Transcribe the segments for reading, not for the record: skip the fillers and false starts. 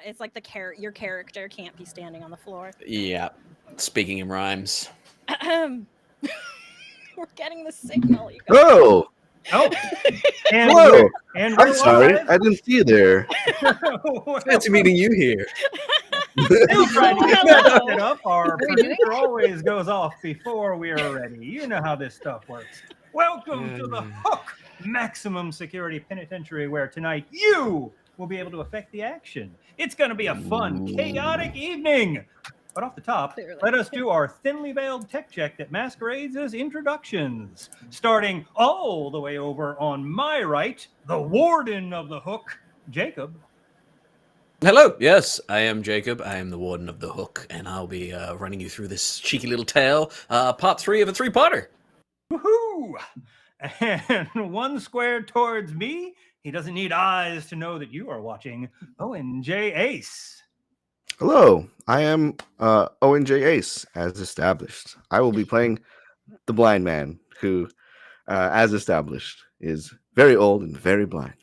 it's like your character can't be standing on the floor. Yeah. Speaking in rhymes. We're getting the signal. You guys. Oh, And hello. we're I'm sorry, live. I didn't see you there. Fancy meeting you here. Still trying to get Hello. set up. Our are we doing? producer always goes off before we are ready. You know how this stuff works. Welcome to the Hook Maximum Security Penitentiary, where tonight you will be able to affect the action. It's going to be a fun, chaotic evening. But off the top, Clearly. let us do our thinly veiled tech check that masquerades as introductions. Starting all the way over on my right, the warden of the Hook, Jacob. Hello. Yes, I am Jacob. I am the Warden of the Hook, and I'll be running you through this cheeky little tale, part 3 of a 3-parter. Woohoo! And one square towards me. He doesn't need eyes to know that you are watching. Owen J. Ace. Hello, I am Owen J. Ace, as established. I will be playing the blind man who, as established, is very old and very blind.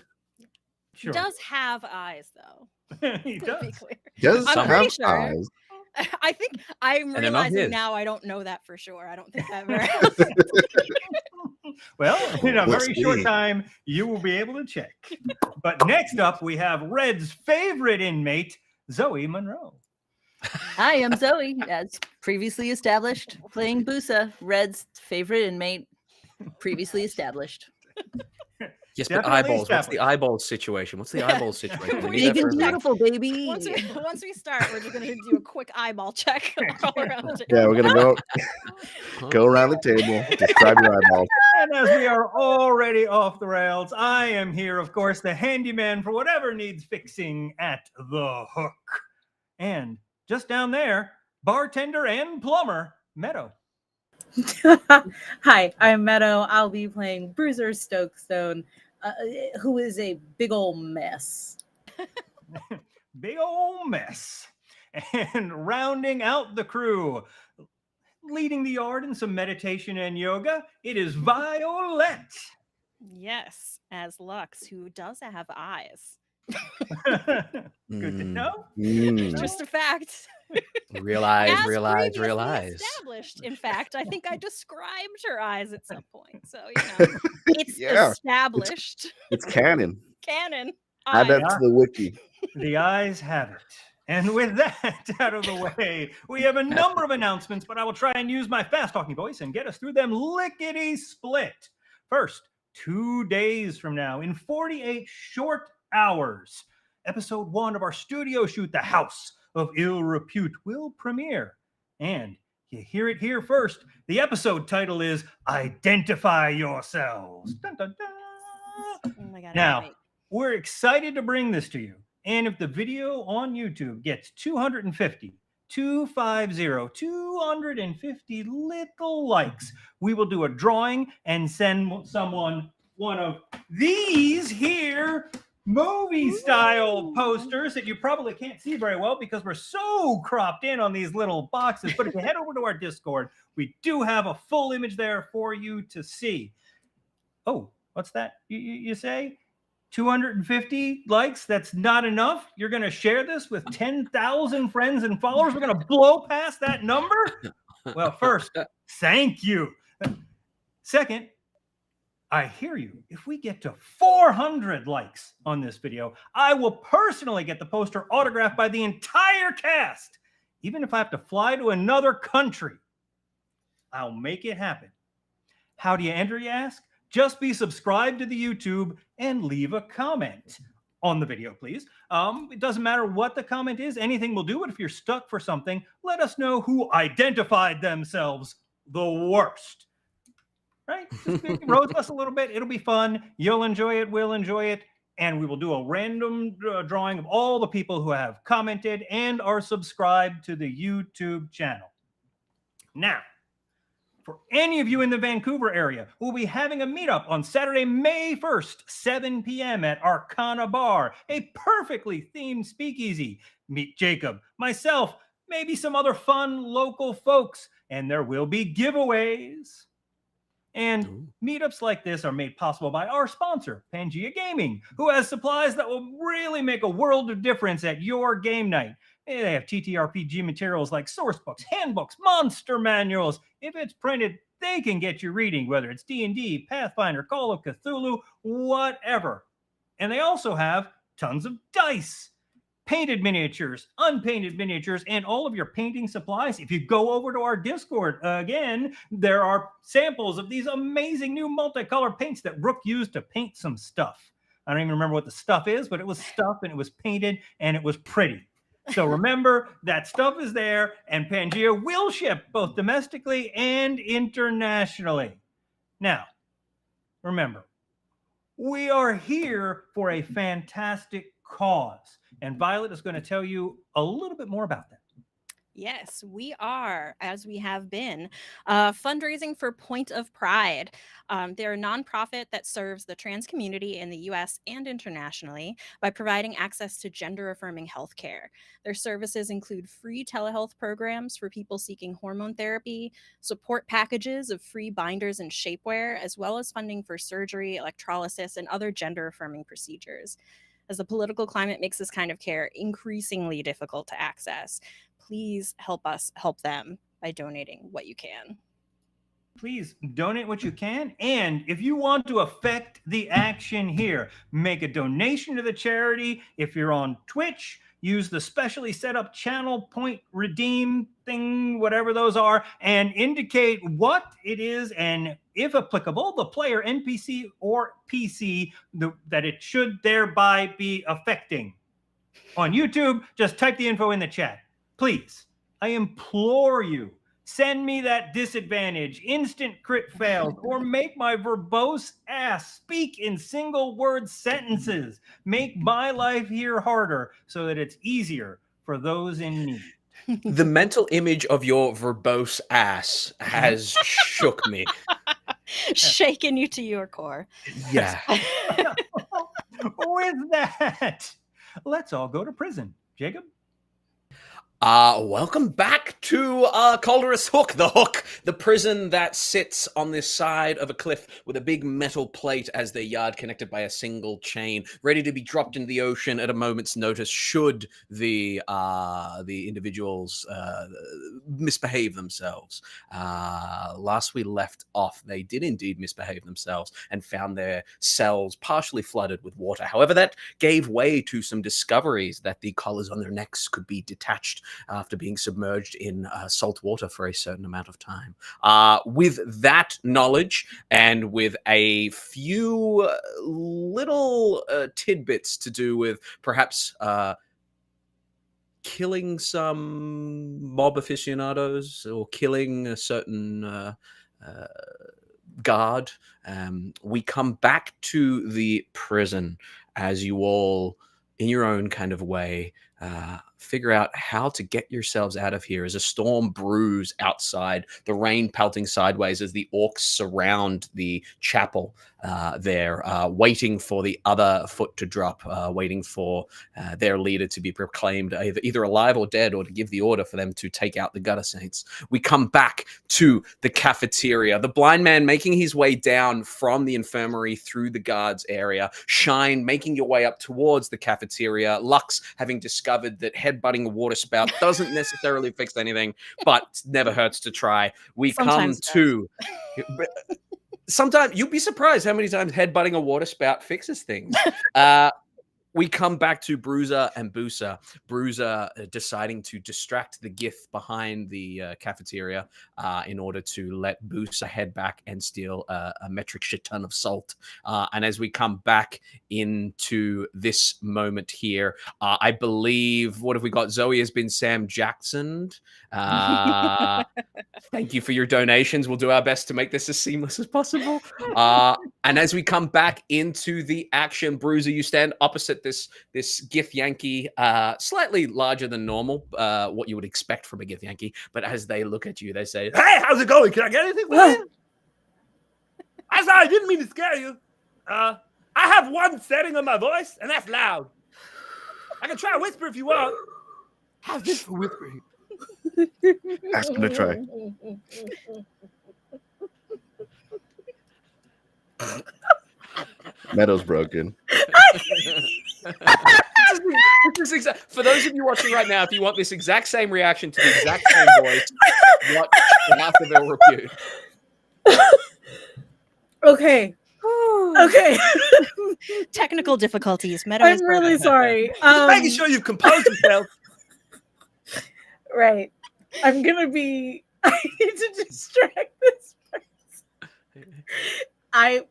He does have eyes, though. He To does. be clear. He does I'm have pretty sure. eyes. I think I'm And they're not realizing his. now I don't know that for sure. I don't think I ever. Well, in a Let's very short see. time, you will be able to check. But next up, we have Red's favorite inmate, Zoe Monroe. I am Zoe, as previously established, playing Busa, Red's favorite inmate, previously established. Yes, but Definitely eyeballs. What's the established. eyeballs situation? What's the eyeballs situation? We need Big that for and everything. beautiful, baby. Once we start, we're just gonna do a quick eyeball check all around the table. Yeah, we're gonna go around the table, describe your eyeballs. And as we are already off the rails, I am here, of course, the handyman for whatever needs fixing at the Hook. And just down there, bartender and plumber, Meadow. Hi, I'm Meadow. I'll be playing Bruiser Stokestone, who is a big old mess. Big old mess. And rounding out the crew, leading the yard in some meditation and yoga, it is Violet. Yes, as Lux, who does have eyes. Good to know. Mm. Just a fact. Real eyes, As real eyes, previously real eyes. Established. In fact, I think I described her eyes at some point. So it's Yeah. established. It's canon. Canon. Add that eyes. to the wiki. The eyes have it. And with that out of the way, we have a number of announcements, but I will try and use my fast talking voice and get us through them lickety split. First, 2 days from now, in 48 short hours, episode 1 of our studio shoot, The House of Ill Repute, will premiere. And you hear it here first. The episode title is Identify Yourselves. Dun, dun, dun. Oh my god. Now, wait. we're excited to bring this to you. And if the video on YouTube gets 250 little likes, we will do a drawing and send someone one of these here movie style posters that you probably can't see very well because we're so cropped in on these little boxes. But if you head over to our Discord, we do have a full image there for you to see. Oh, what's that? You say? 250 likes? That's not enough? You're going to share this with 10,000 friends and followers? We're going to blow past that number? Well, first, thank you. Second, I hear you. If we get to 400 likes on this video, I will personally get the poster autographed by the entire cast. Even if I have to fly to another country, I'll make it happen. How do you enter, you ask? Just be subscribed to the YouTube and leave a comment on the video, please. It doesn't matter what the comment is. Anything will do. But if you're stuck for something, let us know who identified themselves the worst. Right? Just roast us a little bit. It'll be fun. You'll enjoy it. We'll enjoy it. And we will do a random drawing of all the people who have commented and are subscribed to the YouTube channel. Now, for any of you in the Vancouver area, we'll be having a meetup on Saturday, May 1st, 7 p.m. at Arcana Bar, a perfectly themed speakeasy. Meet Jacob, myself, maybe some other fun local folks, and there will be giveaways. And Ooh. meetups like this are made possible by our sponsor, Pangea Gaming, who has supplies that will really make a world of difference at your game night. They have TTRPG materials like source books, handbooks, monster manuals. If it's printed, they can get you reading, whether it's D&D, Pathfinder, Call of Cthulhu, whatever. And they also have tons of dice, painted miniatures, unpainted miniatures, and all of your painting supplies. If you go over to our Discord, again, there are samples of these amazing new multicolored paints that Rook used to paint some stuff. I don't even remember what the stuff is, but it was stuff and it was painted and it was pretty. So remember, that stuff is there, and Pangea will ship both domestically and internationally. Now, remember, we are here for a fantastic cause, and Violet is going to tell you a little bit more about that. Yes, we are, as we have been, fundraising for Point of Pride. They're a nonprofit that serves the trans community in the US and internationally by providing access to gender affirming healthcare. Their services include free telehealth programs for people seeking hormone therapy, support packages of free binders and shapewear, as well as funding for surgery, electrolysis, and other gender affirming procedures. As the political climate makes this kind of care increasingly difficult to access, please help us help them by donating what you can. Please donate what you can. And if you want to affect the action here, make a donation to the charity. If you're on Twitch, use the specially set up channel point redeem thing, whatever those are, and indicate what it is and, if applicable, the player, NPC, or PC that it should thereby be affecting. On YouTube, just type the info in the chat. Please, I implore you, send me that disadvantage, instant crit fails, or make my verbose ass speak in single word sentences. Make my life here harder so that it's easier for those in need. The mental image of your verbose ass has shook me. Shaken you to your core. Yeah. With that, let's all go to prison. Jacob? Welcome back to Calderus Hook, the prison that sits on this side of a cliff with a big metal plate as their yard connected by a single chain, ready to be dropped into the ocean at a moment's notice should the individuals misbehave themselves. Last we left off, they did indeed misbehave themselves and found their cells partially flooded with water. However, that gave way to some discoveries that the collars on their necks could be detached after being submerged in salt water for a certain amount of time. With that knowledge and with a few little tidbits to do with perhaps killing some mob aficionados or killing a certain guard, we come back to the prison as you all, in your own kind of way, figure out how to get yourselves out of here as a storm brews outside, the rain pelting sideways as the orcs surround the chapel there, waiting for the other foot to drop, waiting for their leader to be proclaimed either alive or dead, or to give the order for them to take out the gutter saints. We come back to the cafeteria, the blind man making his way down from the infirmary through the guards area, Shine making your way up towards the cafeteria, Lux having discovered that headbutting a water spout doesn't necessarily fix anything, but never hurts to try. We Sometimes come to... Sometimes you'll be surprised how many times headbutting a water spout fixes things. We come back to Bruiser and Busa. Bruiser deciding to distract the Gith behind the cafeteria in order to let Busa head back and steal a metric shit ton of salt. And as we come back into this moment here, I believe, what have we got? Zoe has been Sam Jacksoned. Thank you for your donations. We'll do our best to make this as seamless as possible. And as we come back into the action, Bruiser, you stand opposite this Gith Yankee, slightly larger than normal, what you would expect from a Gith Yankee. But as they look at you, they say, "Hey, how's it going? Can I get anything for you?" I'm sorry, I didn't mean to scare you. I have one setting on my voice, and that's loud. I can try to whisper if you want. How's this for whispering? Ask him to try. Meadow's broken. For those of you watching right now, if you want this exact same reaction to the exact same voice, watch the House of Ill Repute. Okay. Okay. Technical difficulties. Meadow is I'm really broken. sorry. Just making sure you've composed yourself. Right. I'm gonna be. I need to distract this person. I.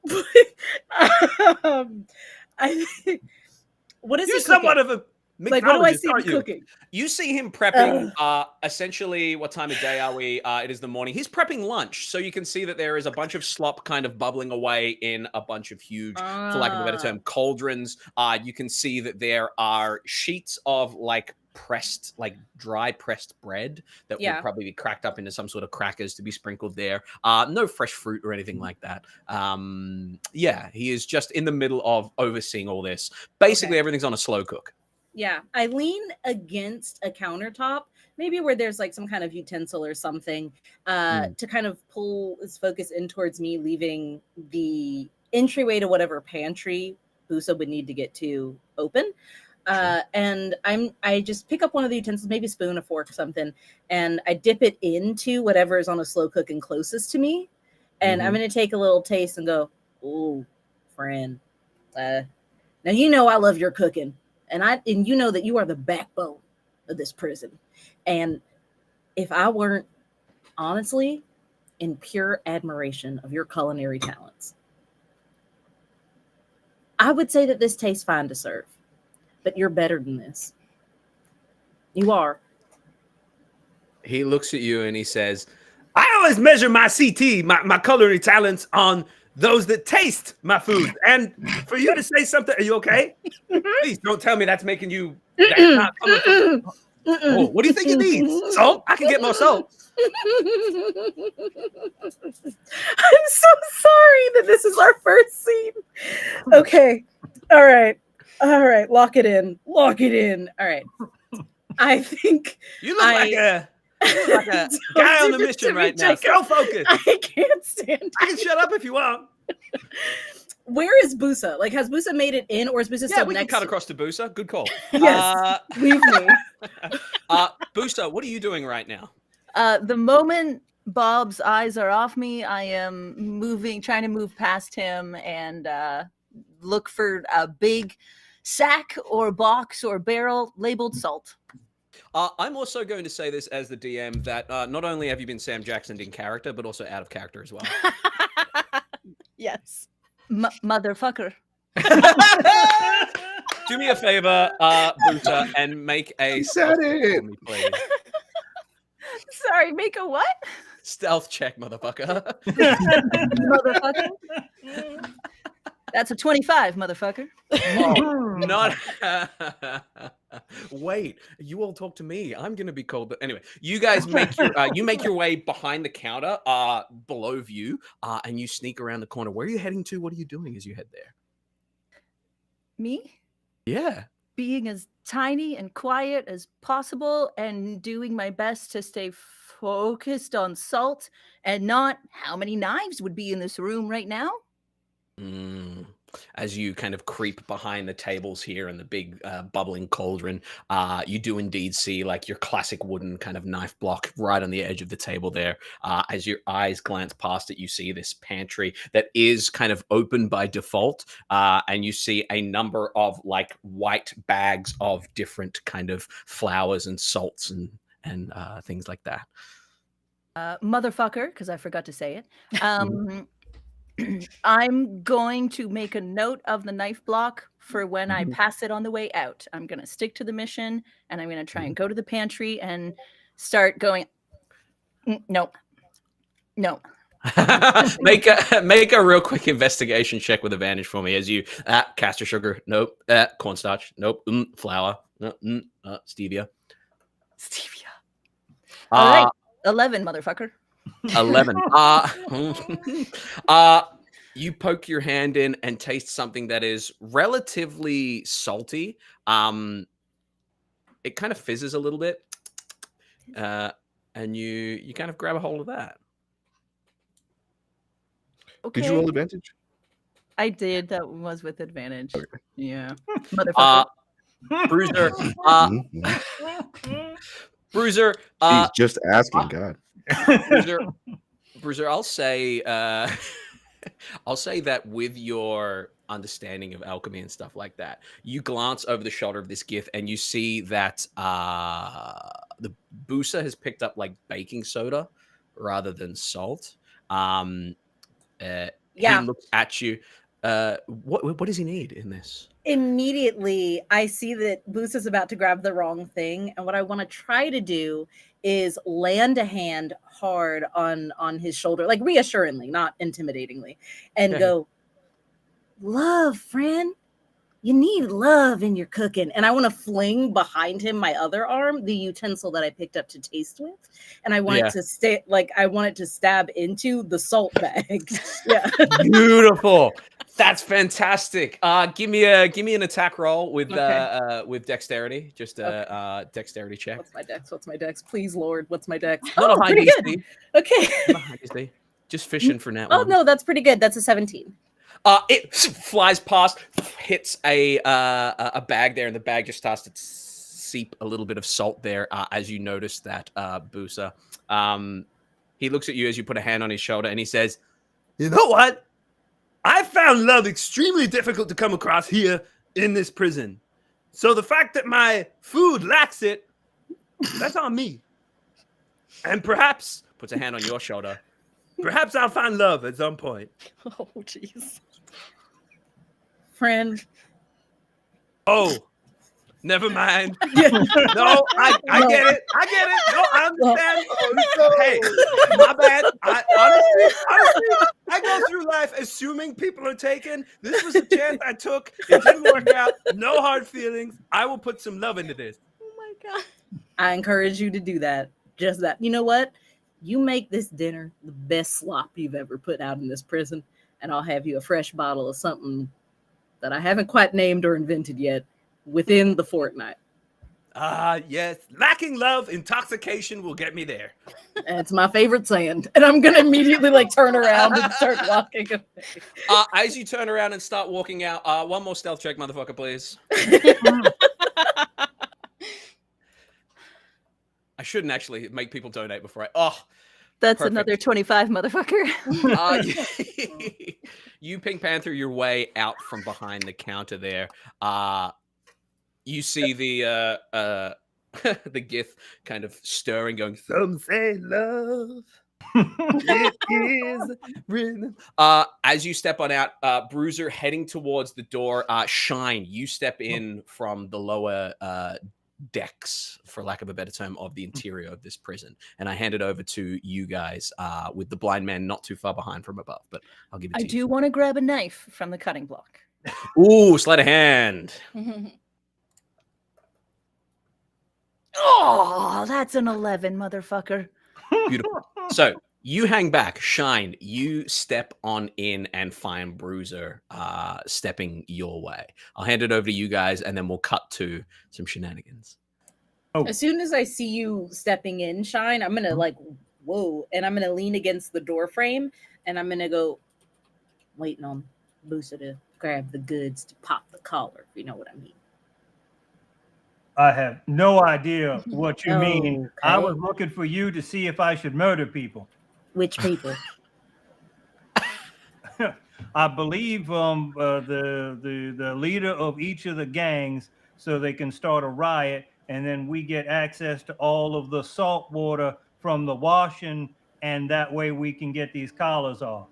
What is You're he somewhat cooking? of a Like, what do I mixologist, see him aren't you? cooking? You see him prepping, essentially, what time of day are we? It is the morning. He's prepping lunch. So you can see that there is a bunch of slop kind of bubbling away in a bunch of huge, for lack of a better term, cauldrons. You can see that there are sheets of like pressed, like dry pressed bread that would probably be cracked up into some sort of crackers to be sprinkled there. No fresh fruit or anything like that. Yeah, he is just in the middle of overseeing all this. Basically, everything's on a slow cook. Yeah, I lean against a countertop, maybe where there's like some kind of utensil or something, to kind of pull his focus in towards me, leaving the entryway to whatever pantry Busa would need to get to open. And I just pick up one of the utensils, maybe a spoon, a fork, or something, and I dip it into whatever is on a slow cooking closest to me. And I'm gonna take a little taste and go, "Ooh, friend. Now you know I love your cooking. And you know that you are the backbone of this prison. And if I weren't honestly in pure admiration of your culinary talents, I would say that this tastes fine to serve. But you're better than this. You are." He looks at you and he says, I always measure my CT, my culinary talents, on those that taste my food. And for you to say something, are you okay? Please don't tell me that's making you. That's not coming from. Oh, what do you think you need? Salt? I can get more salt. I'm so sorry that this is our first scene. Okay. All right. Lock it in. All right. I think You look like a guy on the mission right now. So focused. I can't stand I can shut up if you want. Where is Busa? Like, has Busa made it in, or is Busa Yeah, still we can next? cut across to Busa. Good call. Yes, leave me. Busa, what are you doing right now? The moment Bob's eyes are off me, I am trying to move past him and look for a big sack or box or barrel labeled salt. I'm also going to say this as the DM that not only have you been Sam Jackson in character, but also out of character as well. Yes. Motherfucker. Do me a favor, Busa, and make a stealth check for me, please. Sorry, make a what? Stealth check, motherfucker. Motherfucker. That's a 25, motherfucker. Oh, not. Wait, you all talk to me. I'm gonna be cold. But anyway, you guys make your way behind the counter, below view, and you sneak around the corner. Where are you heading to? What are you doing as you head there? Me? Yeah. Being as tiny and quiet as possible and doing my best to stay focused on salt and not how many knives would be in this room right now. As you kind of creep behind the tables here in the big bubbling cauldron, you do indeed see like your classic wooden kind of knife block right on the edge of the table there. As your eyes glance past it, you see this pantry that is kind of open by default, and you see a number of like white bags of different kind of flours and salts and things like that. Motherfucker, because I forgot to say it. I'm going to make a note of the knife block for when I pass it on the way out. I'm going to stick to the mission, and I'm going to try and go to the pantry and start going, no. Make a real quick investigation check with advantage for me as you castor sugar, nope, cornstarch, nope, flour, no, stevia. All right, 11, motherfucker. 11. You poke your hand in and taste something that is relatively salty. It kind of fizzes a little bit, and you kind of grab a hold of that. Okay. Did you roll advantage? I did. That was with advantage. Okay. Yeah. Uh, Motherfucker. Bruiser, Mhm. Bruiser, Jeez, just asking, God. Bruiser, Bruiser, I'll say, I'll say that with your understanding of alchemy and stuff like that, you glance over the shoulder of this gith and you see that the Busa has picked up like baking soda rather than salt. Um, he Yeah. looks at you. What does he need in this? Immediately, I see that Boost is about to grab the wrong thing, and what I want to try to do is land a hand hard on his shoulder, like reassuringly, not intimidatingly, and Yeah. go, "Love, friend. You need love in your cooking." And I want to fling behind him my other arm, the utensil that I picked up to taste with, and I want it Yeah. to stay like I want it to stab into the salt bag. Yeah. Beautiful. That's fantastic. Give me an attack roll Okay. with dexterity. Just Okay. a dexterity check. What's my dex? What's my dex? Please, Lord, what's my dex? Not a Oh, high pretty DC. good. Okay. Not a high DC. Just fishing for net Oh ones. no, that's pretty good. That's a 17. It flies past, hits a bag there, and the bag just starts to seep a little bit of salt there as you notice that, Busa. He looks at you as you put a hand on his shoulder, and he says, "You know what? I found love extremely difficult to come across here in this prison. So the fact that my food lacks it, that's on me. And perhaps," puts a hand on your shoulder, "perhaps I'll find love at some point." Oh, jeez. Friend. Oh, never mind. Yeah. No, I No. get it. I get it. No, I understand. no. Hey, my bad. Honestly, I go through life assuming people are taken. This was a chance I took. It didn't work out. No hard feelings. I will put some love into this. Oh my god. I encourage you to do that. Just that. You know what? You make this dinner the best slop you've ever put out in this prison, and I'll have you a fresh bottle of something that I haven't quite named or invented yet within the fortnight. Yes. Lacking love, intoxication will get me there. That's my favorite saying. And I'm gonna immediately like turn around and start walking away. As you turn around and start walking out, one more stealth check, motherfucker, please. I shouldn't actually make people donate before That's perfect. another 25, motherfucker. You Pink Panther your way out from behind the counter there. You see the the gith kind of stirring, going, "Some say love. It is written." As you step on out, Bruiser heading towards the door. Shine, you step in from the lower decks, for lack of a better term, of the interior of this prison, and I hand it over to you guys, with the blind man not too far behind from above. But I'll give it to I you. do want to grab a knife from the cutting block. Ooh, sleight of hand. Oh, that's an 11, motherfucker. Beautiful. So you hang back, Shine. You step on in and find Bruiser stepping your way. I'll hand it over to you guys, and then we'll cut to some shenanigans. As soon as I see you stepping in, Shine, I'm gonna like, whoa, and I'm gonna lean against the door frame and I'm gonna go waiting on Busa to grab the goods to pop the collar, if you know what I mean. I have no idea what you mean. I Okay. was looking for you to see if I should murder people. Which people? I believe the leader of each of the gangs, so they can start a riot, and then we get access to all of the salt water from the washing, and that way we can get these collars off.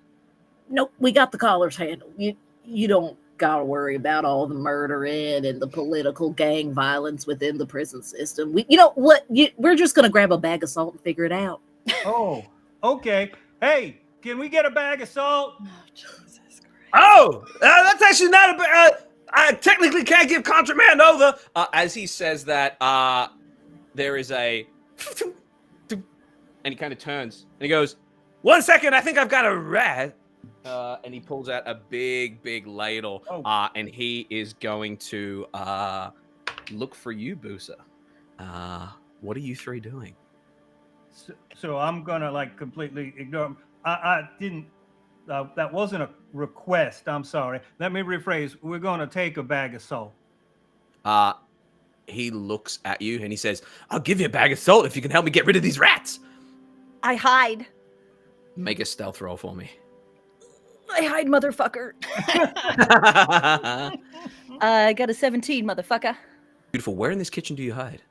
Nope, we got the collars handled. You don't gotta worry about all the murdering and the political gang violence within the prison system. You know what? We're just gonna grab a bag of salt and figure it out. Oh, okay. Hey, can we get a bag of salt? Oh, Jesus Christ. Oh, that's actually not a. I technically can't give contraband over. As he says that, there is a, and he kind of turns and he goes, "1 second, I think I've got a rat." And he pulls out a big ladle, and he is going to look for you, Busa. What are you three doing? So I'm gonna like completely ignore him. I didn't that wasn't a request. I'm sorry. Let me rephrase. We're going to take a bag of salt. He looks at you and he says, "I'll give you a bag of salt if you can help me get rid of these rats." I hide. Make a stealth roll for me. I hide, motherfucker. I got a 17, motherfucker. Beautiful. Where in this kitchen do you hide?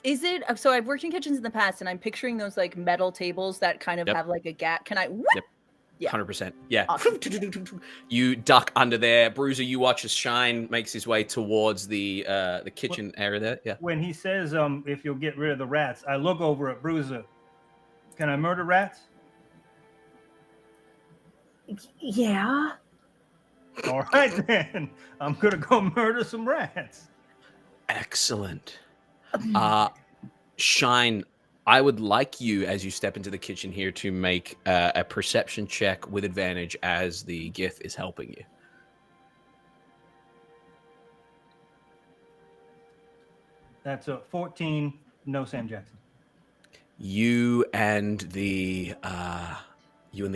Is it so? I've worked in kitchens in the past, and I'm picturing those like metal tables that kind of Yep. have like a gap. Can I? Yep. Yeah. 100%. Yeah. Awesome. You duck under there. Bruiser, you watch as Shine makes his way towards the kitchen area there. Yeah. When he says, if you'll get rid of the rats, I look over at Bruiser. Can I murder rats? Yeah. All right, then. I'm going to go murder some rats. Excellent. Shine, I would like you, as you step into the kitchen here, to make a perception check with advantage as the GIF is helping you. That's a 14, no Sam Jackson. You and the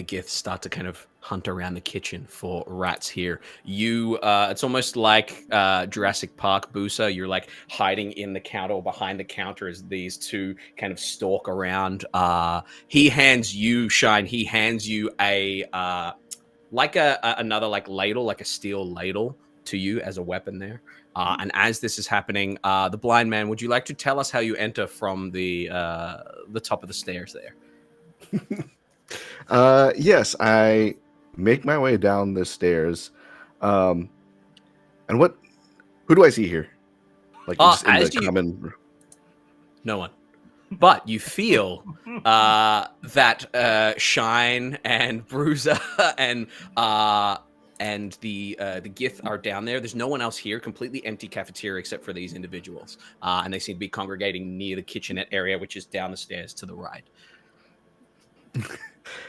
GIF start to kind of hunt around the kitchen for rats here. It's almost like Jurassic Park Busa. You're like hiding in the counter or behind the counter as these two kind of stalk around. He hands you, Shine, he hands you another like ladle, like a steel ladle to you as a weapon there. And as this is happening, the blind man, would you like to tell us how you enter from the top of the stairs there? Yes, I make my way down the stairs. And who do I see here? Like just in the common. No one. But you feel that Shine and Bruiser and the GIF are down there. There's no one else here. Completely empty cafeteria except for these individuals, and they seem to be congregating near the kitchenette area, which is down the stairs to the right.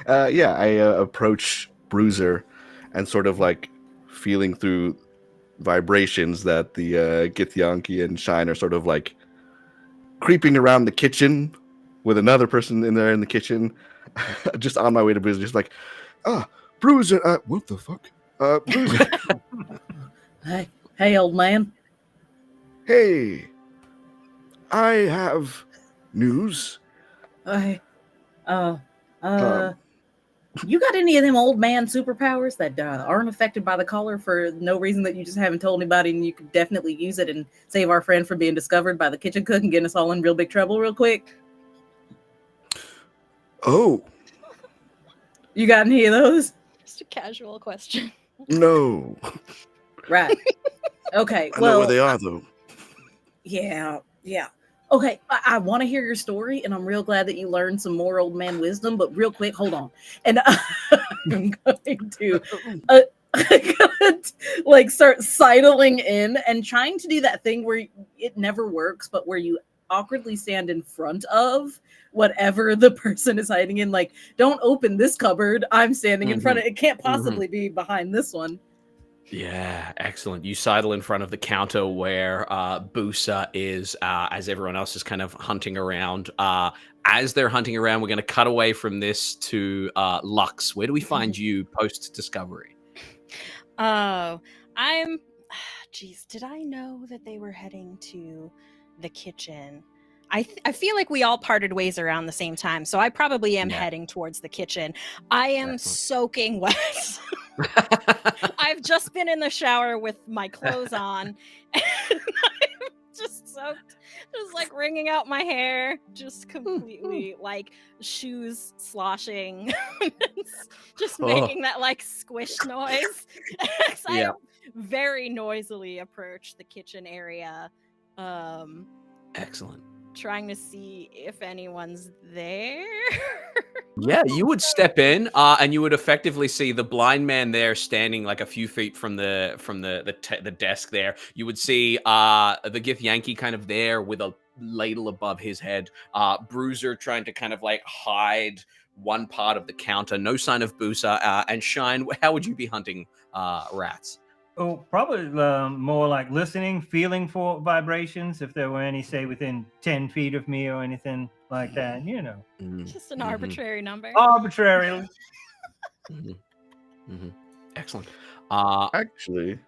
Yeah, I approach Bruiser and sort of like feeling through vibrations that the Githyanki and Shine are sort of like creeping around the kitchen with another person in there in the kitchen. Just on my way to Bruiser, just like, Bruiser, what the fuck? Bruiser. Hey, old man. Hey, I have news. You got any of them old man superpowers that aren't affected by the collar for no reason that you just haven't told anybody, and you could definitely use it and save our friend from being discovered by the kitchen cook and getting us all in real big trouble real quick? Oh. You got any of those? Just a casual question. No. Right. Okay. I know where they are, though. Yeah. Okay, I want to hear your story, and I'm real glad that you learned some more old man wisdom. But real quick, hold on, and I'm going to like start sidling in and trying to do that thing where it never works, but where you awkwardly stand in front of whatever the person is hiding in. Like, don't open this cupboard. I'm standing in front of it. It can't possibly be behind this one. Yeah, excellent. You sidle in front of the counter where Busa is, as everyone else is kind of hunting around. As they're hunting around, we're going to cut away from this to Lux. Where do we find you post-discovery? Oh, geez, did I know that they were heading to the kitchen? I feel like we all parted ways around the same time, so I probably am heading towards the kitchen. I am soaking wet. I've just been in the shower with my clothes on, and I'm just soaked, just like wringing out my hair, just completely like shoes sloshing, just making that like squish noise. I very noisily approach the kitchen area. Excellent. Trying to see if anyone's there. Yeah, you would step in, and you would effectively see the blind man there standing like a few feet from the desk there. You would see the Githyanki kind of there with a ladle above his head. Bruiser trying to kind of like hide one part of the counter. No sign of Busa. And Shine, how would you be hunting rats? Oh, probably more like listening, feeling for vibrations, if there were any, say, within 10 feet of me or anything like that, you know. Just an arbitrary number. Arbitrarily. Excellent. Actually,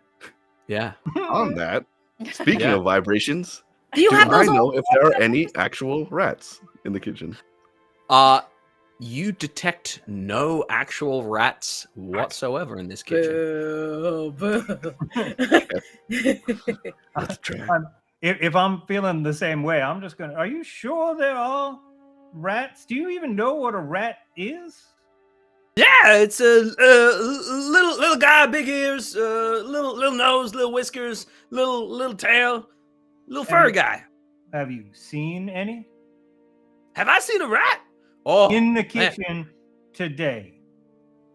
Yeah. on that, speaking Yeah. of vibrations, Do you do have I those? know if there are any actual rats in the kitchen? You detect no actual rats whatsoever in this kitchen. Boo, boo. Let's try. If I'm feeling the same way, I'm just gonna. Are you sure there are rats? Do you even know what a rat is? Yeah, it's a little guy, big ears, little nose, little whiskers, little tail, little furry guy. Have you seen any Have I seen a rat? Oh, in the man. kitchen today?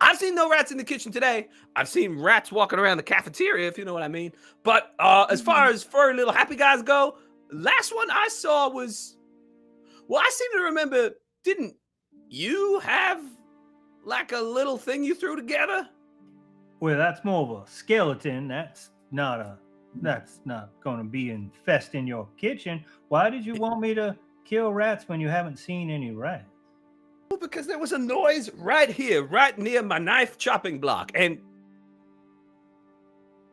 I've seen no rats in the kitchen today. I've seen rats walking around the cafeteria, if you know what I mean. But as far as furry little happy guys go, last one I saw was, well, I seem to remember, didn't you have like a little thing you threw together? Well, that's more of a skeleton. That's not going to be infest in your kitchen. Why did you want me to kill rats when you haven't seen any rats? Well, because there was a noise right here, right near my knife chopping block. And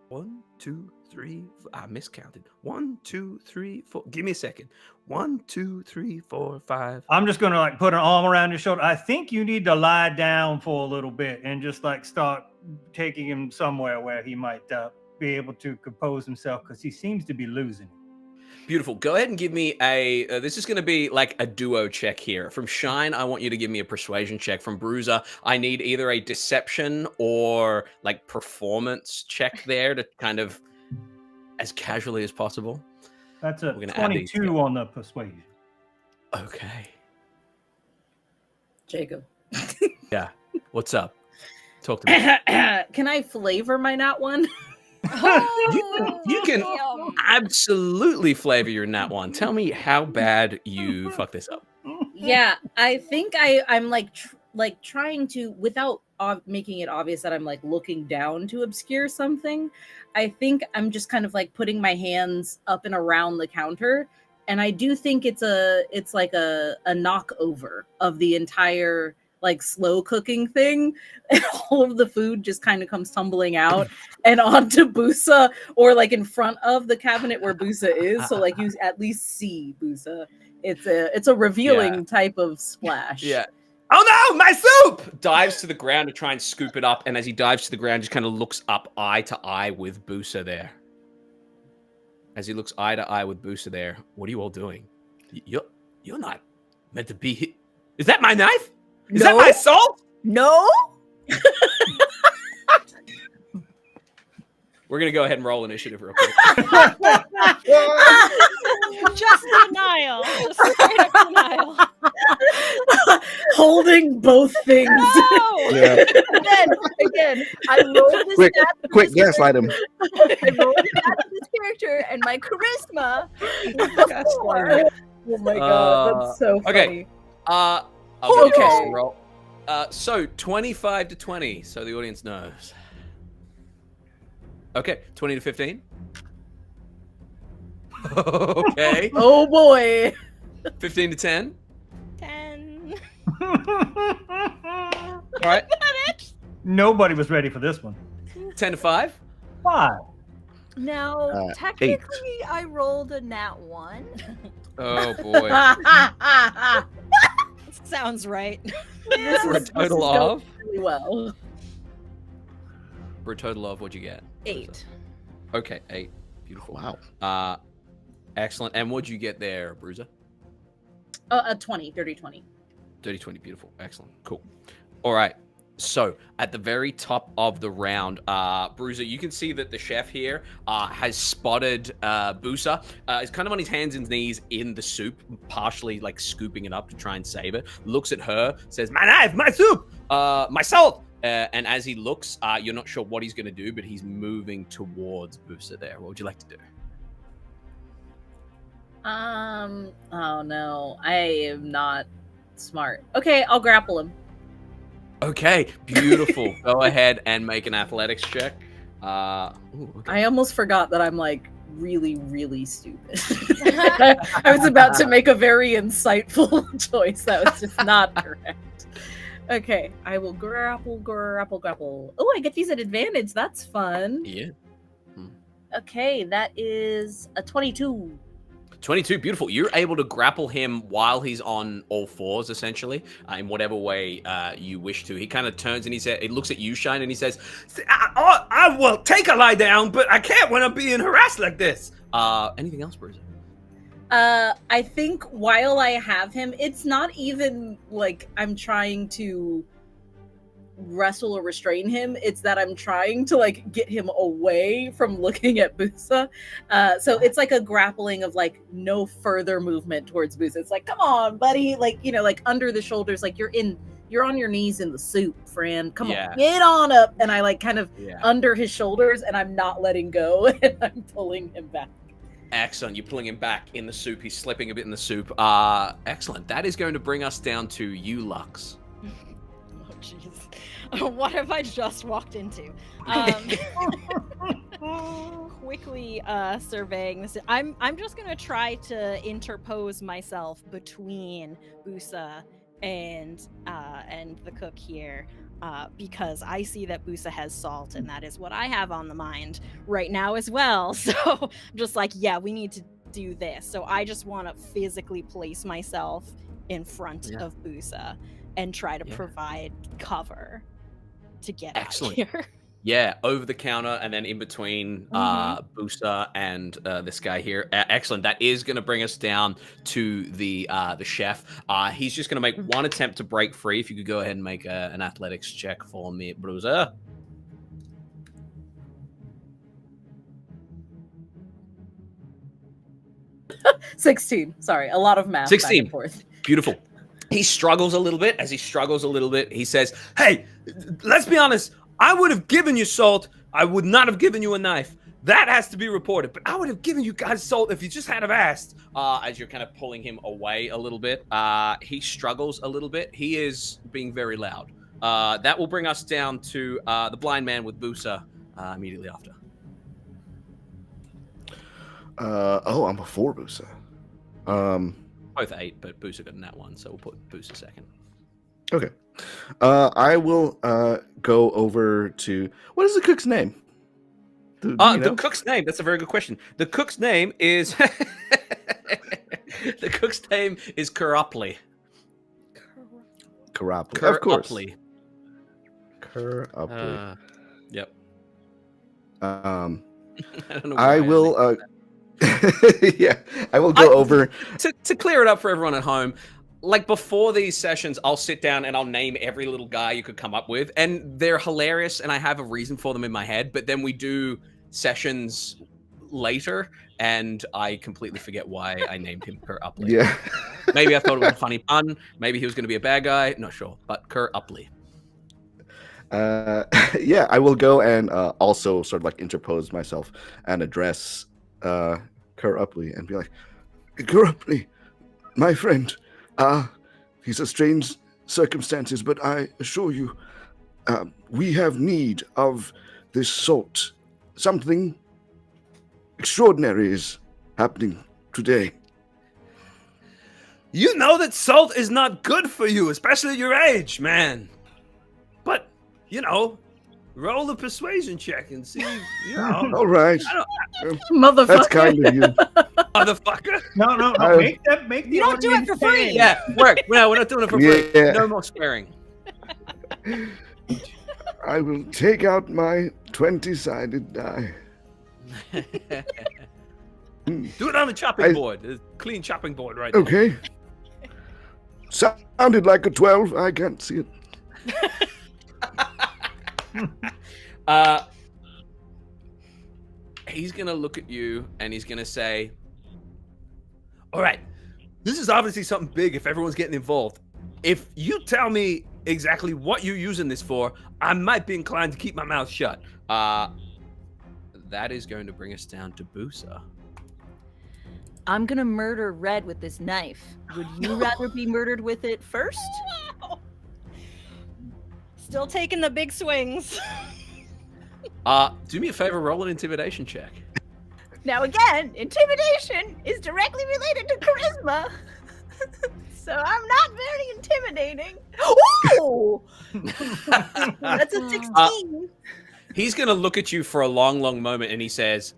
1, 2, 3, I miscounted. 1, 2, 3, 4. Give me a second. 1, 2, 3, 4, 5. I'm just going to like put an arm around your shoulder. I think you need to lie down for a little bit and just like start taking him somewhere where he might be able to compose himself, because he seems to be losing it. Beautiful. Go ahead and give me a, this is going to be like a duo check here. From Shine, I want you to give me a persuasion check. From Bruiser, I need either a deception or like performance check there to kind of, as casually as possible. That's a We're gonna add these 22 on the persuasion. Okay. Jacob. Yeah. What's up? Talk to me. Can I flavor my nat one? You can absolutely flavor your nat one. Tell me how bad you fuck this up. Yeah, I think I'm like trying to, without making it obvious that I'm like looking down to obscure something. I think I'm just kind of like putting my hands up and around the counter, and I do think it's like a knockover of the entire like slow cooking thing, and all of the food just kind of comes tumbling out and onto Busa, or like in front of the cabinet where Busa is, so like you at least see Busa. It's a revealing type of splash. Yeah. Oh no, my soup! Dives to the ground to try and scoop it up, and as he dives to the ground, just kind of looks up eye to eye with Busa there. As he looks eye to eye with Busa there, what are you all doing? You're not meant to be here. Is that my knife? Is that my salt? No. We're gonna go ahead and roll initiative real quick. Just denial. Just straight up denial. Holding both things. No! Yeah. Again, I rolled this Quick, gaslight him. I rolled a stat for this character, and my charisma was 4. Oh my god, that's so funny. Okay. I'll give you Okay. some roll. So 25 to 20, so the audience knows. Okay, 20 to 15. Okay. Oh boy. 15 to 10. 10. All right. Nobody was ready for this one. 10 to 5. 5. Now, 8. technically, I rolled a nat 1. Oh boy. Sounds right. For a total of? Really well. For a total of, what'd you get? 8. Okay, 8. Beautiful. Wow. Excellent. And what'd you get there, Bruiser? A 20, 30, 20. 30, 20. Beautiful. Excellent. Cool. All right. So at the very top of the round, Bruiser, you can see that the chef here has spotted Busa. He's kind of on his hands and knees in the soup, partially like scooping it up to try and save it. Looks at her, says, "My knife, my soup, my salt." And as he looks, you're not sure what he's going to do, but he's moving towards Busa there. What would you like to do? Oh no, I am not smart. Okay, I'll grapple him. Okay, beautiful. Go ahead and make an athletics check. Okay. I almost forgot that I'm like really, really stupid. I was about to make a very insightful choice that was just not correct. Okay, I will grapple. Oh, I get these at advantage. That's fun. Yeah. Okay, that is a 22. 22, beautiful. You're able to grapple him while he's on all fours, essentially, in whatever way you wish to. He kind of turns and he looks at you, Shine, and he says, I will take a lie down, but I can't when I'm being harassed like this. Anything else, Bruiser? I think while I have him, it's not even like I'm trying to wrestle or restrain him. It's that I'm trying to like get him away from looking at Busa. So it's like a grappling of like no further movement towards Busa. It's like, come on, buddy. Like, you know, like under the shoulders, like you're on your knees in the soup, friend. Come on, get on up. And I like kind of under his shoulders and I'm not letting go and I'm pulling him back. Excellent. You're pulling him back in the soup. He's slipping a bit in the soup. Excellent. That is going to bring us down to you, Lux. Oh, jeez. What have I just walked into? Quickly surveying this. I'm just going to try to interpose myself between Busa and the cook here. Because I see that Busa has salt, and that is what I have on the mind right now as well. So I'm just like, yeah, we need to do this. So I just want to physically place myself in front of Busa and try to provide cover to get out here. Yeah, over the counter and then in between Busa and this guy here. Excellent. That is going to bring us down to the chef. He's just going to make one attempt to break free. If you could go ahead and make an athletics check for me, Busa. $16. Sorry, a lot of math. 16. Back and forth. Beautiful. He struggles a little bit. As he struggles a little bit, he says, "Hey, let's be honest. I would have given you salt. I would not have given you a knife. That has to be reported. But I would have given you guys salt if you just had have asked." As you're kind of pulling him away a little bit, he struggles a little bit. He is being very loud. That will bring us down to the blind man with Busa immediately after. I'm before Busa. Both 8, but Busa got in that one, so we'll put Busa second. Okay. I will go over to, what is the cook's name? The cook's name. That's a very good question. The cook's name is Kurupli. Kurupli. Of course. Kurupli. Yep. I don't know I will. Yeah, I will go over to clear it up for everyone at home. Like before these sessions, I'll sit down and I'll name every little guy you could come up with, and they're hilarious, and I have a reason for them in my head. But then we do sessions later, and I completely forget why I named him Kurupli. Yeah. Maybe I thought it was a funny pun. Maybe he was going to be a bad guy. Not sure, but Kurupli. Yeah, I will go and also sort of like interpose myself and address Kurupli and be like, "Kurupli, my friend, these are strange circumstances, but I assure you, we have need of this salt. Something extraordinary is happening today." You know that salt is not good for you, especially at your age, man. But, you know, roll a persuasion check and see, you know. All right. Motherfucker. That's kind of you. Motherfucker. No. Make the You don't do it for free. Yeah, work. No, we're not doing it for free. Yeah. No more swearing. I will take out my 20-sided die. Do it on the chopping board. A clean chopping board right now. Okay. Sounded like a 12. I can't see it. He's gonna look at you and he's gonna say, "All right, this is obviously something big if everyone's getting involved. If you tell me exactly what you're using this for, I might be inclined to keep my mouth shut." That is going to bring us down to Busa. I'm gonna murder Red with this knife. Would you rather be murdered with it first? Wow. Still taking the big swings. Do me a favor, roll an intimidation check. Now again, intimidation is directly related to charisma. so I'm not very intimidating. Ooh! That's a 16. He's going to look at you for a long, long moment, and he says,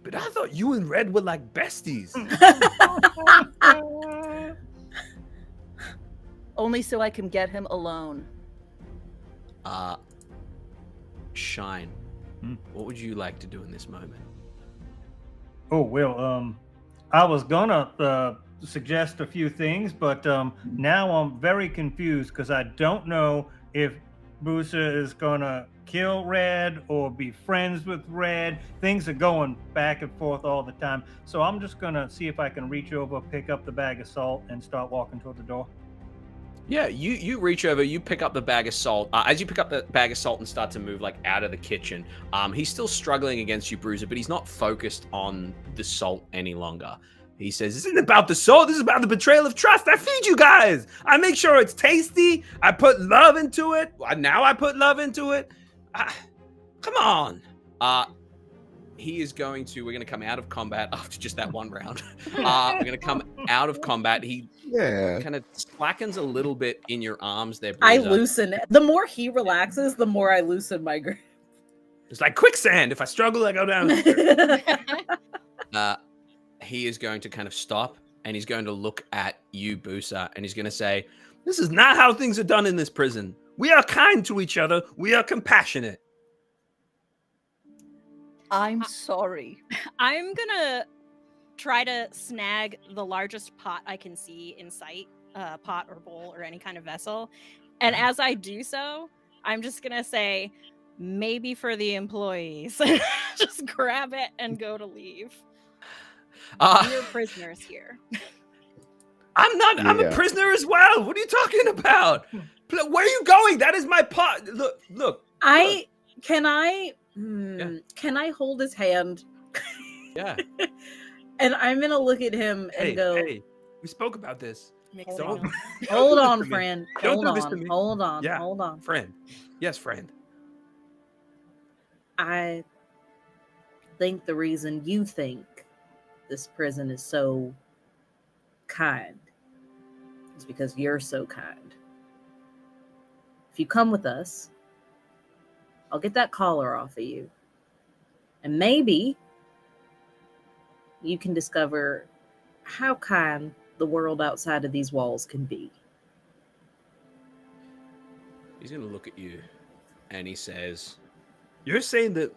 "But I thought you and Red were like besties." Only so I can get him alone. Shine. What would you like to do in this moment? Oh, well, I was gonna suggest a few things, but now I'm very confused because I don't know if Busa is gonna kill Red or be friends with Red. Things are going back and forth all the time. So I'm just gonna see if I can reach over, pick up the bag of salt, and start walking toward the door. Yeah, you reach over, you pick up the bag of salt. As you pick up the bag of salt and start to move like out of the kitchen, he's still struggling against you, Bruiser, but he's not focused on the salt any longer. He says, "This isn't about the salt. This is about the betrayal of trust. I feed you guys. I make sure it's tasty. I put love into it. Now I put love into it. Come on." He is we're going to come out of combat after just that one round. We're going to come out of combat. He kind of slackens a little bit in your arms there, Bruiser. I loosen it. The more he relaxes, the more I loosen my grip. It's like quicksand. If I struggle, I go down. He is going to kind of stop, and he's going to look at you, Busa, and he's going to say, "This is not how things are done in this prison. We are kind to each other. We are compassionate." I'm sorry. I'm gonna try to snag the largest pot I can see in sight, pot or bowl or any kind of vessel. And as I do so, I'm just gonna say, maybe for the employees. Just grab it and go to leave. We're prisoners here. I'm a prisoner as well. What are you talking about? Where are you going? That is my pot. Look. Can I hold his hand? Yeah. And I'm gonna look at him and go, "Hey, we spoke about this. Hold on, friend. Don't do this to me. Hold on. Yeah. Hold on. Friend. Yes, friend. I think the reason you think this prison is so kind is because you're so kind. If you come with us, I'll get that collar off of you. And maybe you can discover how kind the world outside of these walls can be." He's going to look at you and he says, "You're saying that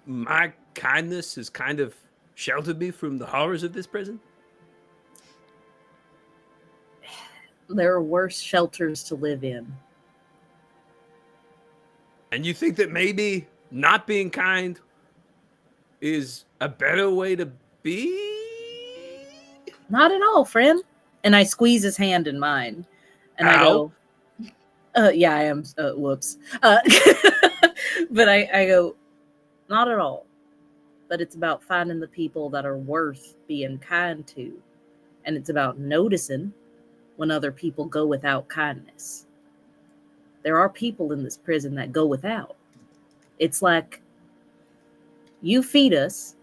my kindness has kind of sheltered me from the horrors of this prison?" There are worse shelters to live in. And you think that maybe not being kind is a better way to be? Not at all, friend. And I squeeze his hand in mine. And Ow. I go, yeah, I am. Whoops. But I go, not at all. But it's about finding the people that are worth being kind to. And it's about noticing when other people go without kindness. There are people in this prison that go without. It's like you feed us,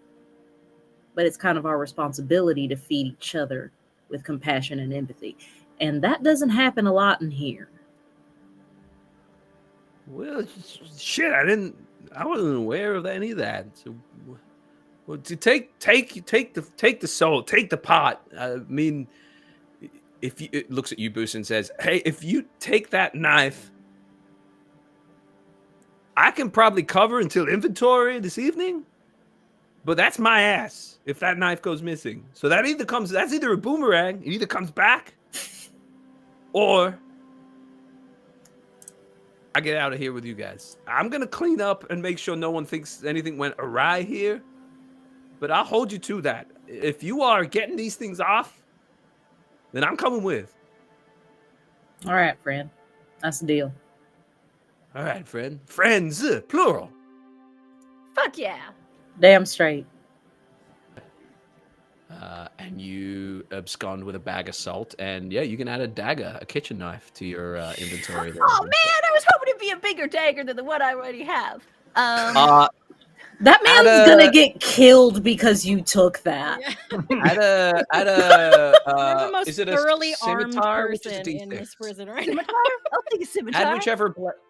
but it's kind of our responsibility to feed each other with compassion and empathy. And that doesn't happen a lot in here. Well, shit, I wasn't aware of any of that. So, well, to take the soul, take the pot. I mean, if you, it looks at you, Busa, and says, "Hey, if you take that knife, I can probably cover until inventory this evening, but that's my ass if that knife goes missing. So that's either a boomerang, it either comes back, or I get out of here with you guys. I'm going to clean up and make sure no one thinks anything went awry here, but I'll hold you to that. If you are getting these things off, then I'm coming with." All right, friend. That's the deal. All right, friend. Friends, plural. Fuck yeah. Damn straight. And you abscond with a bag of salt, and yeah, you can add a kitchen knife to your inventory. Oh man, I was hoping it'd be a bigger dagger than the one I already have. That Add man's a- gonna get killed because you took that. You're the most is it a thoroughly armed scimitar, which is a person in D6? this prison right now. Scimitar? I'll take a scimitar.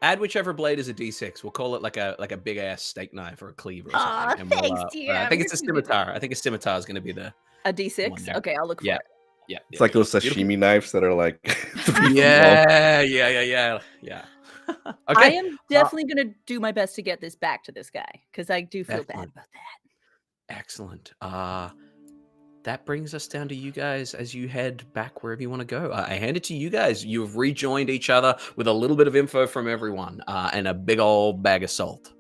Add whichever blade is a D6. We'll call it like a big ass steak knife or a cleaver or Aw, something. And we'll, thanks, I DM. think it's a scimitar. I think a scimitar is going to be the A one D6? there. Okay, I'll look for Yeah. it. Yeah, It's like those Beautiful. sashimi knives that are like 3 feet long. Yeah. I Okay. am definitely going to do my best to get this back to this guy because I do feel bad Excellent. about that. Excellent. That brings us down to you guys as you head back wherever you want to go. I hand it to you guys. You've rejoined each other with a little bit of info from everyone and a big old bag of salt.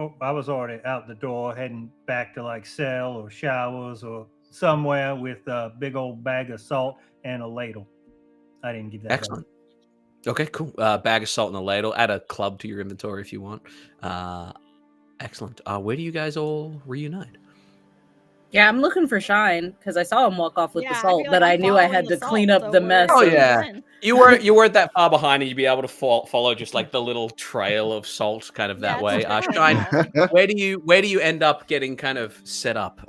Oh, I was already out the door, heading back to like cell or showers or somewhere with a big old bag of salt and a ladle. I didn't give that up. Excellent. Okay, cool. Bag of salt and a ladle. Add a club to your inventory if you want. Excellent. Where do you guys all reunite? Yeah, I'm looking for Shine because I saw him walk off with the Yeah, I salt, feel but like I I'm knew I following had the to clean salt, up so the we're mess. Oh of- yeah, in. you weren't that far behind, and you'd be able to follow just like the little trail of salt, kind of that Yeah, way. it's Shine, out. where do you end up getting kind of set up?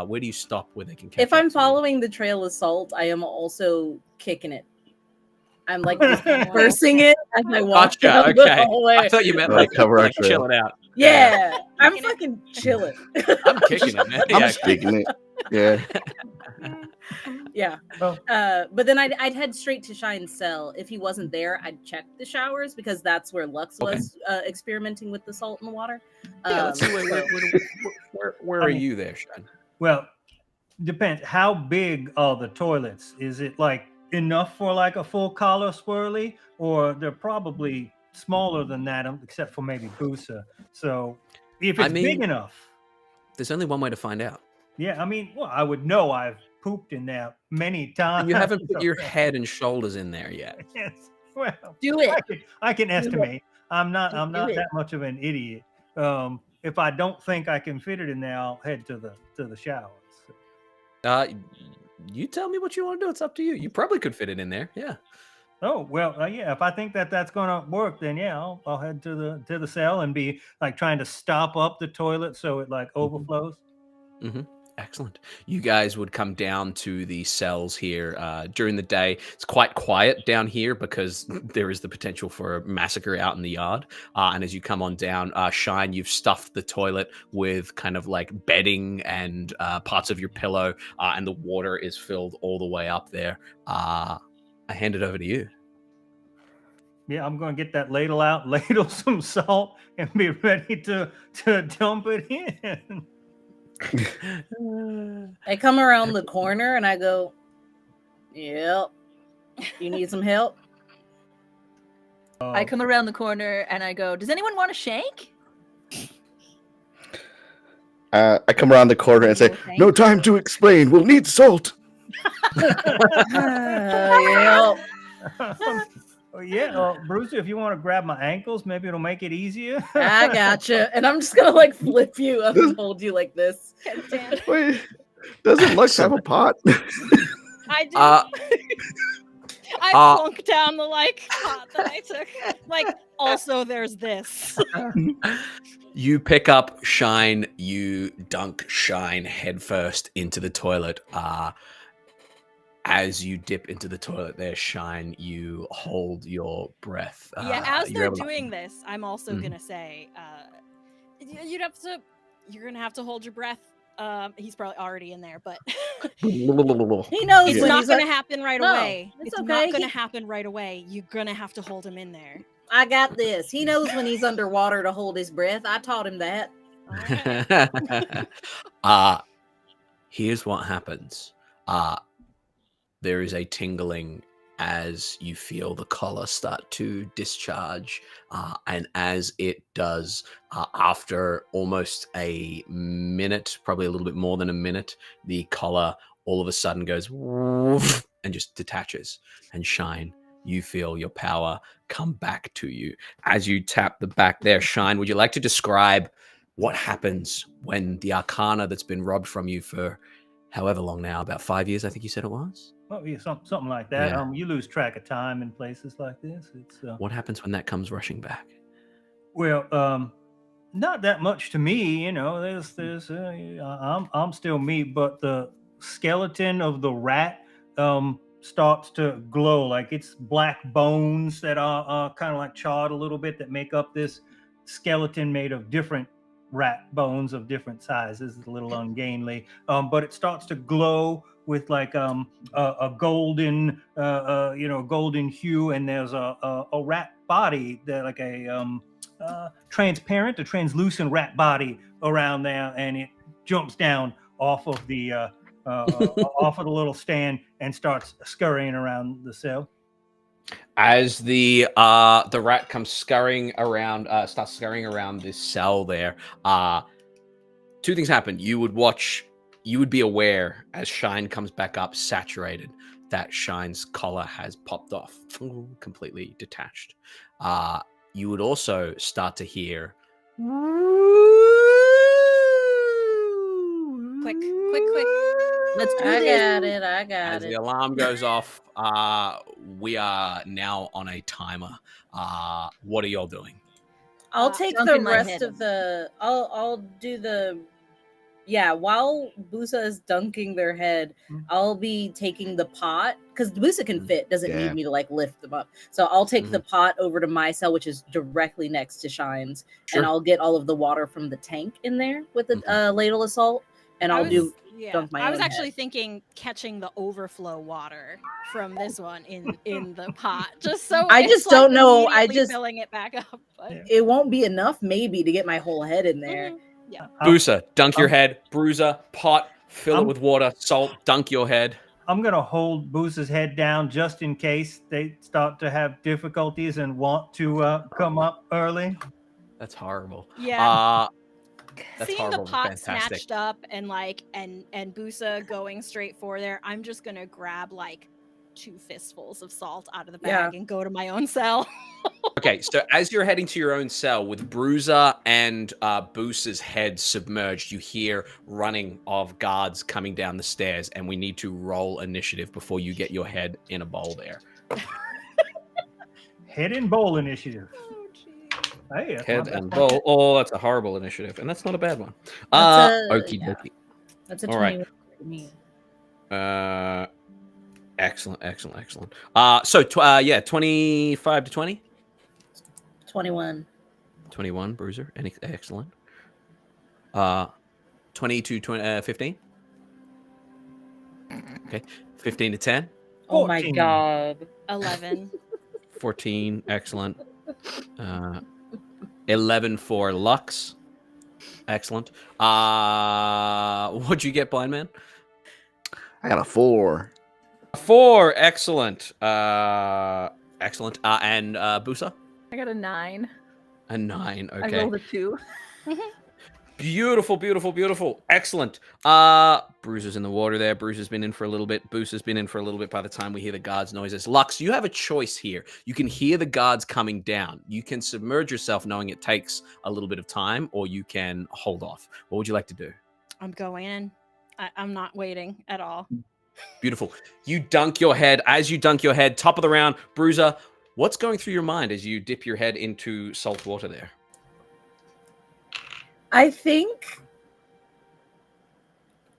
Where do you stop where they can catch If up I'm to you? following the trail of salt, I am also kicking it. I'm like Oh. dispersing it as I walk Gotcha. down the Okay, hallway. I thought you meant Like like cover our trail. chilling out. Yeah, I'm Kicking it. fucking chilling. I'm kicking it, man. I'm Yeah, just kicking it. Yeah. Yeah. Oh. But then I'd head straight to Shine's cell. If he wasn't there, I'd check the showers because that's where Lux Okay. was experimenting with the salt in the water. Yeah, let's see where are I mean- you there, Shine? Well, depends. How big are the toilets? Is it like enough for like a full collar swirly, or they're probably smaller than that, except for maybe Busa. So if it's big enough, There's only one way to find out. yeah, I mean, well, I would know. I've pooped in there many times. You haven't put your Okay. head and shoulders in there yet. Yes. Well, Do it. I can estimate. I'm not Do it. that much of an idiot. If I don't think I can fit it in there, I'll head to the showers. You tell me what you want to do. It's up to you. You probably could fit it in there. Yeah. Oh well, yeah. If I think that's gonna work, then yeah, I'll head to the cell and be like trying to stop up the toilet so it like overflows. Mm-hmm. Excellent. You guys would come down to the cells here during the day. It's quite quiet down here because there is the potential for a massacre out in the yard. And as you come on down, Shine, you've stuffed the toilet with kind of like bedding and parts of your pillow, and the water is filled all the way up there. I hand it over to you. Yeah, I'm gonna get that ladle out, ladle some salt, and be ready to dump it in. I come around the corner and I go, "Yep, you need some help?" I come around the corner and I go, "Does anyone want a shake?" I come around the corner and say, Thank "No time to explain. We'll need salt." Yep. Oh, yeah, Bruce, if you want to grab my ankles, maybe it'll make it easier. I gotcha. And I'm just gonna like flip you up and hold you like this. Wait, doesn't Lux have a pot? I do. Uh, I plunk down the pot that I took. Like, also there's this. You pick up Shine. You dunk Shine headfirst into the toilet. As you dip into the toilet there, Shine, you hold your breath. Yeah, as you're they're able to- doing this, I'm also gonna say, you're gonna have to hold your breath. He's probably already in there, but He knows it's when not he's gonna happen right No, away. it's It's okay. not gonna He- happen right away. You're gonna have to hold him in there. I got this. He knows when he's underwater to hold his breath. I taught him that. Alright. Here's what happens. There is a tingling as you feel the collar start to discharge. And as it does, after almost a minute, probably a little bit more than a minute, the collar all of a sudden goes woof and just detaches. And Shine, you feel your power come back to you. As you tap the back there, Shine, would you like to describe what happens when the arcana that's been robbed from you for however long now, about 5 years, I think you said it was? Oh, yeah, something like that. Yeah. You lose track of time in places like this. It's What happens when that comes rushing back? well, Not that much to me, you know. I'm still me, but the skeleton of the rat starts to glow, like it's black bones that are kind of like charred a little bit that make up this skeleton made of different rat bones of different sizes. It's a little ungainly, but it starts to glow with like a golden golden hue, and there's a rat body that like a transparent, a translucent rat body around there, and it jumps down off of the off of the little stand and starts scurrying around the cell. As the rat comes scurrying around, starts scurrying around this cell there, two things happen. You would be aware as Shine comes back up saturated that Shine's collar has popped off, completely detached. You would also start to hear Quick, quick, quick. Let's do I this. got it. I as got the it. alarm goes off. We are now on a timer. What are y'all doing? I'll take Dunk the in my rest head. of the. I'll do the. Yeah, while Busa is dunking their head, I'll be taking the pot because Busa can fit. Doesn't Yeah. need me to like lift them up. So I'll take the Mhm. pot over to my cell, which is directly next to Shine's, Sure. and I'll get all of the water from the tank in there with the ladle of salt, and I I'll was, do yeah. dunk my I was own actually head. thinking catching the overflow water from this one in the pot, just so I it's just like don't know. I immediately just filling it back up. But Yeah. it won't be enough maybe to get my whole head in there. yeah, Busa, dunk your I'm- head. Bruiser, pot, fill it I'm- with water, salt, dunk your head. I'm gonna hold Busa's head down just in case they start to have difficulties and want to come up early. That's horrible. yeah. That's Seeing the horrible, but pot fantastic. snatched up and like and Busa going straight for there, I'm just gonna grab like 2 fistfuls of salt out of the bag and go to my own cell. Okay, so as you're heading to your own cell with Bruiser and Boosa's head submerged, you hear running of guards coming down the stairs, and we need to roll initiative before you get your head in a bowl there. Head and bowl initiative. Oh, geez. Hey, that's Head my and best one. bowl. Oh, that's a horrible initiative, and that's not a bad one. That's a- Okie yeah. dokie. That's a All right. 21 for me. Excellent. So 25 to 20? 21. 21, Bruiser. Excellent. 20 to 15? Okay. 15 to 10? Oh my 14. god. 11. 14, excellent. 11 for Lux. Excellent. What'd you get, Blind Man? I got a 4. 4, excellent. Excellent. And Busa? I got a 9. A 9, I okay. rolled a 2. Beautiful. Excellent. Bruiser's in the water there. Bruiser's been in for a little bit. Booster's been in for a little bit by the time we hear the guards' noises. Lux, you have a choice here. You can hear the guards coming down. You can submerge yourself knowing it takes a little bit of time, or you can hold off. What would you like to do? I'm going in. I'm not waiting at all. Beautiful. You dunk your head. As you dunk your head, top of the round, Bruiser, what's going through your mind as you dip your head into salt water there? I think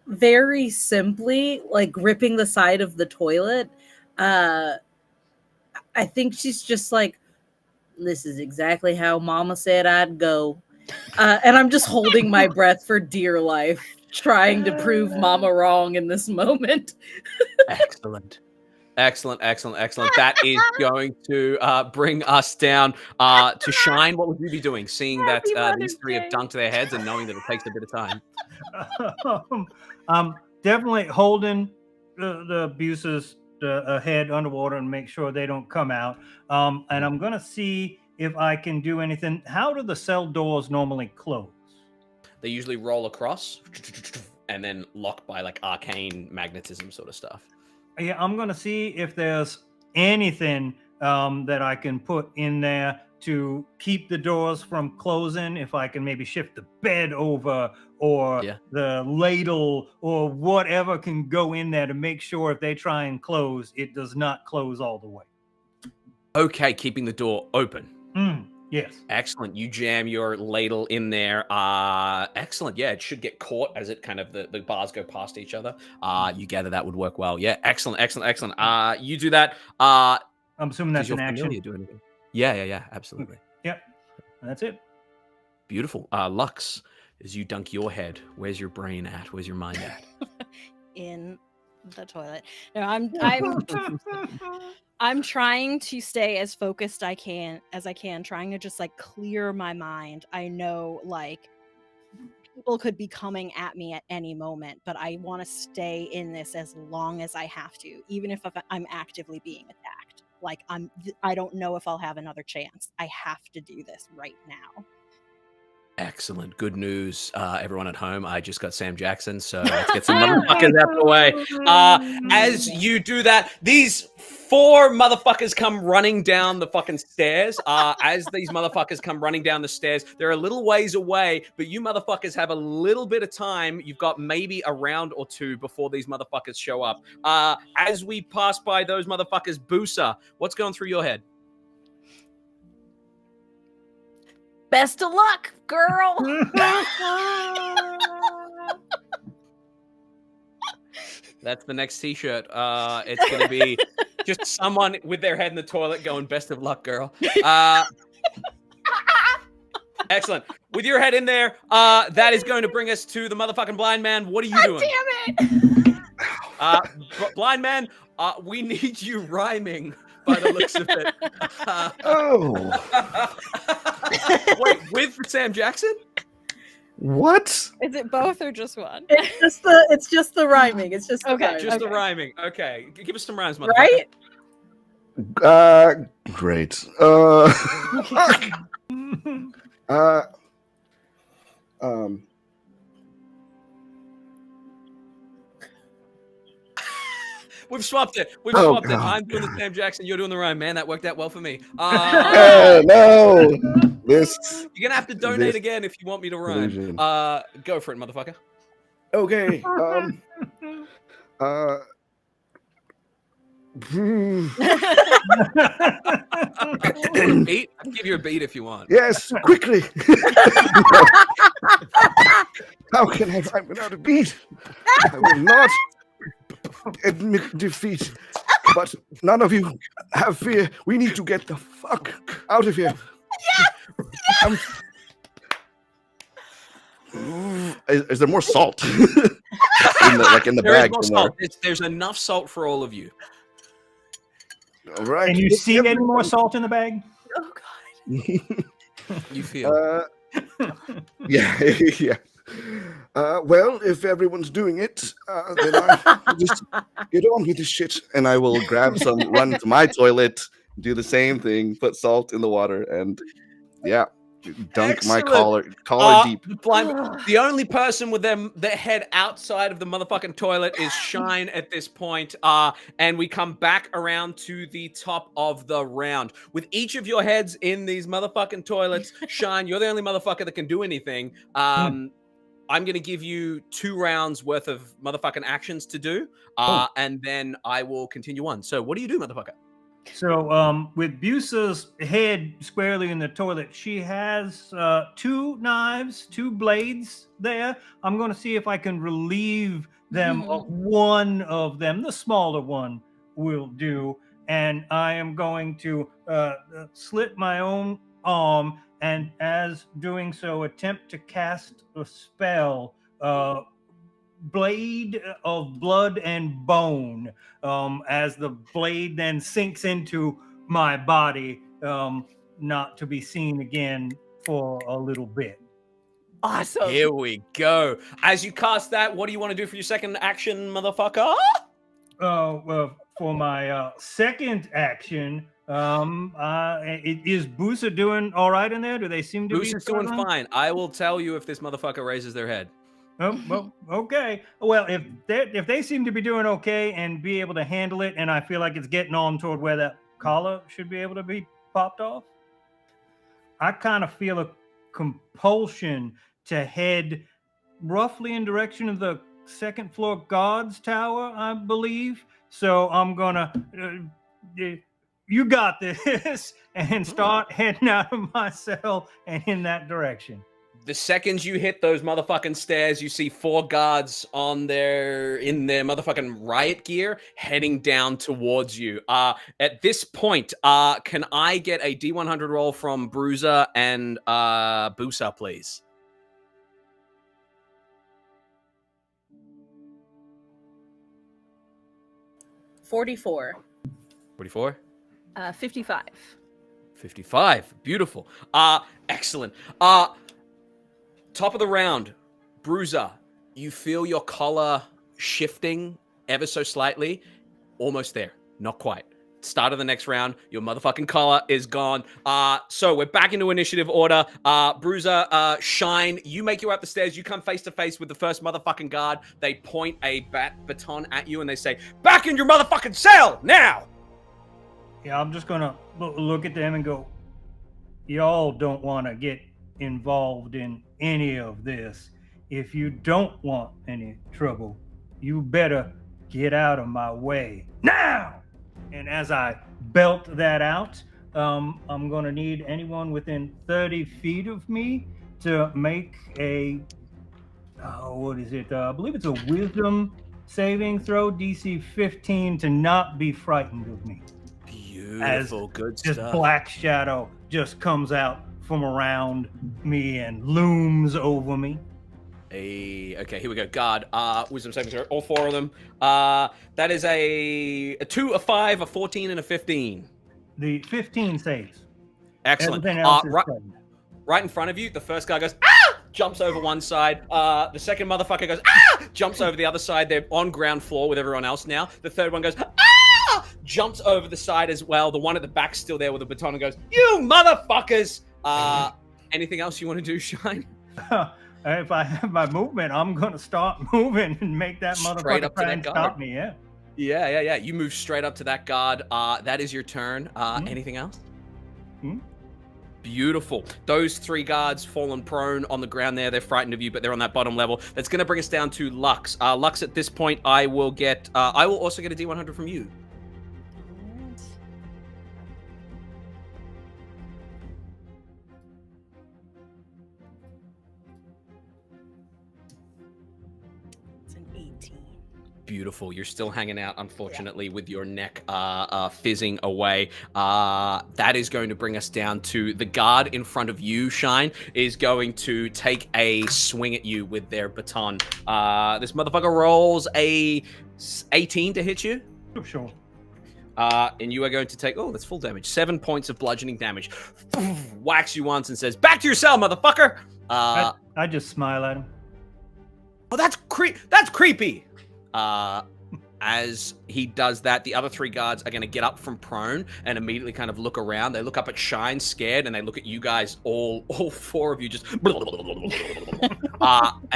very simply, like gripping the side of the toilet, I think she's just like, this is exactly how Mama said I'd go. And I'm just holding my breath for dear life, trying to prove Mama wrong in this moment. Excellent. That is going to bring us down to Shine. What would you be doing, seeing that these three have dunked their heads and knowing that it takes a bit of time? Definitely holding the Busa's head underwater and make sure they don't come out. And I'm gonna see if I can do anything. How do the cell doors normally close? They usually roll across and then lock by like arcane magnetism sort of stuff. Yeah, I'm gonna see if there's anything that I can put in there to keep the doors from closing. If I can maybe shift the bed over or the ladle or whatever can go in there to make sure if they try and close, it does not close all the way. Okay, keeping the door open. Yes. Excellent. You jam your ladle in there. Excellent. Yeah, it should get caught as it kind of the bars go past each other. You gather that would work well. Yeah, excellent, excellent, excellent. You do that. I'm assuming Because that's you're an action. familiar doing anything. Yeah, absolutely. Yep. That's it. Beautiful. Lux, as you dunk your head, where's your brain at? Where's your mind at? In the toilet. No, I'm trying to stay as focused as I can, trying to just like clear my mind. I know like people could be coming at me at any moment, but I want to stay in this as long as I have to, even if I'm actively being attacked. Like I don't know if I'll have another chance. I have to do this right now. Excellent. Good news, everyone at home. I just got Sam Jackson, so let's get some motherfuckers out of the way. As you do that, these 4 motherfuckers come running down the fucking stairs. As these motherfuckers come running down the stairs, they're a little ways away, but you motherfuckers have a little bit of time. You've got maybe a round or 2 before these motherfuckers show up. As we pass by those motherfuckers, Busa, what's going through your head? Best of luck, girl. That's the next t-shirt. It's going to be just someone with their head in the toilet going, best of luck, girl. Excellent. With your head in there, that is going to bring us to the motherfucking blind man. What are you doing? Damn it. Blind man, we need you rhyming by the looks of it. Wait, with Sam Jackson? What? Is it both or just one? It's just the rhyming. It's just the Okay, rhyming. Just the Okay. rhyming. Okay. Give us some rhymes, motherfucker. Right? Great. We've swapped it. Oh, Swapped it. God. I'm doing the Sam Jackson. You're doing the rhyme, man. That worked out well for me. No. This. You're gonna have to donate This again if you want me to rhyme. illusion. Go for it, motherfucker. Okay. Beat? I'll give you a beat if you want. Yes, quickly. How can I fight without a beat? I will not admit defeat. But none of you have fear. We need to get the fuck out of here. Yeah. Is there more salt? in the There is bag more somewhere. salt. There's enough salt for all of you. All right. Can you see any more salt in the bag? Oh God. You feel. Yeah, yeah. Well, if everyone's doing it, then I'll just get on with this shit. And I will grab some, run to my toilet, do the same thing, put salt in the water, and yeah, dunk my Excellent. collar deep. The only person with their head outside of the motherfucking toilet is Shine at this point. And we come back around to the top of the round. With each of your heads in these motherfucking toilets, Shine, you're the only motherfucker that can do anything. I'm going to give you 2 rounds worth of motherfucking actions to do. And then I will continue on. So what do you do, motherfucker? So, with Busa's head squarely in the toilet, she has 2 knives, 2 blades there. I'm going to see if I can relieve them of one of them. The smaller one will do. And I am going to slit my own arm, and as doing so, attempt to cast a spell. Blade of blood and bone, as the blade then sinks into my body, not to be seen again for a little bit. Awesome. Here we go. As you cast that, what do you want to do for your second action, motherfucker? Well, for my second action, is Busa doing all right in there? Do they seem to be Busa's doing struggling? fine. I will tell you if this motherfucker raises their head. Oh, well, okay. Well, if they seem to be doing okay and be able to handle it, and I feel like it's getting on toward where that collar should be able to be popped off, I kind of feel a compulsion to head roughly in direction of the second floor guards tower, I believe. So I'm gonna you got this, and start heading out of my cell and in that direction. The second you hit those motherfucking stairs, you see 4 guards in their motherfucking riot gear heading down towards you. At this point, can I get a D100 roll from Bruiser and Busa, please? 44. 44? 55. 55. Beautiful. Excellent. Top of the round, Bruiser, you feel your collar shifting ever so slightly. Almost there. Not quite. Start of the next round, your motherfucking collar is gone. So we're back into initiative order. Bruiser, Shine, you make your way up the stairs. You come face to face with the first motherfucking guard. They point a baton at you and they say, back in your motherfucking cell, now! Yeah, I'm just gonna look at them and go, y'all don't want to get involved in any of this. If you don't want any trouble, you better get out of my way now. And as I belt that out, I'm gonna need anyone within 30 feet of me to make a what is it? I believe it's a wisdom saving throw, DC 15, to not be frightened of me. Beautiful, good This stuff. black shadow just comes out from around me and looms over me. Okay, here we go. Guard, wisdom saving throw, all 4 of them. That is a 2, a 5, a 14, and a 15. The 15 saves. Excellent. Everything else is Right in front of you, the first guy goes, ah! Jumps over one side. The second motherfucker goes, ah! Jumps over the other side. They're on ground floor with everyone else now. The third one goes, ah! Jumps over the side as well. The one at the back's still there with a baton and goes, you motherfuckers! Anything else you want to do, Shine? If I have my movement, I'm gonna start moving and make that Straight motherfucker up to try that and guard. stop me. Yeah. Yeah. You move straight up to that guard. That is your turn. Anything else? Beautiful. Those 3 guards fallen prone on the ground there. They're frightened of you, but they're on that bottom level. That's going to bring us down to Lux. Lux, at this point, I will also get a D100 from you. It's an 18. Beautiful. You're still hanging out, unfortunately, with your neck fizzing away. That is going to bring us down to the guard in front of you, Shine, is going to take a swing at you with their baton. This motherfucker rolls a 18 to hit you. Sure. And you are going to take, that's full damage. 7 points of bludgeoning damage. Whacks you once and says, back to your cell, motherfucker! I just smile at him. Oh, that's creepy! As he does that, the other 3 guards are going to get up from prone and immediately kind of look around. They look up at Shine, scared, and they look at you guys, all 4 of you, just and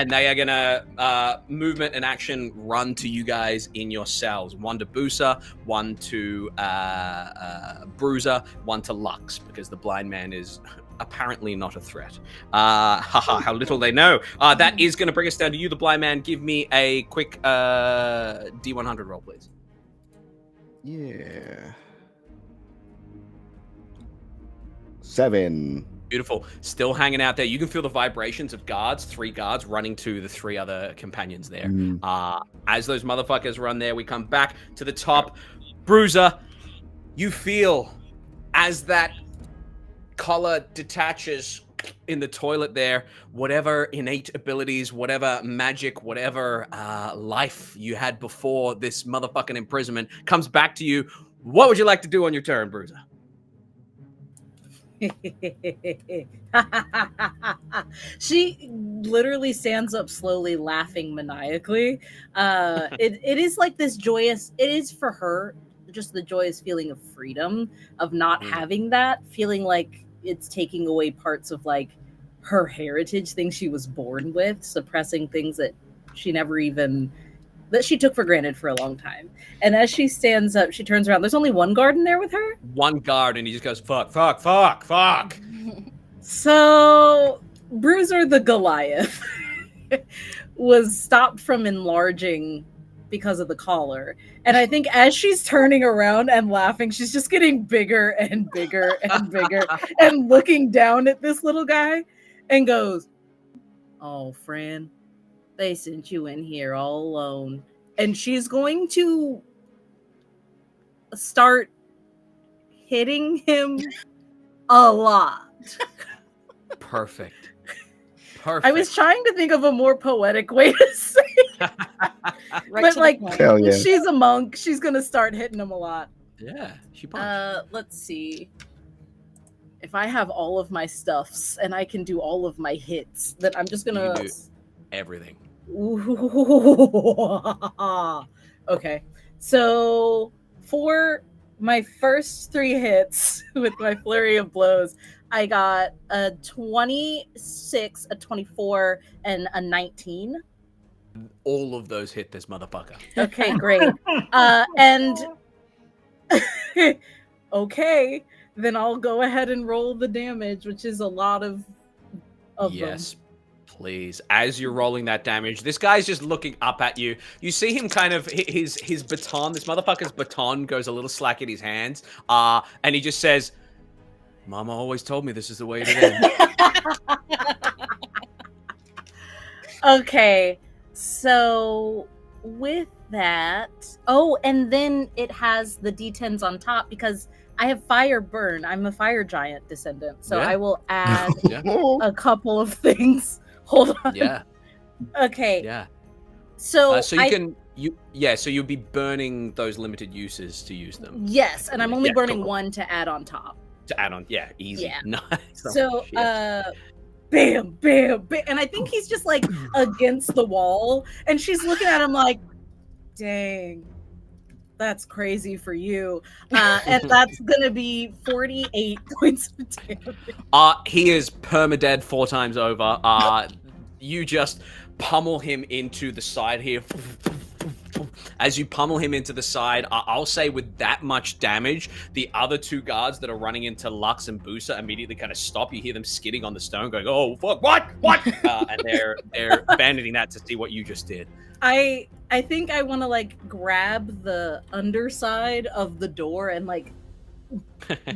they are going to movement and action run to you guys in your cells. 1 to Busa, 1 to Bruiser, 1 to Lux, because the blind man is apparently not a threat. How little they know. That is going to bring us down to you, the blind man. Give me a quick D100 roll, please. Yeah. 7. Beautiful. Still hanging out there. You can feel the vibrations of guards, 3 guards running to the 3 other companions there. As those motherfuckers run there, we come back to the top. Bruiser, you feel as that collar detaches in the toilet there, whatever innate abilities, whatever magic, whatever life you had before this motherfucking imprisonment comes back to you. What would you like to do on your turn, Bruiser? She literally stands up slowly, laughing maniacally. It is like this joyous, it is for her just the joyous feeling of freedom, of not having that, feeling like it's taking away parts of like her heritage, things she was born with, suppressing things that she never even, that she took for granted for a long time. And as she stands up, she turns around. There's only 1 guard in there with her? 1 guard, and he just goes, fuck. So, Bruiser the Goliath was stopped from enlarging because of the collar. And I think as she's turning around and laughing, she's just getting bigger and bigger and bigger and looking down at this little guy and goes, "Oh, friend, they sent you in here all alone." And she's going to start hitting him a lot. Perfect. I was trying to think of a more poetic way to say it. Right But to like, the point. Hell yeah. she's a monk. She's going to start hitting him a lot. Yeah, she punched. Let's see. If I have all of my stuffs and I can do all of my hits, then I'm just You gonna can do everything. Okay. So for my first 3 hits with my flurry of blows, I got a 26, a 24, and a 19. All of those hit this motherfucker. Okay, great. And okay, then I'll go ahead and roll the damage, which is a lot of Yes, them. please. As you're rolling that damage, this guy's just looking up at you. You see him kind of his baton. This motherfucker's baton goes a little slack in his hands. And he just says, "Mama always told me this is the way to do." Okay, so with that, oh, and then it has the D10s on top because I have fire burn. I'm a fire giant descendant, so Yeah. I will add Yeah. a couple of things. Hold on. Yeah. Okay. Yeah. So So you'd be burning those limited uses to use them. Yes, and I'm only Yeah, burning cool. 1 to add on top. To add on. Yeah, easy. Yeah. Nice. So Shit. bam, bam, bam, and I think he's just like against the wall, and she's looking at him like, "Dang, that's crazy for you," and that's gonna be 48 points of damage. He is permadead 4 times over. You just pummel him into the side here. As you pummel him into the side, I'll say with that much damage, the other 2 guards that are running into Lux and Busa immediately kind of stop. You hear them skidding on the stone, going, "Oh fuck, what?" And they're abandoning that to see what you just did. I think I want to like grab the underside of the door and like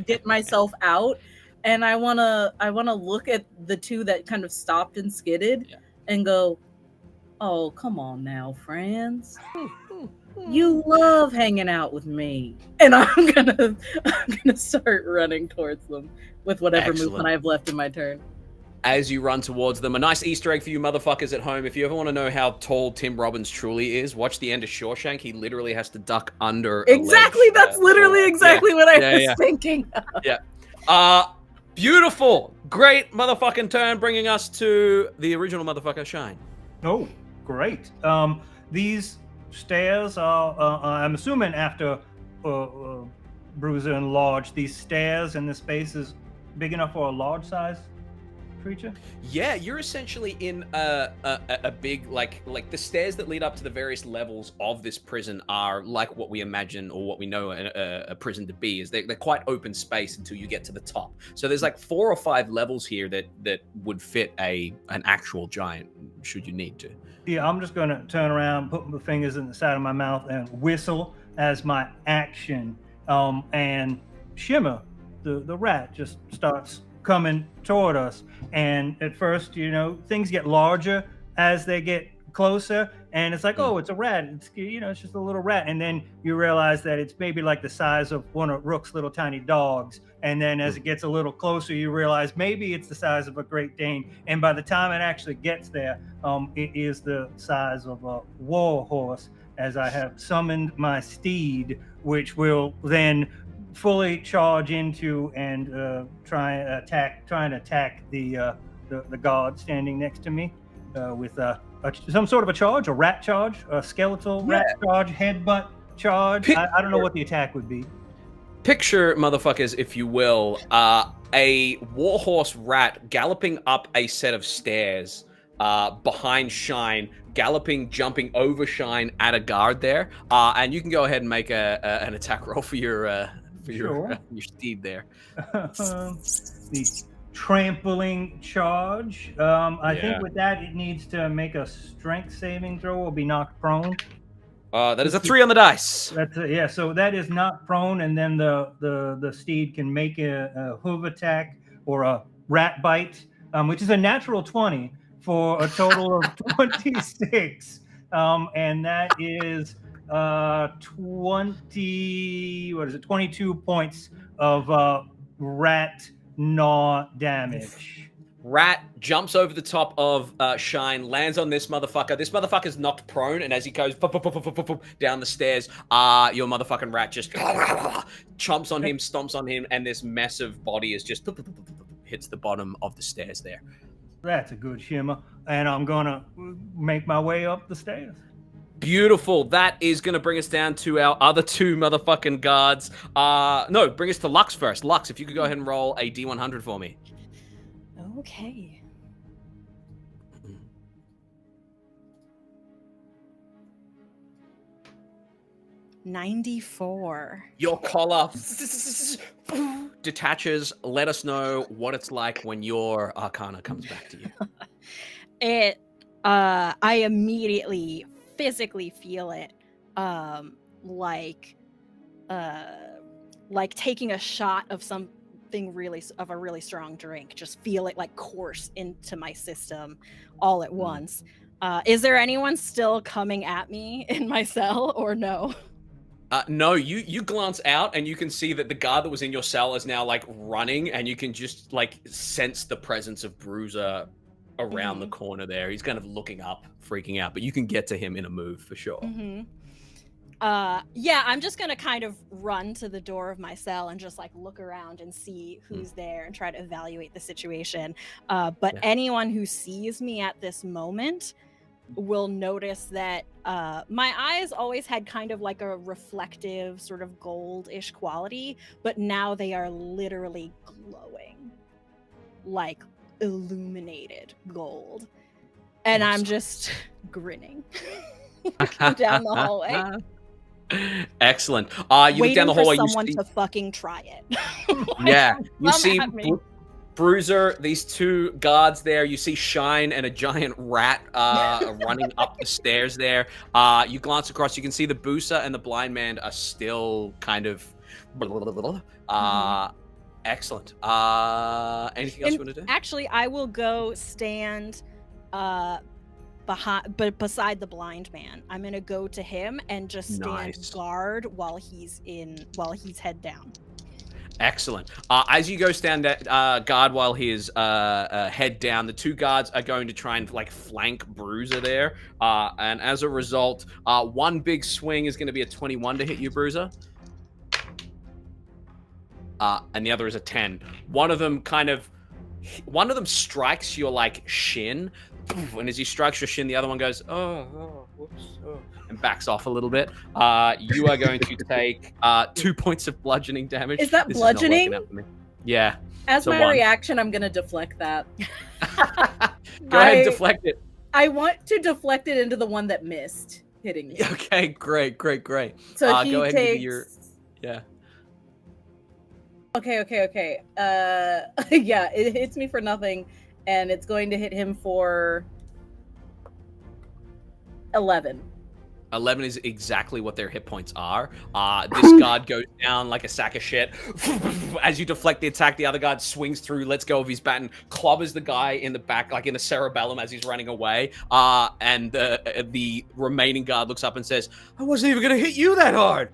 get myself out, and I wanna look at the 2 that kind of stopped and skidded, and go, "Oh, come on now, friends. You love hanging out with me." And I'm gonna start running towards them with whatever movement I have left in my turn. As you run towards them, a nice Easter egg for you motherfuckers at home. If you ever want to know how tall Tim Robbins truly is, watch the end of Shawshank. He literally has to duck under Exactly. a ledge, That's literally exactly what I was yeah. thinking. Beautiful. Great motherfucking turn, bringing us to the original motherfucker, Shine. Oh, great. These stairs are, I'm assuming after Bruiser enlarged, these stairs and the space is big enough for a large size creature? Yeah, you're essentially in a big, like the stairs that lead up to the various levels of this prison are like what we imagine or what we know a prison to be. Is they're quite open space until you get to the top. So there's like 4 or 5 levels here that would fit an actual giant should you need to. Yeah, I'm just going to turn around, put my fingers in the side of my mouth, and whistle as my action. And Shimmer, the rat, just starts coming toward us. And at first, things get larger as they get closer. And it's like, oh, it's a rat. It's it's just a little rat. And then you realize that it's maybe like the size of one of Rook's little tiny dogs. And then as it gets a little closer, you realize maybe it's the size of a Great Dane. And by the time it actually gets there, it is the size of a war horse, as I have summoned my steed, which will then fully charge into and try and attack the guard standing next to me with some sort of a charge, a rat charge, a skeletal rat charge, headbutt charge. I don't know what the attack would be. Picture, motherfuckers, if you will, a warhorse rat galloping up a set of stairs behind Shine, jumping over Shine at a guard there. And you can go ahead and make an attack roll for your steed there. The trampling charge. I think with that, it needs to make a strength saving throw or be knocked prone. That is a 3 on the dice. That's yeah. So that is not prone, and then the steed can make a hoof attack or a rat bite, which is a natural 20 for a total of 26, and that is 20. What is it? 22 points of rat gnaw damage. Rat jumps over the top of Shine, lands on this motherfucker. This motherfucker's knocked prone, and as he goes down the stairs, your motherfucking rat just chomps on him, stomps on him, and this massive body is just hits the bottom of the stairs there. That's a good shimmer, and I'm gonna make my way up the stairs. Beautiful. That is going to bring us down to our other 2 motherfucking guards. No, bring us to Lux first. Lux, if you could go ahead and roll a D100 for me. Okay. $94. Your collar detaches. Let us know what it's like when your Arcana comes back to you. I immediately physically feel it, like taking a shot of something of a really strong drink. Just feel it like course into my system all at once. Is there anyone still coming at me in my cell or no? No, you glance out and you can see that the guard that was in your cell is now like running, and you can just like sense the presence of Bruiser around the corner there. He's kind of looking up, freaking out, but you can get to him in a move for sure. Yeah, I'm just gonna kind of run to the door of my cell and just like look around and see who's there and try to evaluate the situation. But anyone who sees me at this moment will notice that my eyes always had kind of like a reflective sort of goldish quality, but now they are literally glowing, like illuminated gold. And I'm just grinning. Go down the hallway. Excellent. You look down the hallway. For someone to fucking try it. Yeah, you see me. Bruiser, these 2 guards there. You see Shine and a giant rat running up the stairs there. You glance across. You can see the Busa and the blind man are still kind of. Excellent. Anything else you want to do? Actually, I will go stand beside the blind man. I'm gonna go to him and just stand guard while he's head down. Excellent. As you go stand guard while he is head down, the 2 guards are going to try and like flank Bruiser there. And as a result, one big swing is going to be a 21 to hit you, Bruiser. And the other is a 10. One of them strikes your like shin, and as he strikes your shin, the other one goes, whoops, and backs off a little bit. You are going to take 2 points of bludgeoning damage. Is that bludgeoning? Yeah. As my reaction, I'm going to deflect that. Go ahead and deflect it. I want to deflect it into the one that missed hitting me. Okay, great. So he go ahead takes... and give me your... Yeah. Okay. Yeah, it hits me for nothing, and it's going to hit him for 11. 11 is exactly what their hit points are. This guard goes down like a sack of shit. As you deflect the attack, the other guard swings through, lets go of his baton, clobbers the guy in the back, like in the cerebellum as he's running away. And the remaining guard looks up and says, I wasn't even going to hit you that hard.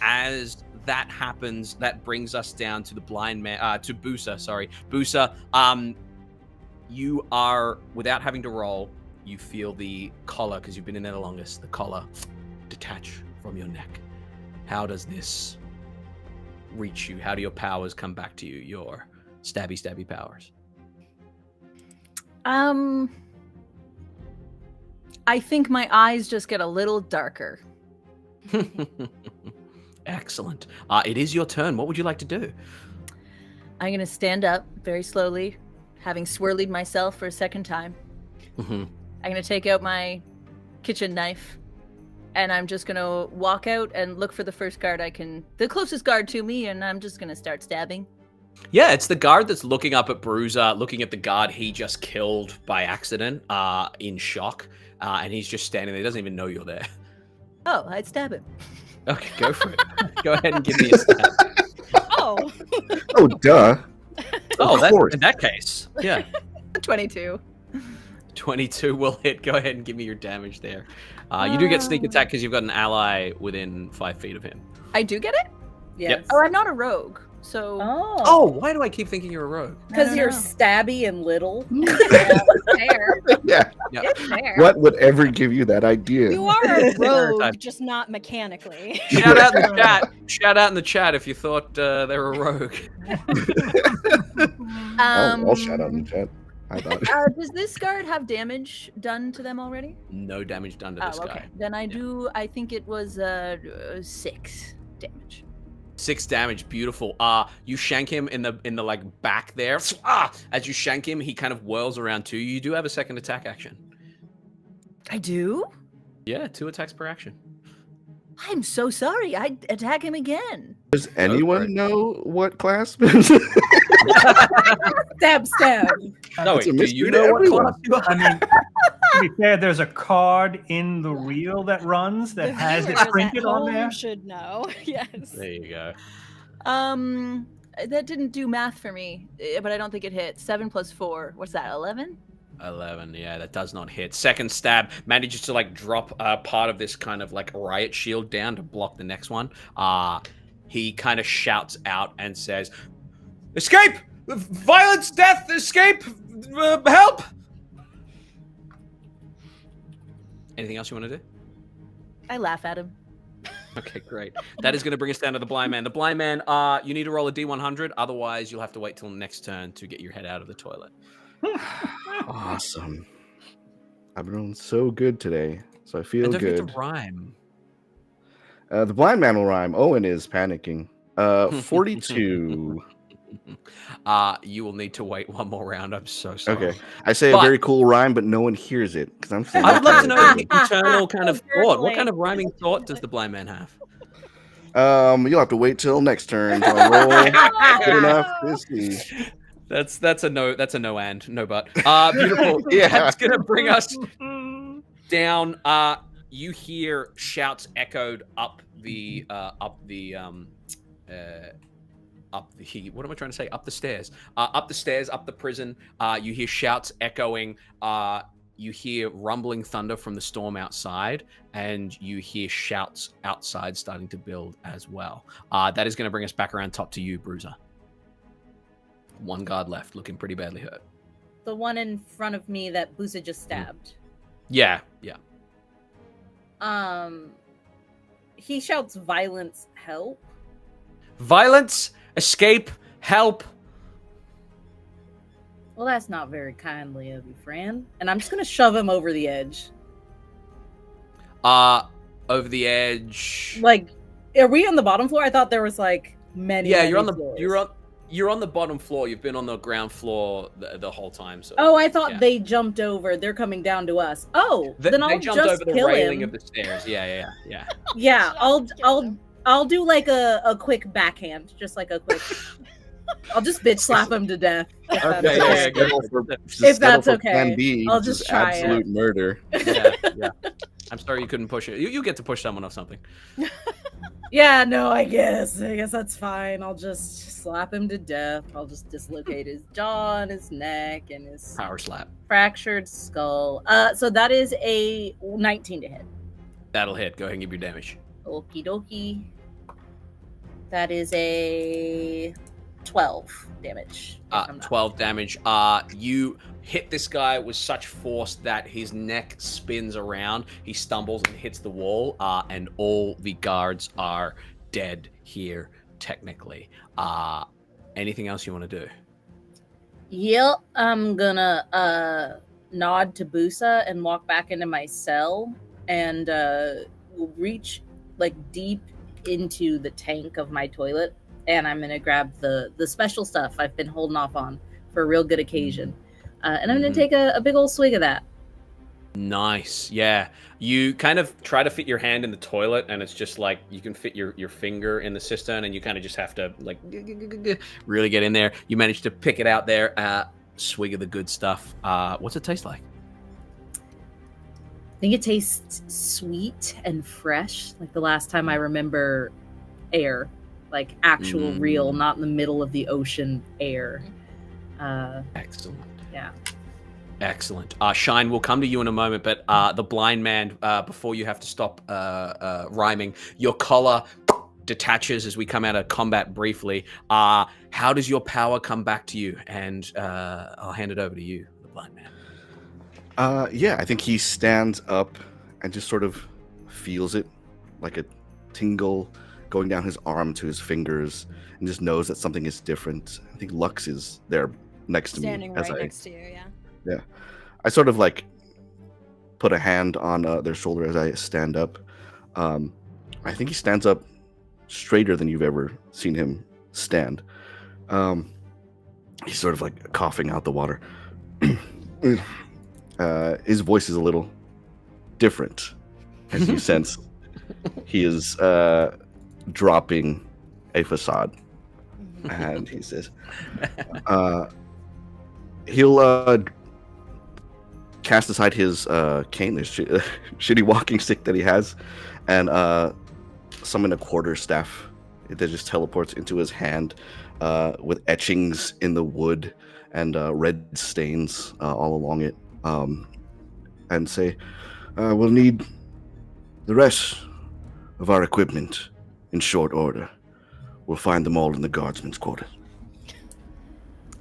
As that happens, that brings us down to the blind man, to Busa, sorry. Busa, you are, without having to roll, you feel the collar, because you've been in there the longest, the collar detach from your neck. How does this reach you? How do your powers come back to you, your stabby powers? I think my eyes just get a little darker. Excellent. It is your turn. What would you like to do? I'm going to stand up very slowly, having swirled myself for a second time. Mm-hmm. I'm going to take out my kitchen knife, and I'm just going to walk out and look for the first guard the closest guard to me, and I'm just going to start stabbing. Yeah, it's the guard that's looking up at Bruiser, looking at the guard he just killed by accident, in shock, and he's just standing there. He doesn't even know you're there. Oh, I'd stab him. Okay, go for it. Go ahead and give me a stab. Oh, Oh, duh. Oh, Of course. in that case, yeah. 22. 22 will hit. Go ahead and give me your damage there. You do get sneak attack because you've got an ally within 5 feet of him. I do get it? Yes. Oh, I'm not a rogue. So Oh, why do I keep thinking you're a rogue? because you're know. stabby and little. fair. Yeah. Yeah. It's fair. What would ever give you that idea? You are a rogue, Stereotype. just not mechanically. Shout out in the chat. Shout out in the chat if you thought they were a rogue. I'll shout out in the chat. I thought. Does this guard have damage done to them already? No damage done to this Oh, okay. guy. Then I think it was 6 damage. 6 damage, beautiful. You shank him in the like back there. As you shank him, he kind of whirls around to you. You do have a second attack action. I do? Yeah, 2 attacks per action. I'm so sorry. I'd attack him again. Does anyone know what class? Stab, stab. No, It's a wait, do mystery you to know what everyone. class you are? I mean, to be fair, there's a card in the reel that runs that The has it viewers printed at on home there. should know. Yes. There you go. That didn't do math for me, but I don't think it hit. 7 plus 4. What's that? 11? 11, yeah, that does not hit. Second stab manages to like drop part of this kind of like riot shield down to block the next one. He kind of shouts out and says, "Escape! Violence, death, escape! Help!" Anything else you want to do? I laugh at him. Okay, great. That is going to bring us down to the blind man. The blind man, you need to roll a D100, otherwise you'll have to wait till next turn to get your head out of the toilet. Awesome. I've been doing so good today, so I feel And don't forget good. to rhyme. The blind man will rhyme. Owen is panicking. 42. You will need to wait one more round. I'm so sorry. Okay. I say But- a very cool rhyme, but no one hears it because I'm still. I would love to not know good. the eternal kind of thought. What Certainly. kind of rhyming thought does the blind man have? You'll have to wait till next turn to roll good enough to see. That's a no. That's a no and no but. Beautiful. Yeah. That's gonna bring us down. You hear shouts echoed up the what am I trying to say? Up the stairs. Up the stairs, up the prison. You hear shouts echoing. You hear rumbling thunder from the storm outside, and you hear shouts outside starting to build as well. That is going to bring us back around top to you, Bruiser. One guard left, looking pretty badly hurt. The one in front of me that Busa just stabbed. Yeah. He shouts violence, help. Violence, escape, help. Well, that's not very kindly of you, Fran. And I'm just gonna shove him over the edge. Over the edge. Like, are we on the bottom floor? I thought there was like many. Yeah, many you're on the floors. you're on the bottom floor. You've been on the ground floor the whole time. So. Oh, I thought yeah. they jumped over. They're coming down to us. Oh, They then I'll jumped just over the kill railing him. of the stairs. Yeah. Yeah, Just kill him. I'll do like a quick backhand, just like a quick. I'll just bitch slap him to death. If that's Okay, okay. yeah, go for it. If that's Settle for okay, Plan B, I'll which just is try it. absolute murder. Yeah. I'm sorry you couldn't push it. You get to push someone off something. Yeah, no, I guess that's fine. I'll just slap him to death. I'll just dislocate his jaw and his neck and his Power slap. fractured skull. So that is a 19 to hit. That'll hit. Go ahead and give your damage. Okie dokie. That is a 12 damage. if I'm not 12 damage. You hit this guy with such force that his neck spins around. He stumbles and hits the wall, and all the guards are dead here, technically. Anything else you want to do? Yep, I'm gonna nod to Busa and walk back into my cell and reach like deep into the tank of my toilet, and I'm gonna grab the special stuff I've been holding off on for a real good occasion, and I'm gonna take a big old swig of that. Nice. Yeah. You kind of try to fit your hand in the toilet, and it's just like you can fit your finger in the cistern, and you kind of just have to like really get in there. You manage to pick it out there. Swig of the good stuff. What's it taste like? think it tastes sweet and fresh, like the last time I remember air, like actual real, not in the middle of the ocean air. Excellent. Yeah. Excellent. Shine, we'll come to you in a moment, but the blind man, before you have to stop rhyming, your collar detaches as we come out of combat briefly. How does your power come back to you? And I'll hand it over to you, the blind man. Yeah, I think he stands up and just sort of feels it, like a tingle going down his arm to his fingers, and just knows that something is different. I think Lux is there next to Standing me. right next to you, yeah. Yeah. I sort of like put a hand on their shoulder as I stand up. I think he stands up straighter than you've ever seen him stand. He's sort of like coughing out the water. His voice is a little different, as you sense. He is dropping a facade, and he says, he'll cast aside his cane, this shitty walking stick that he has, and summon a quarter staff that just teleports into his hand with etchings in the wood and red stains all along it, and say, we'll need the rest of our equipment in short order. We'll find them all in the guardsmen's quarters.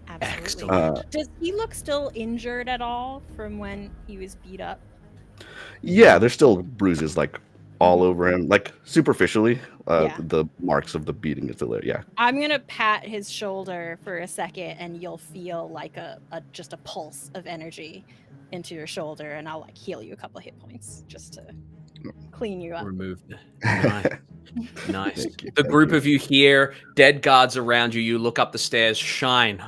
Absolutely. Excellent. Does he look still injured at all from when he was beat up? Yeah, there's still bruises like all over him, like superficially. Yeah. The marks of the beating is still there. Yeah. I'm gonna pat his shoulder for a second, and you'll feel like just a pulse of energy into your shoulder, and I'll like heal you a couple hit points just to clean you up. Remove the nice. The group of you here, dead guards around you. You look up the stairs. Shine.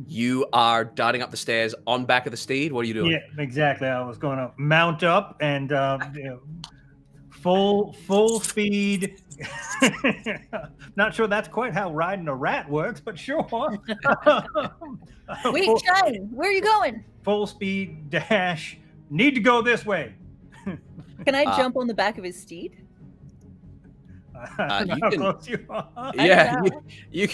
You are darting up the stairs on back of the steed. What are you doing? Yeah, exactly. I was going to mount up and full speed. Not sure that's quite how riding a rat works, but sure. Wait, Shine, where are you going? Full speed dash. Need to go this way. Can I jump on the back of his steed? I don't know how close you are. Yeah, you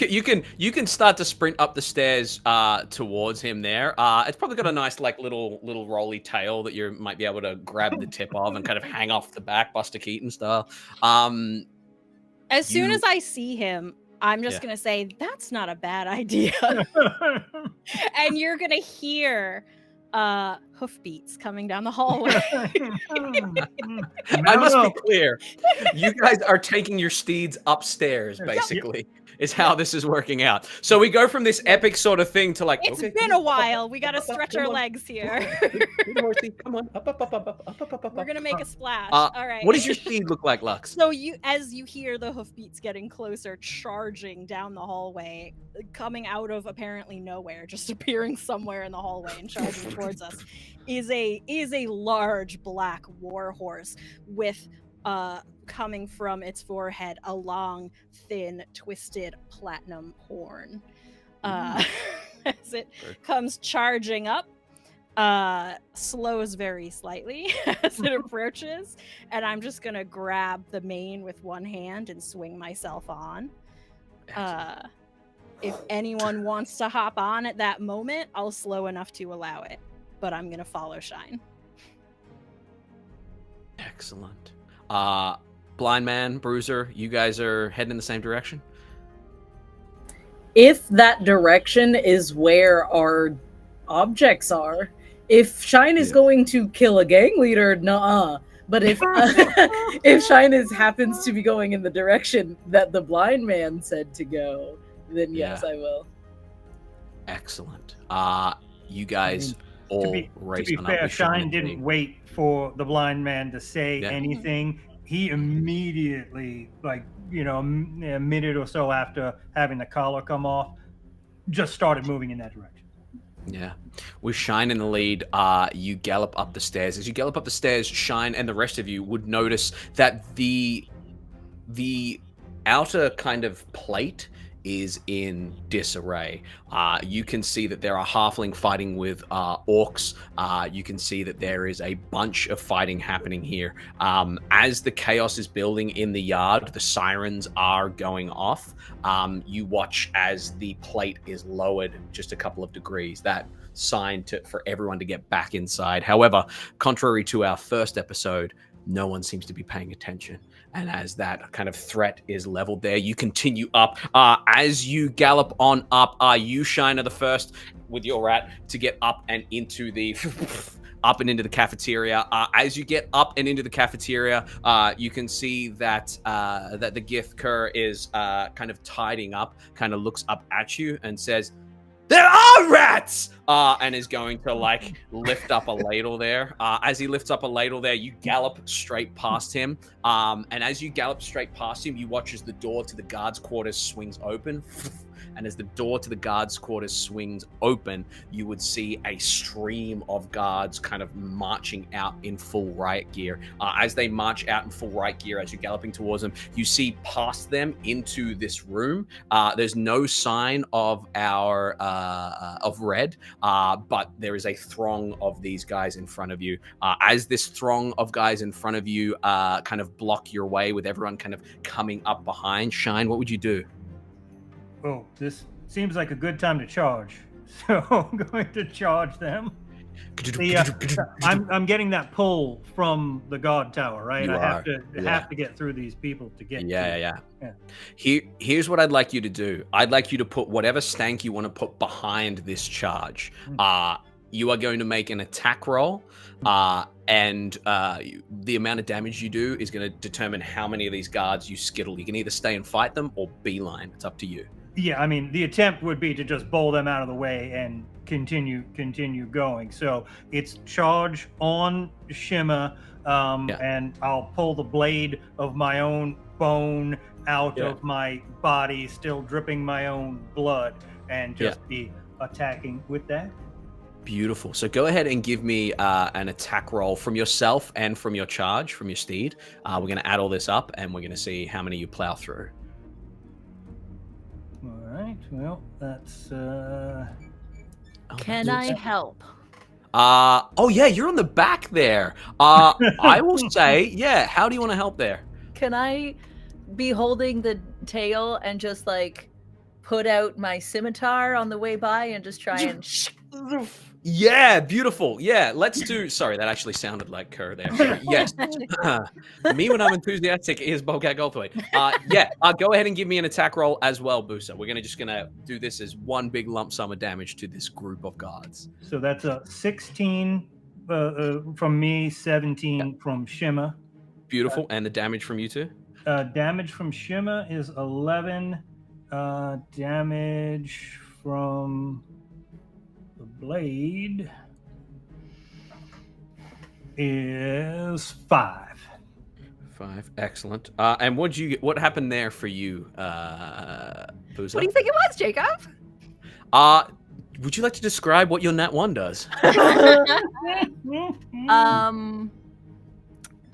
can start to sprint up the stairs towards him there. It's probably got a nice like little rolly tail that you might be able to grab the tip of and kind of hang off the back, Buster Keaton style. As soon as I see him, I'm just gonna say that's not a bad idea, and you're gonna hear hoofbeats coming down the hallway. I must be clear. You guys are taking your steeds upstairs, basically, is how this is working out. So we go from this epic sort of thing to like, It's been a while. We gotta stretch our legs here. Come on, up. We're gonna make a splash. All right. What does your steed look like, Lux? So as you hear the hoofbeats getting closer, charging down the hallway, coming out of apparently nowhere, just appearing somewhere in the hallway and charging towards us, is a large black war horse with coming from its forehead a long, thin, twisted platinum horn. As it comes charging up, slows very slightly as it approaches, and I'm just gonna grab the mane with one hand and swing myself on. If anyone wants to hop on at that moment, I'll slow enough to allow it, but I'm gonna follow Shine. Excellent. Blind Man, Bruiser, you guys are heading in the same direction? If that direction is where our objects are, if Shine is going to kill a gang leader, nuh-uh. But if if Shine happens to be going in the direction that the blind man said to go, then yes, I will. Excellent. You guys all To be on fair, up. Shine didn't wait for the blind man to say anything. He immediately, a minute or so after having the collar come off, just started moving in that direction. Yeah. With Shine in the lead, you gallop up the stairs. As you gallop up the stairs, Shine and the rest of you would notice that the outer kind of plate is in disarray. You can see that there are halfling fighting with orcs. You can see that there is a bunch of fighting happening here. As the chaos is building in the yard, the sirens are going off. You watch as the plate is lowered just a couple of degrees. That sign for everyone to get back inside. However, contrary to our first episode, no one seems to be paying attention. And as that kind of threat is leveled there, you continue up. As you gallop on up, you, Shine, are the first with your rat to get up and into the up and into the cafeteria. As you get up and into the cafeteria, you can see that that the Githker is kind of tidying up, kind of looks up at you and says, "There are rats!" And is going to like lift up a ladle there. As he lifts up a ladle there, you gallop straight past him. And as you gallop straight past him, you watch as the door to the guards' quarters swings open. And as the door to the guards' quarters swings open, you would see a stream of guards kind of marching out in full riot gear. As they march out in full riot gear, as you're galloping towards them, you see past them into this room. There's no sign of our of Red, but there is a throng of these guys in front of you. As this throng of guys in front of you kind of block your way with everyone kind of coming up behind, Shine, what would you do? Oh, this seems like a good time to charge. So I'm going to charge them. I'm getting that pull from the guard tower, right? You have are. to get through these people to get. Yeah. Here's what I'd like you to do. I'd like you to put whatever stank you want to put behind this charge. You are going to make an attack roll, and the amount of damage you do is going to determine how many of these guards you skittle. You can either stay and fight them or beeline. It's up to you. Yeah, I mean, the attempt would be to just bowl them out of the way and continue going. So it's charge on Shima, and I'll pull the blade of my own bone out of my body, still dripping my own blood, and just be attacking with that. Beautiful. So go ahead and give me an attack roll from yourself and from your charge, from your steed. We're going to add all this up, and we're going to see how many you plow through. All right. Well, that's. Can I help? Oh yeah, you're on the back there. I will say, how do you want to help there? Can I be holding the tail and just like put out my scimitar on the way by and just try and Yeah, beautiful. Yeah, let's do. Sorry, that actually sounded like her there. Yes, me when I'm enthusiastic is Bobcat Goldthwait. Go ahead and give me an attack roll as well, Busa. We're gonna do this as one big lump sum of damage to this group of guards. So that's a 16 from me, 17 from Shima. Beautiful, and the damage from you two. Damage from Shima is 11. Damage from the blade is 5. 5, excellent. And what happened there for you, Busa? What do you think it was, Jacob? Would you like to describe what your nat 1 does?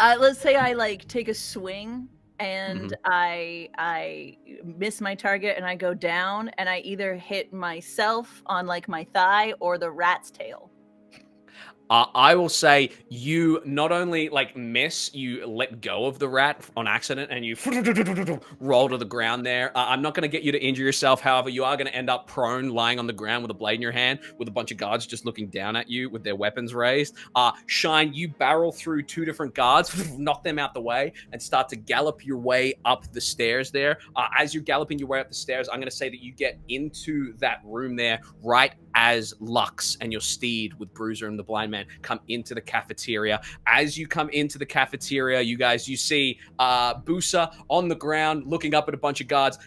Let's say I like take a swing and I miss my target and I go down and I either hit myself on like my thigh or the rat's tail. I will say you not only like miss, you let go of the rat on accident and you roll to the ground there. I'm not going to get you to injure yourself. However, you are going to end up prone, lying on the ground with a blade in your hand with a bunch of guards just looking down at you with their weapons raised. Shine, you barrel through 2 different guards, knock them out the way and start to gallop your way up the stairs there. As you're galloping your way up the stairs, I'm going to say that you get into that room there right as Lux and your steed with Bruiser and the blind man come into the cafeteria. As you come into the cafeteria, you see Busa on the ground looking up at a bunch of guards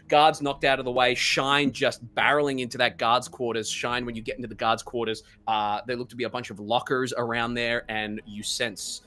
knocked out of the way, Shine just barreling into that guard's quarters. Shine, when you get into the guard's quarters, there look to be a bunch of lockers around there, and you sense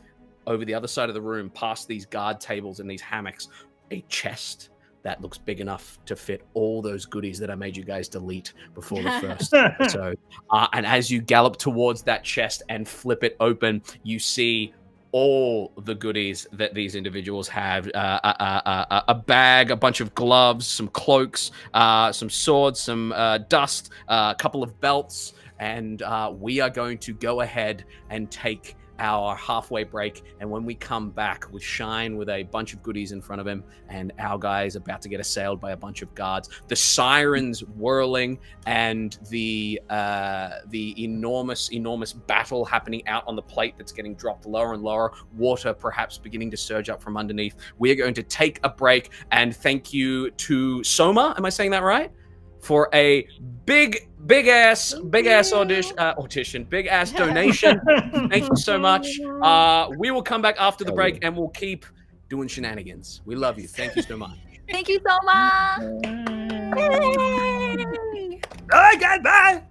over the other side of the room, past these guard tables and these hammocks, a chest that looks big enough to fit all those goodies that I made you guys delete before the first episode. And as you gallop towards that chest and flip it open, you see all the goodies that these individuals have. A bag, a bunch of gloves, some cloaks, some swords, some dust, a couple of belts, and we are going to go ahead and take our halfway break. And when we come back with Shine with a bunch of goodies in front of him, and our guy is about to get assailed by a bunch of guards, the sirens whirling, and the enormous battle happening out on the plate that's getting dropped lower and lower, water perhaps beginning to surge up from underneath. We are going to take a break, and thank you to Soma, am I saying that right, for a big ass audition, big ass donation. Thank you so much. We will come back after the break and we'll keep doing shenanigans. We love you. Thank you so much. Thank you so much. All right, guys, bye.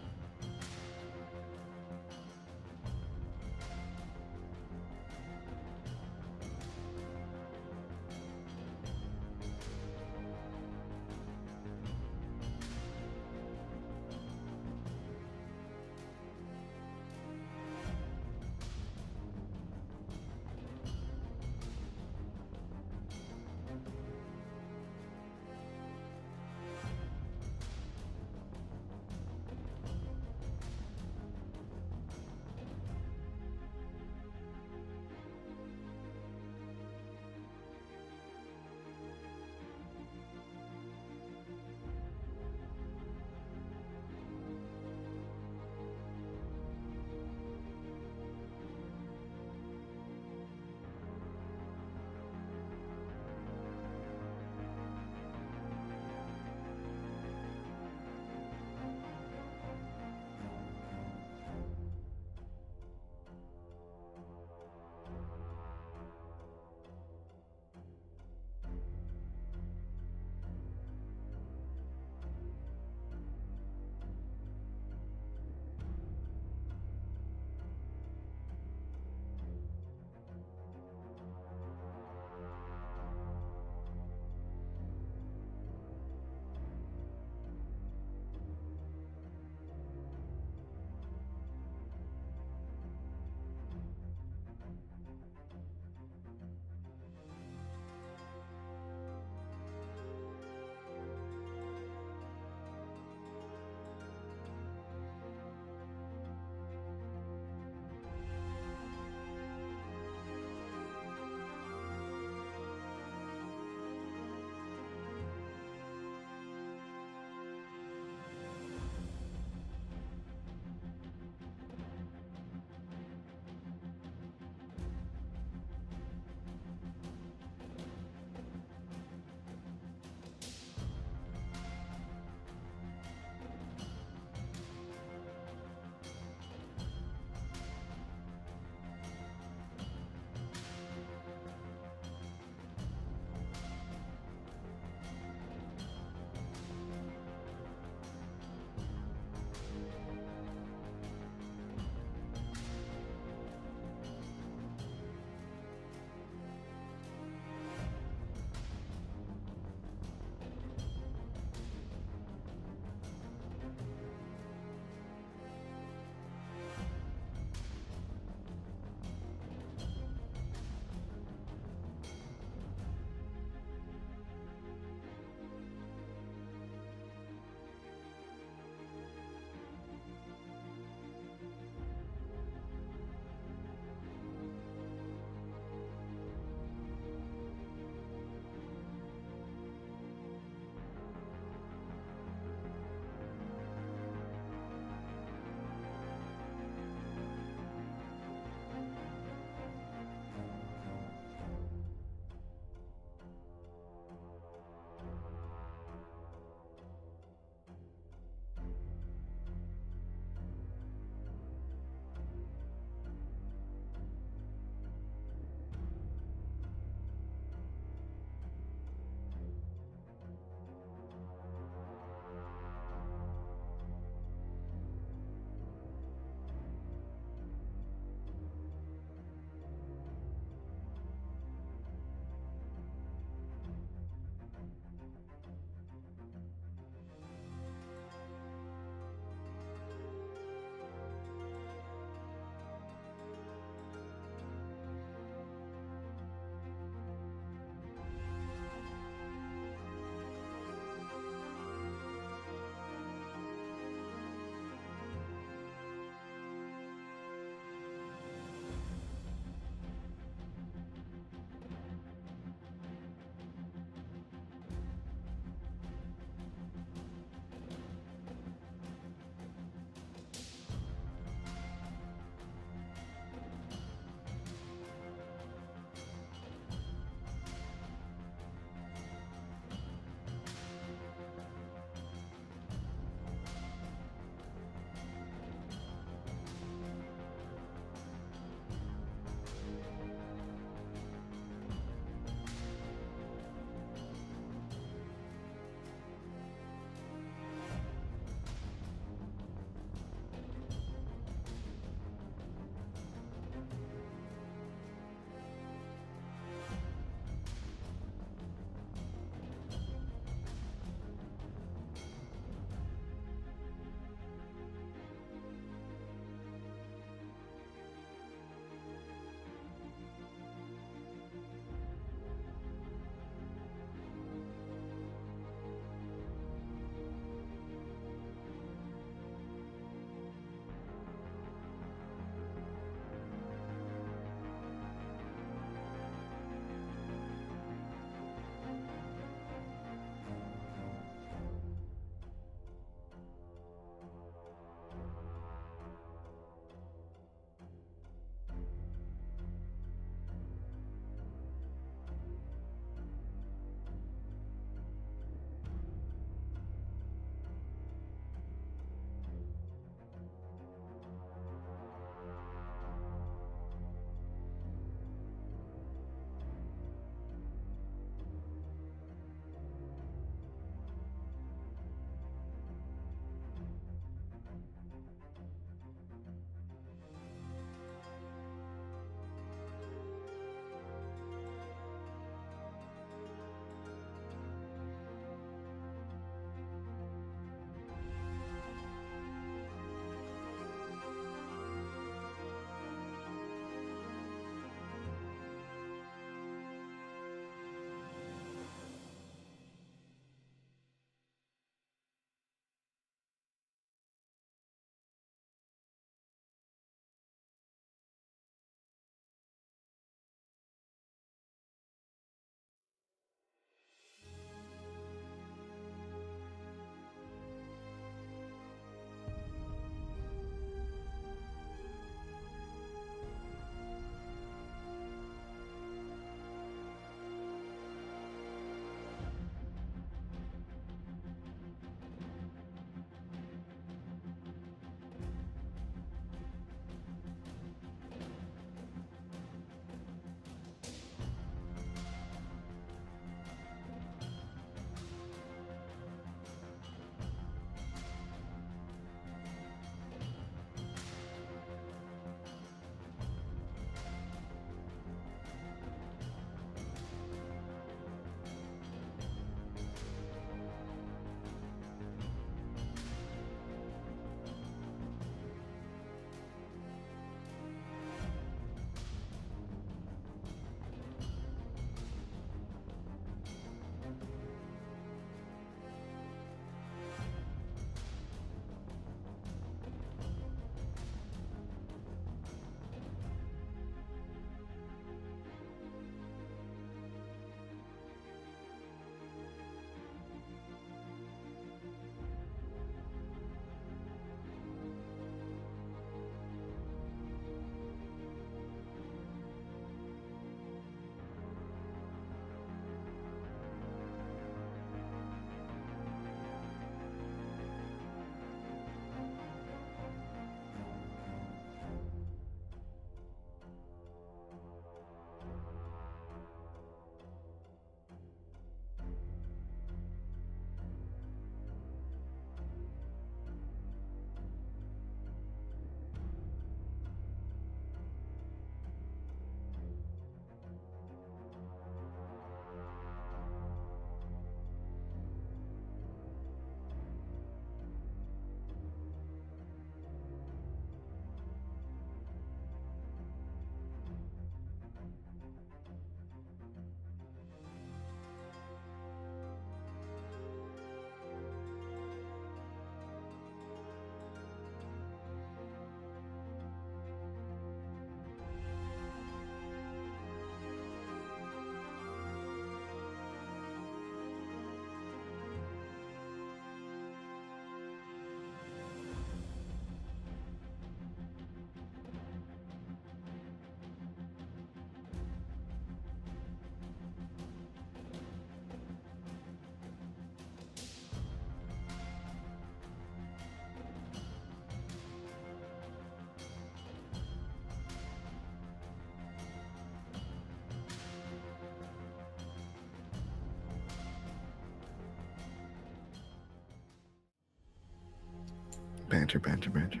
Banter, banter, banter.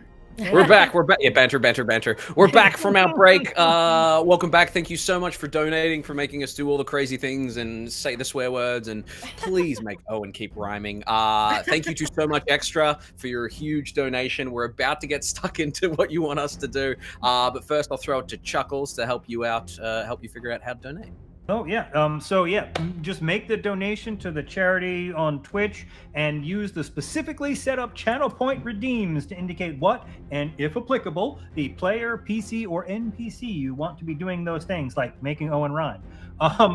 We're back. We're back. Yeah, banter, banter, banter. We're back from our break. Welcome back. Thank you so much for donating, for making us do all the crazy things and say the swear words. And please make Owen keep rhyming. Thank you to So Much Extra for your huge donation. We're about to get stuck into what you want us to do. But first, I'll throw it to Chuckles to help you out, help you figure out how to donate. Oh yeah. Just make the donation to the charity on Twitch and use the specifically set up channel point redeems to indicate what, and if applicable, the player, PC, or NPC you want to be doing those things, like making Owen rhyme.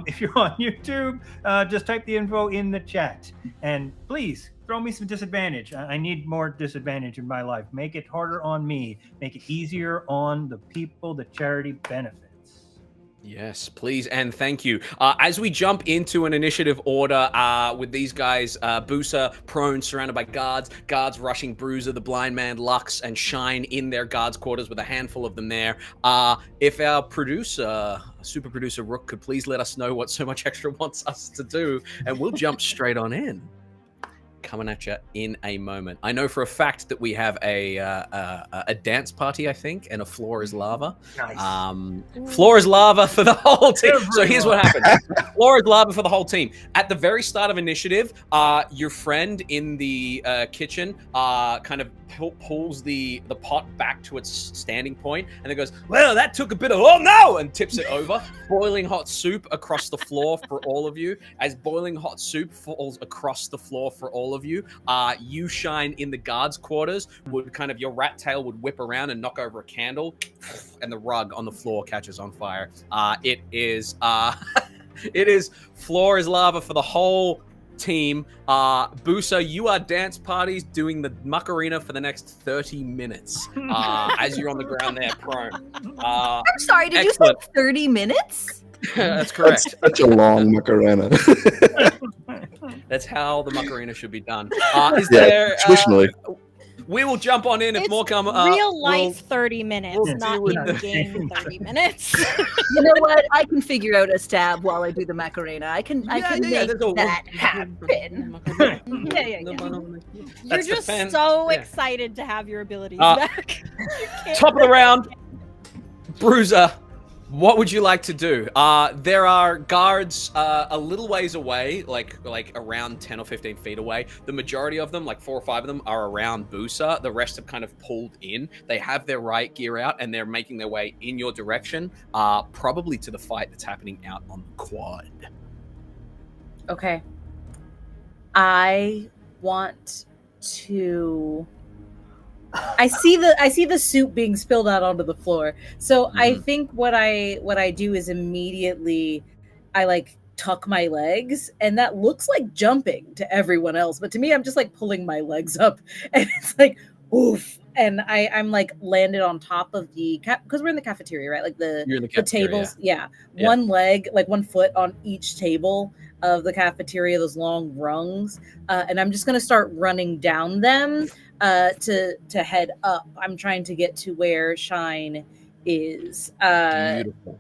If you're on YouTube, just type the info in the chat, and please throw me some disadvantage. I need more disadvantage in my life. Make it harder on me. Make it easier on the people the charity benefits. Yes, please, and thank you. As we jump into an initiative order with these guys, Busa prone, surrounded by guards rushing Bruiser, the blind man, Lux, and Shine in their guards' quarters with a handful of them there. If our producer, super producer Rook, could please let us know what So Much Extra wants us to do, and we'll jump straight on in. Coming at you in a moment. I know for a fact that we have a dance party, I think, and a floor is lava. Nice. Floor is lava for the whole team. Everyone. So here's what happens. Floor is lava for the whole team. At the very start of initiative, your friend in the kitchen kind of pulls the pot back to its standing point, and it goes, well, that took a bit of, oh no, and tips it over. Boiling hot soup across the floor for all of you. As boiling hot soup falls across the floor for all of you, you Shine in the guards' quarters would kind of, your rat tail would whip around and knock over a candle, and the rug on the floor catches on fire. It is floor is lava for the whole team. Busa, you are dance parties doing the Macarena for the next 30 minutes as you're on the ground there prone. I'm sorry, did excellent. you say 30 minutes? That's correct. That's such a long Macarena. That's how the Macarena should be done. Traditionally. We will jump on in if It's more come. real life 30 minutes, we'll not deal with in-game 30 minutes. You know what? I can figure out a stab while I do the Macarena. I can make that happen. Yeah. You're That's just the so yeah. excited to have your abilities back. You can't Top of the wait. round, Bruiser. What would you like to do? There are guards a little ways away, like around 10 or 15 feet away. The majority of them, like 4 or 5 of them, are around Busa. The rest have kind of pulled in. They have their riot gear out, and they're making their way in your direction, probably to the fight that's happening out on the quad. Okay. I want to. I see the soup being spilled out onto the floor. So I think what I do is immediately I like tuck my legs, and that looks like jumping to everyone else, but to me I'm just like pulling my legs up, and it's like oof, and I'm like landed on top of the because we're in the cafeteria, right? Like the tables, yeah. One leg, like 1 foot on each table of the cafeteria, those long rungs, and I'm just gonna start running down them to head up. I'm trying to get to where Shine is. Beautiful.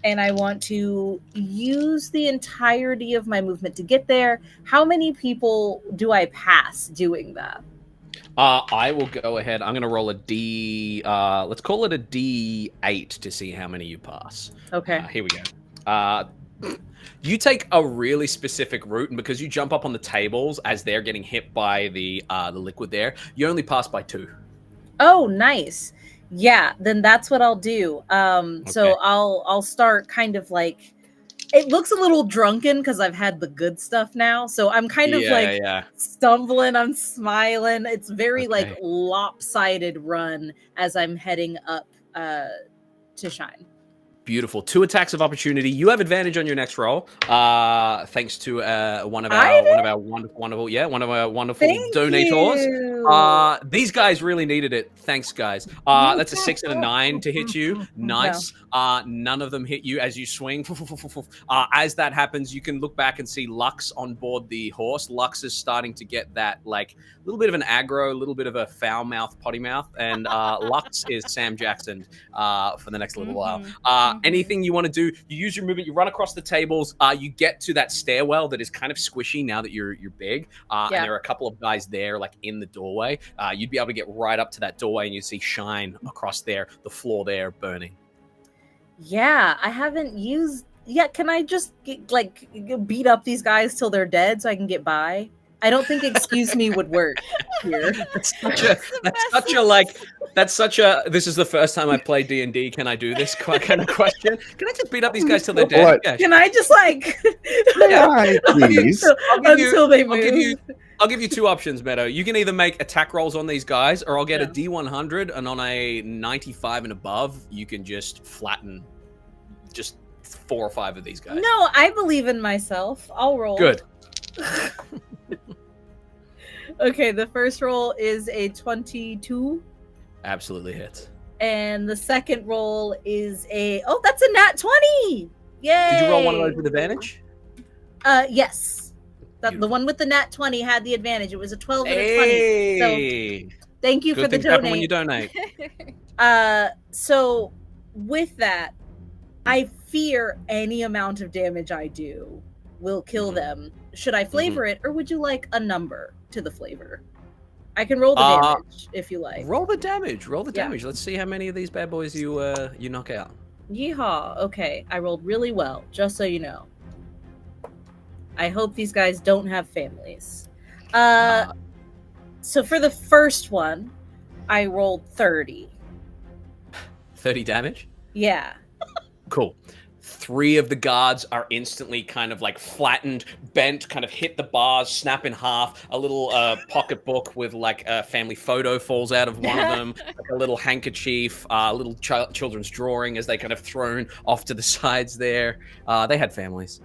And I want to use the entirety of my movement to get there. How many people do I pass doing that? I will go ahead. I'm going to roll a D. Let's call it a D8 to see how many you pass. Okay. Here we go. You take a really specific route, and because you jump up on the tables as they're getting hit by the liquid there, you only pass by 2. Oh, nice. Yeah, then that's what I'll do. So I'll start kind of like, it looks a little drunken because I've had the good stuff now. So I'm kind of stumbling, I'm smiling. It's very like lopsided run as I'm heading up to Shine. Beautiful. 2 attacks of opportunity. You have advantage on your next roll, thanks to one of our wonderful donators. These guys really needed it. Thanks, guys. That's a 6 and a 9 to hit you. Nice. No. None of them hit you as you swing. As that happens, you can look back and see Lux on board the horse. Lux is starting to get that like little bit of an aggro, a little bit of a foul mouth, potty mouth, and Lux is Sam Jackson for the next little while. Anything you want to do, you use your movement, you run across the tables, you get to that stairwell that is kind of squishy now that you're big, and there are a couple of guys there like in the doorway. You'd be able to get right up to that doorway and you see shine across there, the floor there burning. Yeah, I haven't used. Yeah, can I just beat up these guys till they're dead so I can get by? I don't think excuse me would work here. That's such a this is the first time I played D&D, can I do this kind of question? Can I just beat up these guys till they're dead? Yeah. Can I just Please. until they move? I'll give you two options, Meadow. You can either make attack rolls on these guys, or I'll get a D100, and on a 95 and above, you can just flatten just 4 or 5 of these guys. No, I believe in myself. I'll roll. Good. Okay, the first roll is a 22. Absolutely hits. And the second roll is that's a nat 20. Yay! Did you roll one of those with advantage? Yes. The one with the nat 20 had the advantage. It was a 12 and a 20. So thank you for the donate. When you donate. So with that, I fear any amount of damage I do will kill them. Should I flavor it, or would you like a number to the flavor? I can roll the damage if you like. Roll the damage. Roll the damage. Let's see how many of these bad boys you knock out. Yeehaw. Okay, I rolled really well, just so you know. I hope these guys don't have families. So for the first one, I rolled 30. 30 damage? Yeah. Cool. 3 of the guards are instantly kind of like flattened, bent, kind of hit the bars, snap in half. A little pocketbook with like a family photo falls out of one of them, like a little handkerchief, a little children's drawing as they kind of thrown off to the sides there. They had families.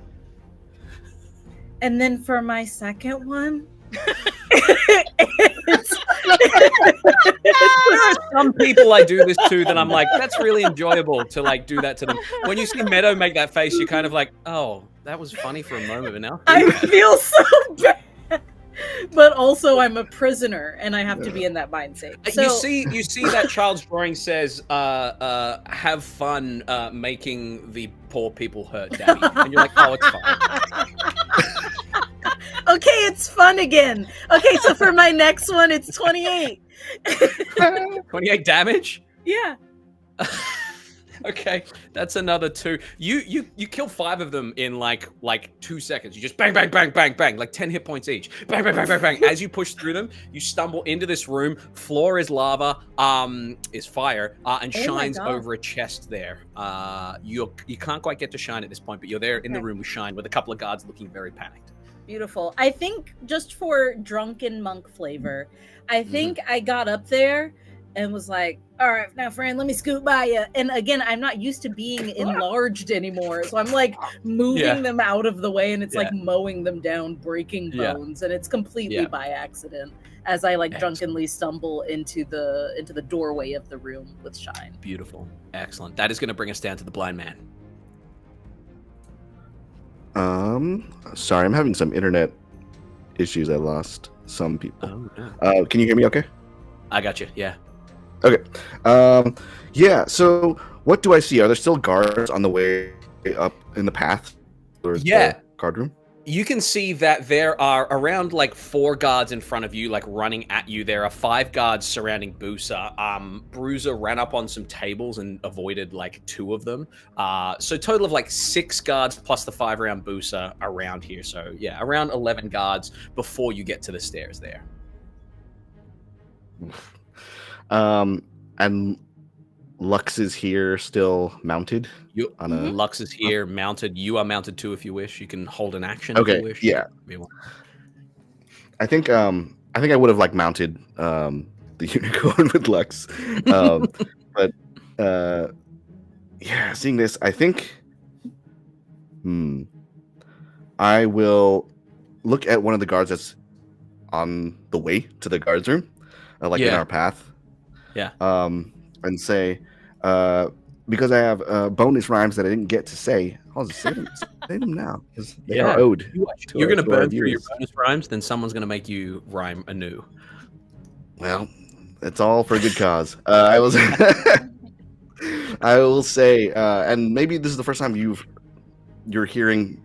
And then for my second one, there are some people I do this to that I'm like, that's really enjoyable to like do that to them. When you see Meadow make that face, you're kind of like, oh, that was funny for a moment, but now I feel so bad. But also I'm a prisoner and I have to be in that mind state. So, you see that child's drawing says, have fun making the poor people hurt, Daddy. And you're like, oh, it's fine. Okay, it's fun again. Okay, so for my next one, it's 28. 28 damage? Yeah. Okay, that's another 2. You kill 5 of them in like 2 seconds. You just bang, bang, bang, bang, bang, like 10 hit points each. Bang, bang, bang, bang, bang. As you push through them, you stumble into this room. Floor is lava, is fire, and shines over a chest there. You can't quite get to Shine at this point, but you're there in the room with Shine with a couple of guards looking very panicked. Beautiful. I think just for drunken monk flavor, I think I got up there and was like, all right, now friend, let me scoot by you. And again, I'm not used to being enlarged anymore. So I'm like moving them out of the way and it's like mowing them down, breaking bones. And it's completely by accident as I like drunkenly stumble into the doorway of the room with Shine. Beautiful. Excellent. That is going to bring us down to the blind man. Sorry, I'm having some internet issues. I lost some people. Oh, no. Can you hear me okay? I got you, yeah. Okay. Yeah, so what do I see? Are there still guards on the way up in the path? The guard room? You can see that there are around like 4 guards in front of you, like running at you. There are 5 guards surrounding Busa. Bruiser ran up on some tables and avoided like 2 of them. So total of like 6 guards plus the 5 around Busa around here. So yeah, around 11 guards before you get to the stairs there. And Lux is here still mounted? Lux is here mounted. You are mounted too if you wish. You can hold an action if you wish. Yeah. I think I would have like mounted the unicorn with Lux. But yeah, seeing this, I think I will look at one of the guards that's on the way to the guards room, in our path. Yeah. And say, because I have bonus rhymes that I didn't get to say, I'll just say them now because they are owed. You're going to burn through your bonus rhymes, then someone's going to make you rhyme anew. Well, it's all for a good cause. I was I will say, and maybe this is the first time you're hearing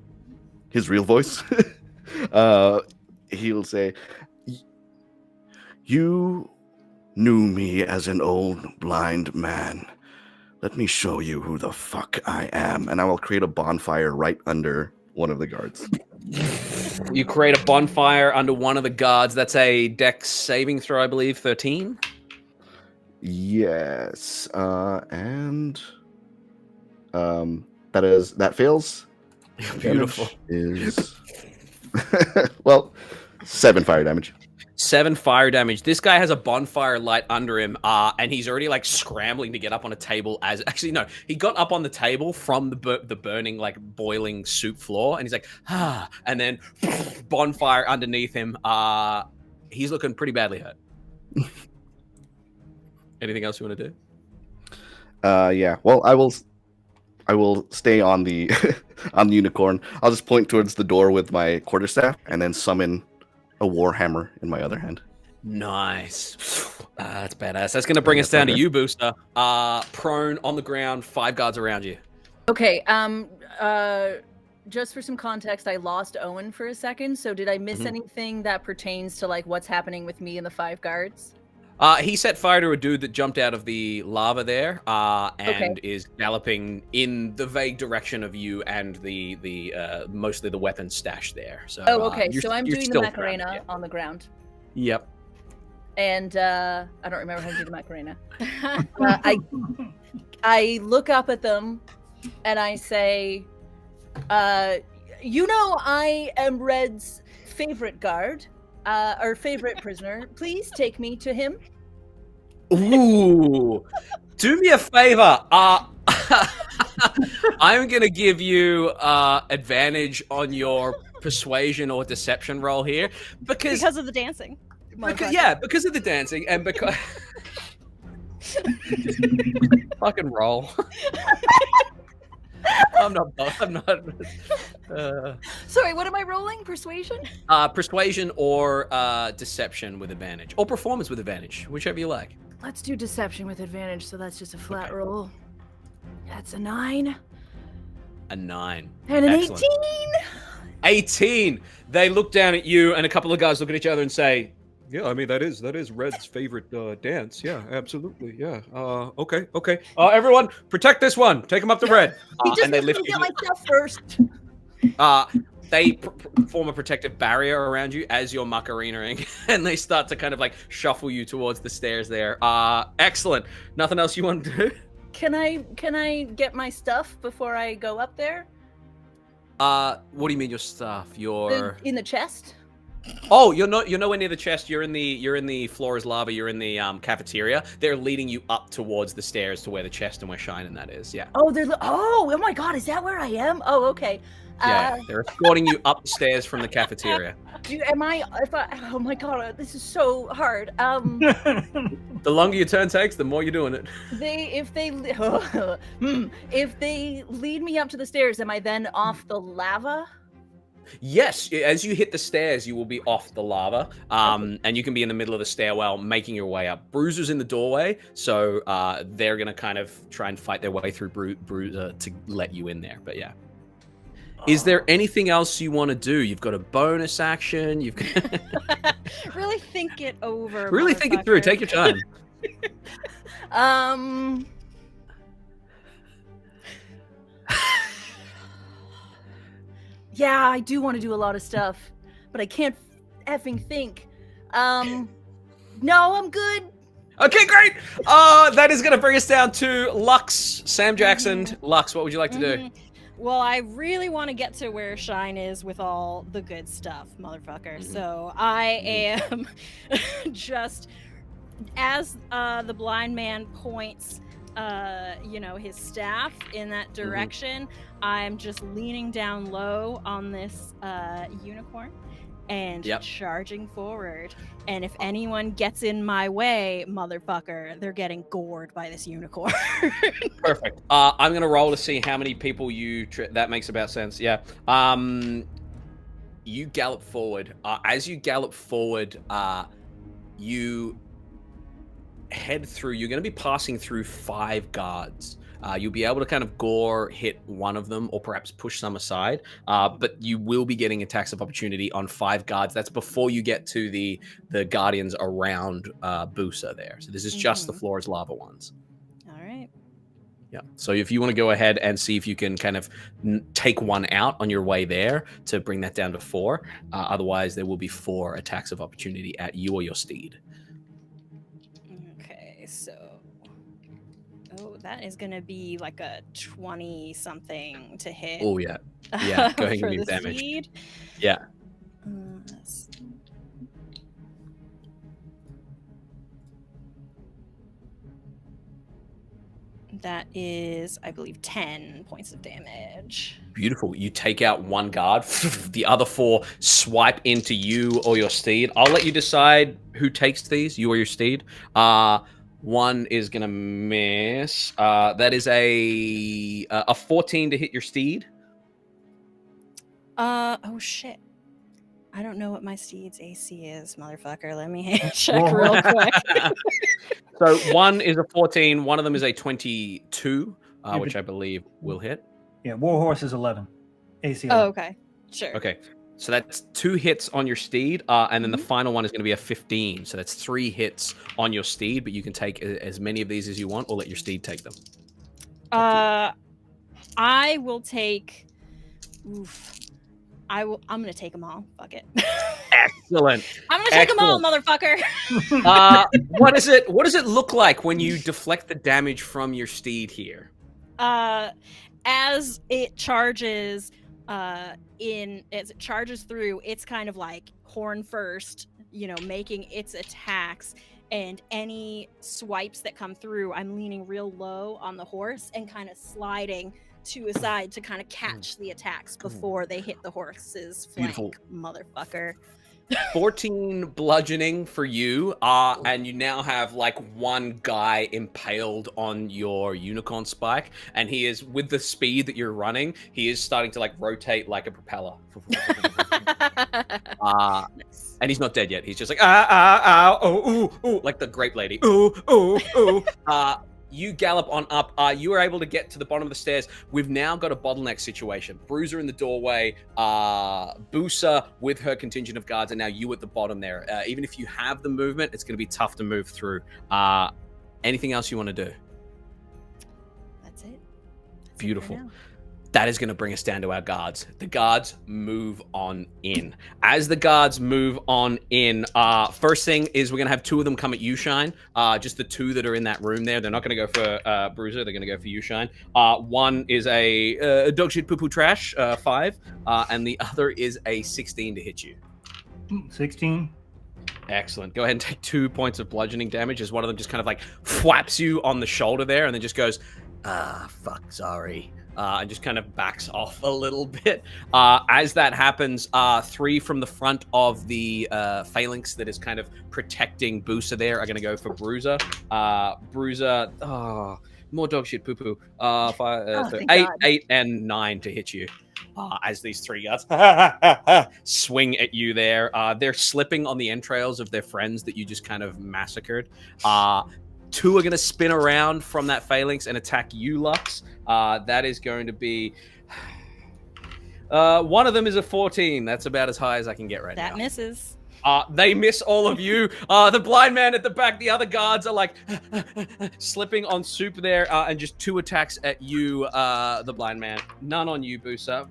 his real voice. He'll say, "You knew me as an old blind man. Let me show you who the fuck I am." And I will create a bonfire right under one of the guards. You create a bonfire under one of the guards. That's a dex saving throw, I believe, 13. Yes, and that fails. Beautiful. Damage is well, 7 fire damage. 7 fire damage. This guy has a bonfire light under him, and he's already like scrambling to get up on a table. He got up on the table from the burning, like boiling soup floor, and he's like, and then bonfire underneath him. He's looking pretty badly hurt. Anything else you want to do? Yeah. Well, I will stay on the on the unicorn. I'll just point towards the door with my quarterstaff, and then summon a warhammer in my other hand. Nice. That's badass. That's going to bring us down to you, Busa. Prone on the ground, 5 guards around you. Okay. Just for some context, I lost Owen for a second. So did I miss anything that pertains to like what's happening with me and the 5 guards? He set fire to a dude that jumped out of the lava there, and is galloping in the vague direction of you and the mostly the weapon stash there. So, okay. So I'm doing the Macarena on the ground. Yep. And I don't remember how to do the Macarena. I look up at them and I say, I am Red's favorite guard. Our favorite prisoner. Please take me to him. Ooh. Do me a favor. I'm going to give you advantage on your persuasion or deception roll here. Because of the dancing. Because of the dancing and because... Fucking roll. I'm not. Sorry, what am I rolling? Persuasion? Persuasion or deception with advantage, or performance with advantage, whichever you like. Let's do deception with advantage. So that's just a flat roll. That's a 9. A 9. And an Excellent. 18. 18. They look down at you, and a couple of guys look at each other and say, "Yeah, I mean that is Red's favorite dance. Yeah, absolutely. Yeah. Okay. Everyone, protect this one. Take him up to Red." And they lift get my stuff first. They form a protective barrier around you as you're Macarenaing, and they start to kind of like shuffle you towards the stairs there. Excellent. Nothing else you want to do? Can I get my stuff before I go up there? What do you mean your stuff? Your in the chest? Oh, you're nowhere near the chest. You're in the floor is lava. You're in the cafeteria. They're leading you up towards the stairs to where the chest and where Shine and that is. Yeah. Oh, oh my God, is that where I am? Oh, okay. Yeah, they're escorting you up the stairs from the cafeteria. Oh my God, this is so hard. The longer your turn takes, the more you're doing it. If they lead me up to the stairs, am I then off the lava? Yes, as you hit the stairs, you will be off the lava, and you can be in the middle of the stairwell making your way up. Bruiser's in the doorway, so they're going to kind of try and fight their way through Bruiser to let you in there, but yeah. Is there anything else you want to do? You've got a bonus action. You've got... Really think it over. Really think it through. Take your time. Yeah, I do want to do a lot of stuff, but I can't effing think. No, I'm good. Okay, great. That is going to bring us down to Lux, Sam Jackson. Lux, what would you like to do? Well, I really want to get to where Shine is with all the good stuff, motherfucker. So I am just, as the blind man points, his staff in that direction, I'm just leaning down low on this unicorn and charging forward. And if anyone gets in my way, motherfucker, they're getting gored by this unicorn. Perfect. I'm going to roll to see how many people that makes about sense. Yeah. You gallop forward. As you gallop forward, you head through. You're going to be passing through 5 guards. You'll be able to kind of gore hit one of them or perhaps push some aside, but you will be getting attacks of opportunity on 5 guards. That's before you get to the guardians around Busa there. So this is just the floor is lava ones. All right. Yeah. So if you want to go ahead and see if you can kind of take one out on your way there to bring that down to 4. Otherwise, there will be 4 attacks of opportunity at you or your steed. Okay, so that is gonna be like a 20 something to hit. Oh yeah. Yeah. Go ahead and for give me the damage. steed. Yeah. Let's- That is, I believe, 10 points of damage. Beautiful. You take out one guard. The other 4 swipe into you or your steed. I'll let you decide who takes these, you or your steed. One is gonna miss. That is a 14 to hit your steed. Oh shit. I don't know what my steed's AC is, motherfucker. Let me check real quick. So one is a 14. One of them is a 22, which I believe will hit. Yeah, Warhorse is 11. AC. Oh, okay. Sure. Okay. So that's 2 hits on your steed, and then the final one is going to be a 15. So that's 3 hits on your steed, but you can take as many of these as you want, or let your steed take them. I will take. Oof. I'm gonna take them all. Fuck it. Excellent. I'm gonna take them all, motherfucker. What does it look like when you deflect the damage from your steed here? As it charges, as it charges through, it's kind of like horn first, making its attacks, and any swipes that come through, I'm leaning real low on the horse and kind of sliding to a side to kind of catch the attacks before they hit the horse's flank. Beautiful. Motherfucker. 14 bludgeoning for you, and you now have like one guy impaled on your unicorn spike, and he is, with the speed that you're running, he is starting to like rotate like a propeller. And he's not dead yet. He's just like ooh, like the grape lady. Ooh. You gallop on up. You are able to get to the bottom of the stairs. We've now got a bottleneck situation. Bruiser in the doorway. Busa with her contingent of guards, and now you at the bottom there. Even if you have the movement, it's going to be tough to move through. Anything else you want to do? That's it. Beautiful. That is going to bring us down to our guards. The guards move on in. As the guards move on in, first thing is we're going to have 2 of them come at you, Shine. Just the 2 that are in that room there. They're not going to go for Bruiser. They're going to go for you, Shine. One is a dog shit poo poo trash, 5. And the other is a 16 to hit you. 16. Excellent. Go ahead and take 2 points of bludgeoning damage as one of them just kind of like flaps you on the shoulder there and then just goes, fuck, sorry. And just kind of backs off a little bit. As that happens, 3 from the front of the phalanx that is kind of protecting Busa there are going to go for Bruiser. Bruiser, more dog shit poo-poo. 8, and 9 to hit you. As these 3 guards swing at you there. They're slipping on the entrails of their friends that you just kind of massacred. 2 are going to spin around from that phalanx and attack you, Lux. That is going to be... one of them is a 14. That's about as high as I can get right now. That misses. They miss all of you. The blind man at the back, the other guards are like slipping on soup there, and just 2 attacks at you, the blind man. None on you, Busa.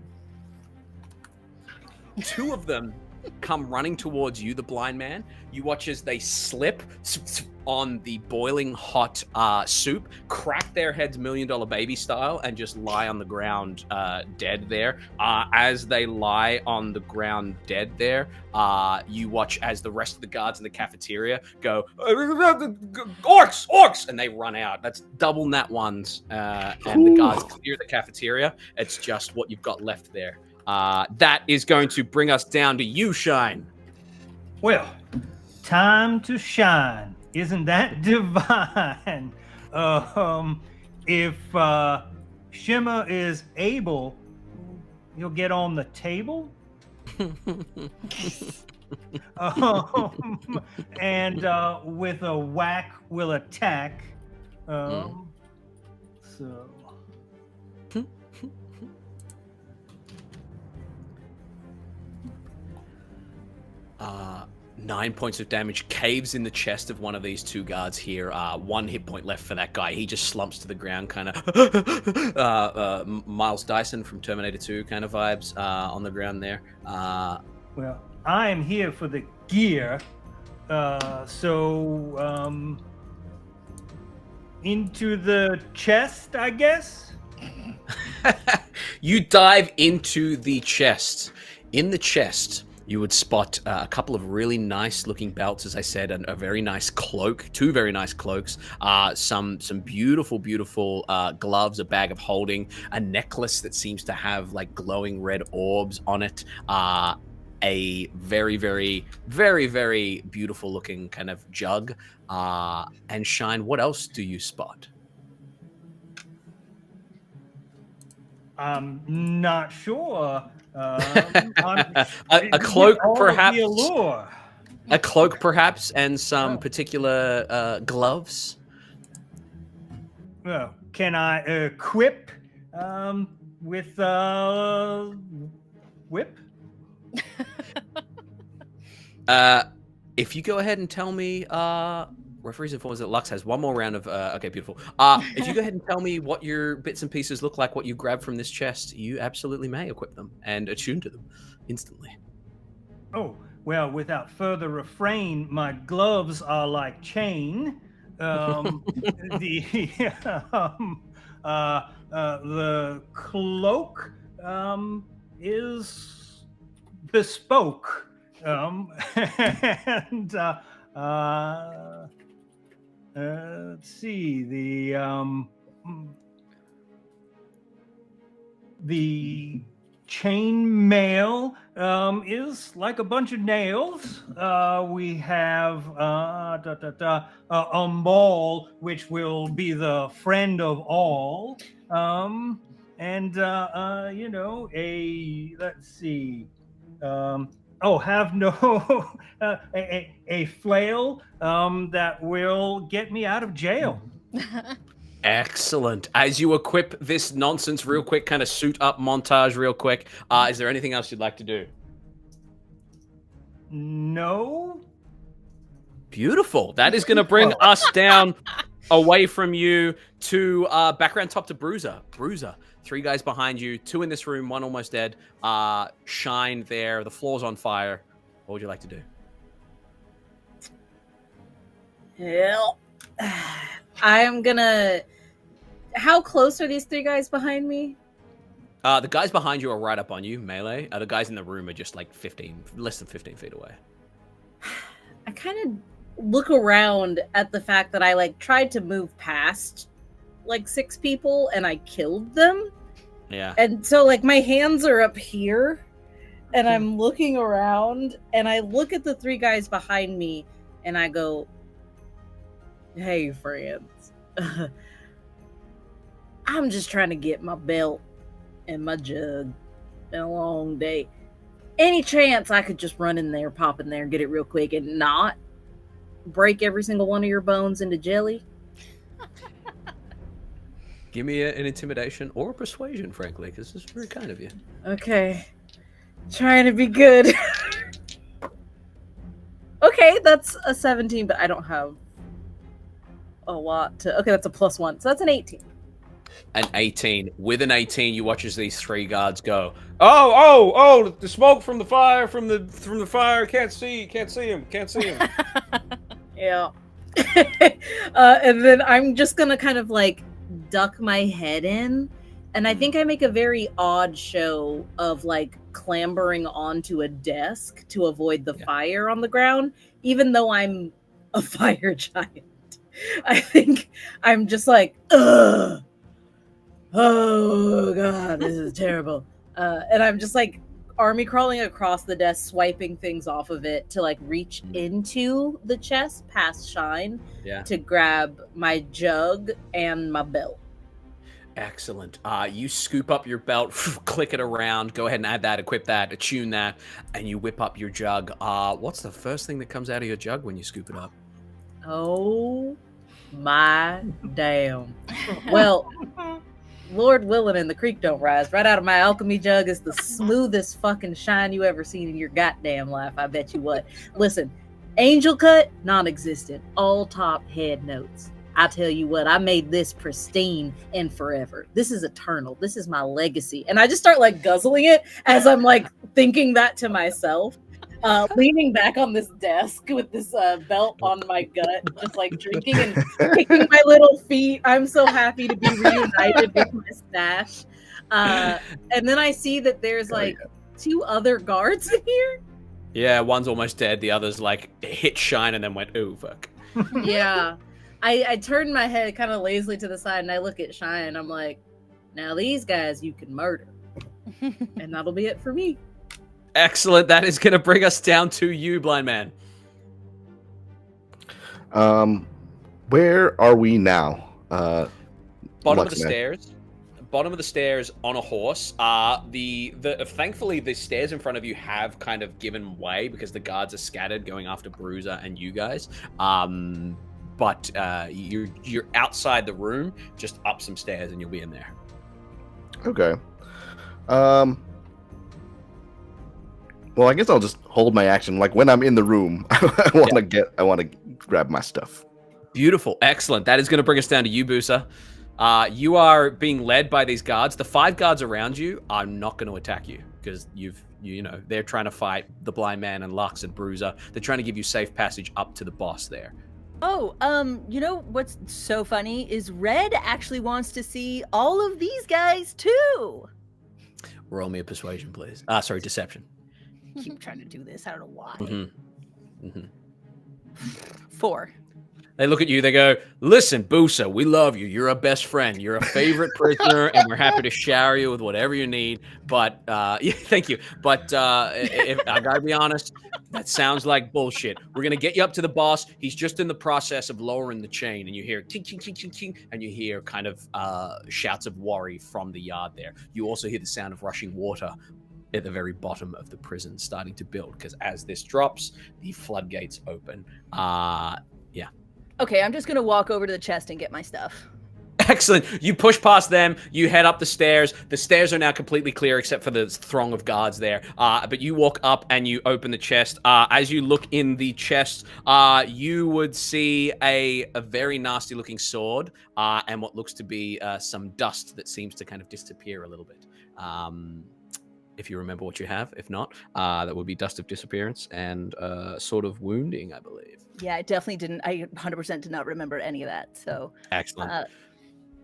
2 of them come running towards you, the blind man. You watch as they slip on the boiling hot soup, crack their heads $1 Million Baby style, and just lie on the ground dead there. As they lie on the ground dead there, you watch as the rest of the guards in the cafeteria go, orcs, and they run out. That's double nat ones, and the guards clear the cafeteria. It's just what you've got left there. That is going to bring us down to you, Shine. Well, time to shine. Isn't that divine? If Shimmer is able, he'll get on the table. And with a whack, will attack. So 9 points of damage caves in the chest of one of these two guards here. 1 hit point left for that guy. He just slumps to the ground, kind of Miles Dyson from Terminator 2 kind of vibes on the ground there. well, I am here for the gear. So into the chest, I guess. You dive into the chest. In the chest, you would spot a couple of really nice looking belts, as I said, and a very nice cloak, 2 very nice cloaks, some beautiful, beautiful gloves, a bag of holding, a necklace that seems to have like glowing red orbs on it, a very, very, very, very beautiful looking kind of jug. And Shine, what else do you spot? I'm not sure. A cloak, perhaps. A cloak, perhaps, and some particular gloves. Well, can I equip with whip? If you go ahead and tell me, referees informs that Lux has one more round of. Okay, beautiful. If you go ahead and tell me what your bits and pieces look like, what you grabbed from this chest, you absolutely may equip them and attune to them instantly. Oh, well, without further refrain, my gloves are like chain. The cloak is bespoke. And let's see, the chain mail is like a bunch of nails. We have a maul, which will be the friend of all. And you know, let's see. Have no a flail that will get me out of jail. Excellent. As you equip this nonsense real quick, kind of suit up montage real quick, is there anything else you'd like to do? No. Beautiful. That is going to bring us down away from you to background top to Bruiser. Bruiser, 3 guys behind you, 2 in this room, 1 almost dead. Shine there. The floor's on fire. What would you like to do? Hell, I'm gonna. How close are these 3 guys behind me? The guys behind you are right up on you, melee. The guys in the room are just like less than 15 feet away. I kind of look around at the fact that I like tried to move past like 6 people and I killed them. Yeah. And so like my hands are up here and I'm looking around and I look at the 3 guys behind me and I go, "Hey friends, I'm just trying to get my belt and my jug. Been a long day. Any chance I could just run in there, pop in there, and get it real quick and not break every single one of your bones into jelly?" Give me an intimidation or a persuasion, frankly, because it's very kind of you. Okay. Trying to be good. Okay, that's a 17, but I don't have a lot to... Okay, that's a +1, so that's an 18. An 18. With an 18, you watch as these 3 guards go, oh, the smoke from the fire, from the fire, can't see him. Yeah. And then I'm just gonna kind of like duck my head in, and I think I make a very odd show of like clambering onto a desk to avoid the fire on the ground, even though I'm a fire giant. I think I'm just like, ugh. Oh god, this is terrible. And I'm just like army crawling across the desk, swiping things off of it to like reach into the chest past Shine to grab my jug and my belt. Excellent. You scoop up your belt, click it around, go ahead and add that, equip that, attune that, and you whip up your jug. What's the first thing that comes out of your jug when you scoop it up? Oh my damn. Well, Lord willing and the creek don't rise. Right out of my alchemy jug is the smoothest fucking shine you ever seen in your goddamn life. I bet you what. Listen, angel cut, non-existent. All top head notes. I tell you what, I made this pristine and forever. This is eternal. This is my legacy. And I just start like guzzling it as I'm like thinking that to myself. Leaning back on this desk with this belt on my gut, just like drinking and kicking my little feet. I'm so happy to be reunited with my stash. And then I see that there's like 2 other guards in here. Yeah, one's almost dead. The other's like hit Shine and then went, oh, fuck. Yeah. I turned my head kind of lazily to the side and I look at Shine and I'm like, now these guys you can murder. And that'll be it for me. Excellent. That is going to bring us down to you, Blind Man. Where are we now? Bottom of the Luxman. stairs. Bottom of the stairs on a horse. Thankfully, the stairs in front of you have kind of given way because the guards are scattered going after Bruiser and you guys. But you're outside the room, just up some stairs, and you'll be in there. Okay. Well, I guess I'll just hold my action. Like when I'm in the room, I want to grab my stuff. Beautiful, excellent. That is going to bring us down to you, Busa. You are being led by these guards. The 5 guards around you are not going to attack you because they're trying to fight the Blind Man and Lux and Bruiser. They're trying to give you safe passage up to the boss there. Oh, you know what's so funny is Red actually wants to see all of these guys too. Roll me a persuasion, please. Sorry, deception. Keep trying to do this. I don't know why. Mm-hmm. Mm-hmm. 4. They look at you, they go, listen, Busa, we love you. You're our best friend. You're a favorite prisoner, and we're happy to shower you with whatever you need. But, yeah, thank you. But if I gotta be honest, that sounds like bullshit. We're going to get you up to the boss. He's just in the process of lowering the chain, and you hear ting, ting, ting, ting, ting, and you hear kind of shouts of worry from the yard there. You also hear the sound of rushing water at the very bottom of the prison starting to build, because as this drops, the floodgates open. Yeah. Okay, I'm just gonna walk over to the chest and get my stuff. Excellent. You push past them. You head up the stairs. The stairs are now completely clear except for the throng of guards there. But you walk up and you open the chest. As you look in the chest, you would see a very nasty looking sword and what looks to be some dust that seems to kind of disappear a little bit. If you remember what you have. If not, that would be dust of disappearance and sort of wounding, I believe. Yeah, I definitely didn't. I 100% did not remember any of that. So excellent.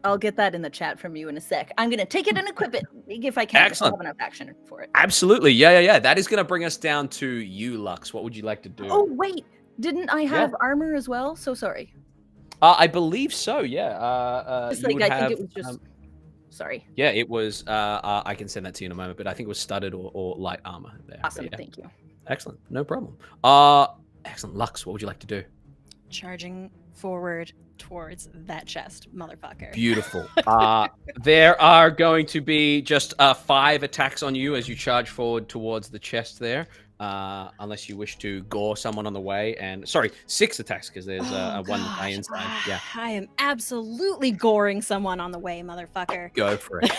I'll get that in the chat from you in a sec. I'm gonna take it and equip it if I can. Excellent. If I have enough action for it. Absolutely. Yeah. That is going to bring us down to you, Lux. What would you like to do? Oh wait, didn't I have armor as well? So sorry. I believe so. Yeah. Just like I think it was just. Sorry. Yeah, it was. I can send that to you in a moment, but I think it was studded or light armor there. Awesome. Yeah. Thank you. Excellent. No problem. Excellent. Lux, what would you like to do? Charging forward towards that chest, motherfucker. Beautiful. There are going to be just 5 attacks on you as you charge forward towards the chest there. Unless you wish to gore someone on the way. And sorry, 6 attacks because there's one guy inside. Yeah. I am absolutely goring someone on the way, motherfucker. Go for it.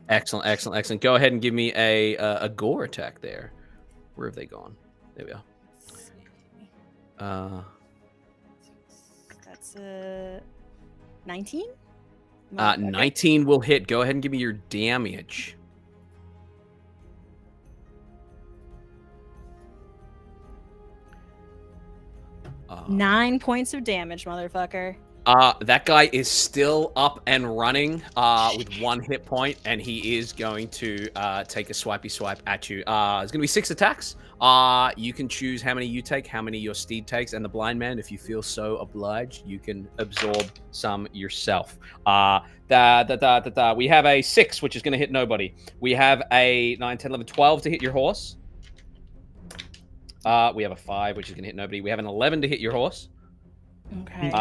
Excellent. Go ahead and give me a gore attack there. Where have they gone? There we are. That's 19? 19 will hit. Go ahead and give me your damage. Uh, 9 points of damage, motherfucker. That guy is still up and running with 1 hit point, and he is going to take a swipey swipe at you. There's going to be 6 attacks. You can choose how many you take, how many your steed takes, and the blind man, if you feel so obliged, you can absorb some yourself. We have a 6, which is going to hit nobody. We have a 9, 10, 11, 12 to hit your horse. We have a 5, which is going to hit nobody. We have an 11 to hit your horse. Okay.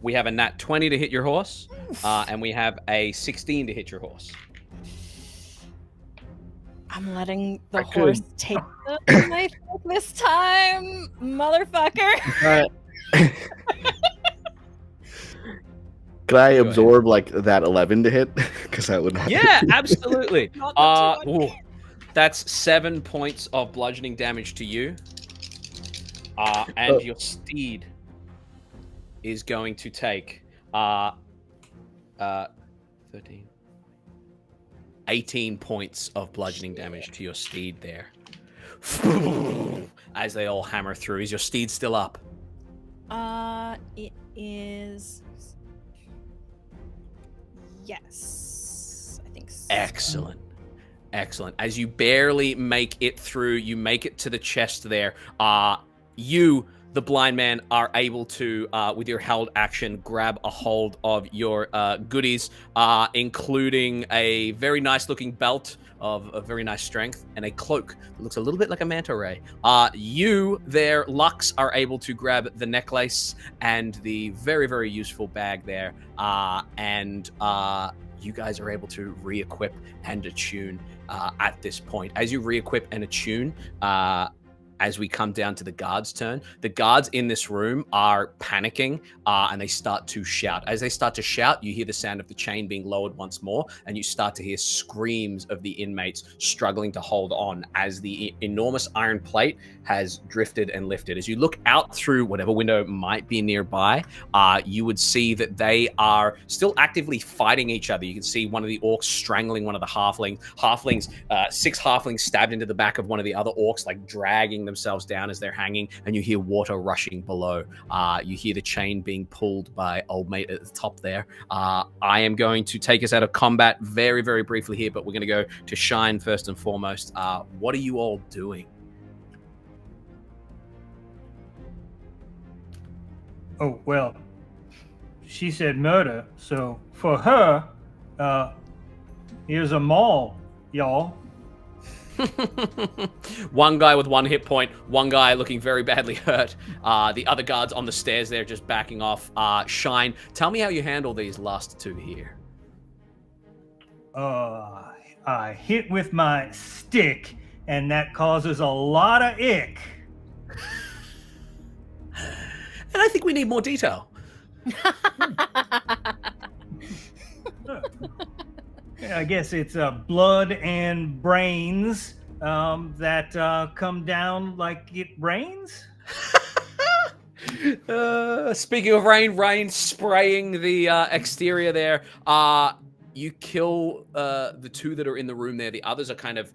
We have a nat 20 to hit your horse, and we have a 16 to hit your horse. I'm letting the horse take the knife this time, motherfucker. Can I Go ahead. absorb like that 11 to hit? Because that would not. Yeah, absolutely. Not the 200. That's 7 points of bludgeoning damage to you. And Oh. your steed is going to take 13, 18 points of bludgeoning damage to your steed there. As they all hammer through. Is your steed still up? It is. Yes, I think so. Excellent. Excellent. As you barely make it through, you make it to the chest there. You, the blind man, are able to, with your held action, grab a hold of your goodies, including a very nice looking belt of a very nice strength and a cloak that looks a little bit like a manta ray. You there, Lux, are able to grab the necklace and the very, very useful bag there. And you guys are able to re-equip and attune at this point. As you re-equip and attune, as we come down to the guards' turn, the guards in this room are panicking and they start to shout. As they start to shout, you hear the sound of the chain being lowered once more, and you start to hear screams of the inmates struggling to hold on as the enormous iron plate has drifted and lifted. As you look out through whatever window might be nearby, you would see that they are still actively fighting each other. You can see one of the orcs strangling one of the halflings. 6 halflings stabbed into the back of one of the other orcs, like dragging themselves down as they're hanging, and you hear water rushing below. You hear the chain being pulled by old mate at the top there. I am going to take us out of combat very, very briefly here, but we're going to go to Shine first and foremost. What are you all doing? Oh, well, she said murder, so for her, here's a mall, y'all. One guy with 1 hit point, one guy looking very badly hurt. The other guards on the stairs there just backing off. Shine, tell me how you handle these last 2 here. I hit with my stick, and that causes a lot of ick. And I think we need more detail. I guess it's blood and brains that come down like it rains. Speaking of rain spraying the exterior there. You kill the 2 that are in the room there. The others are kind of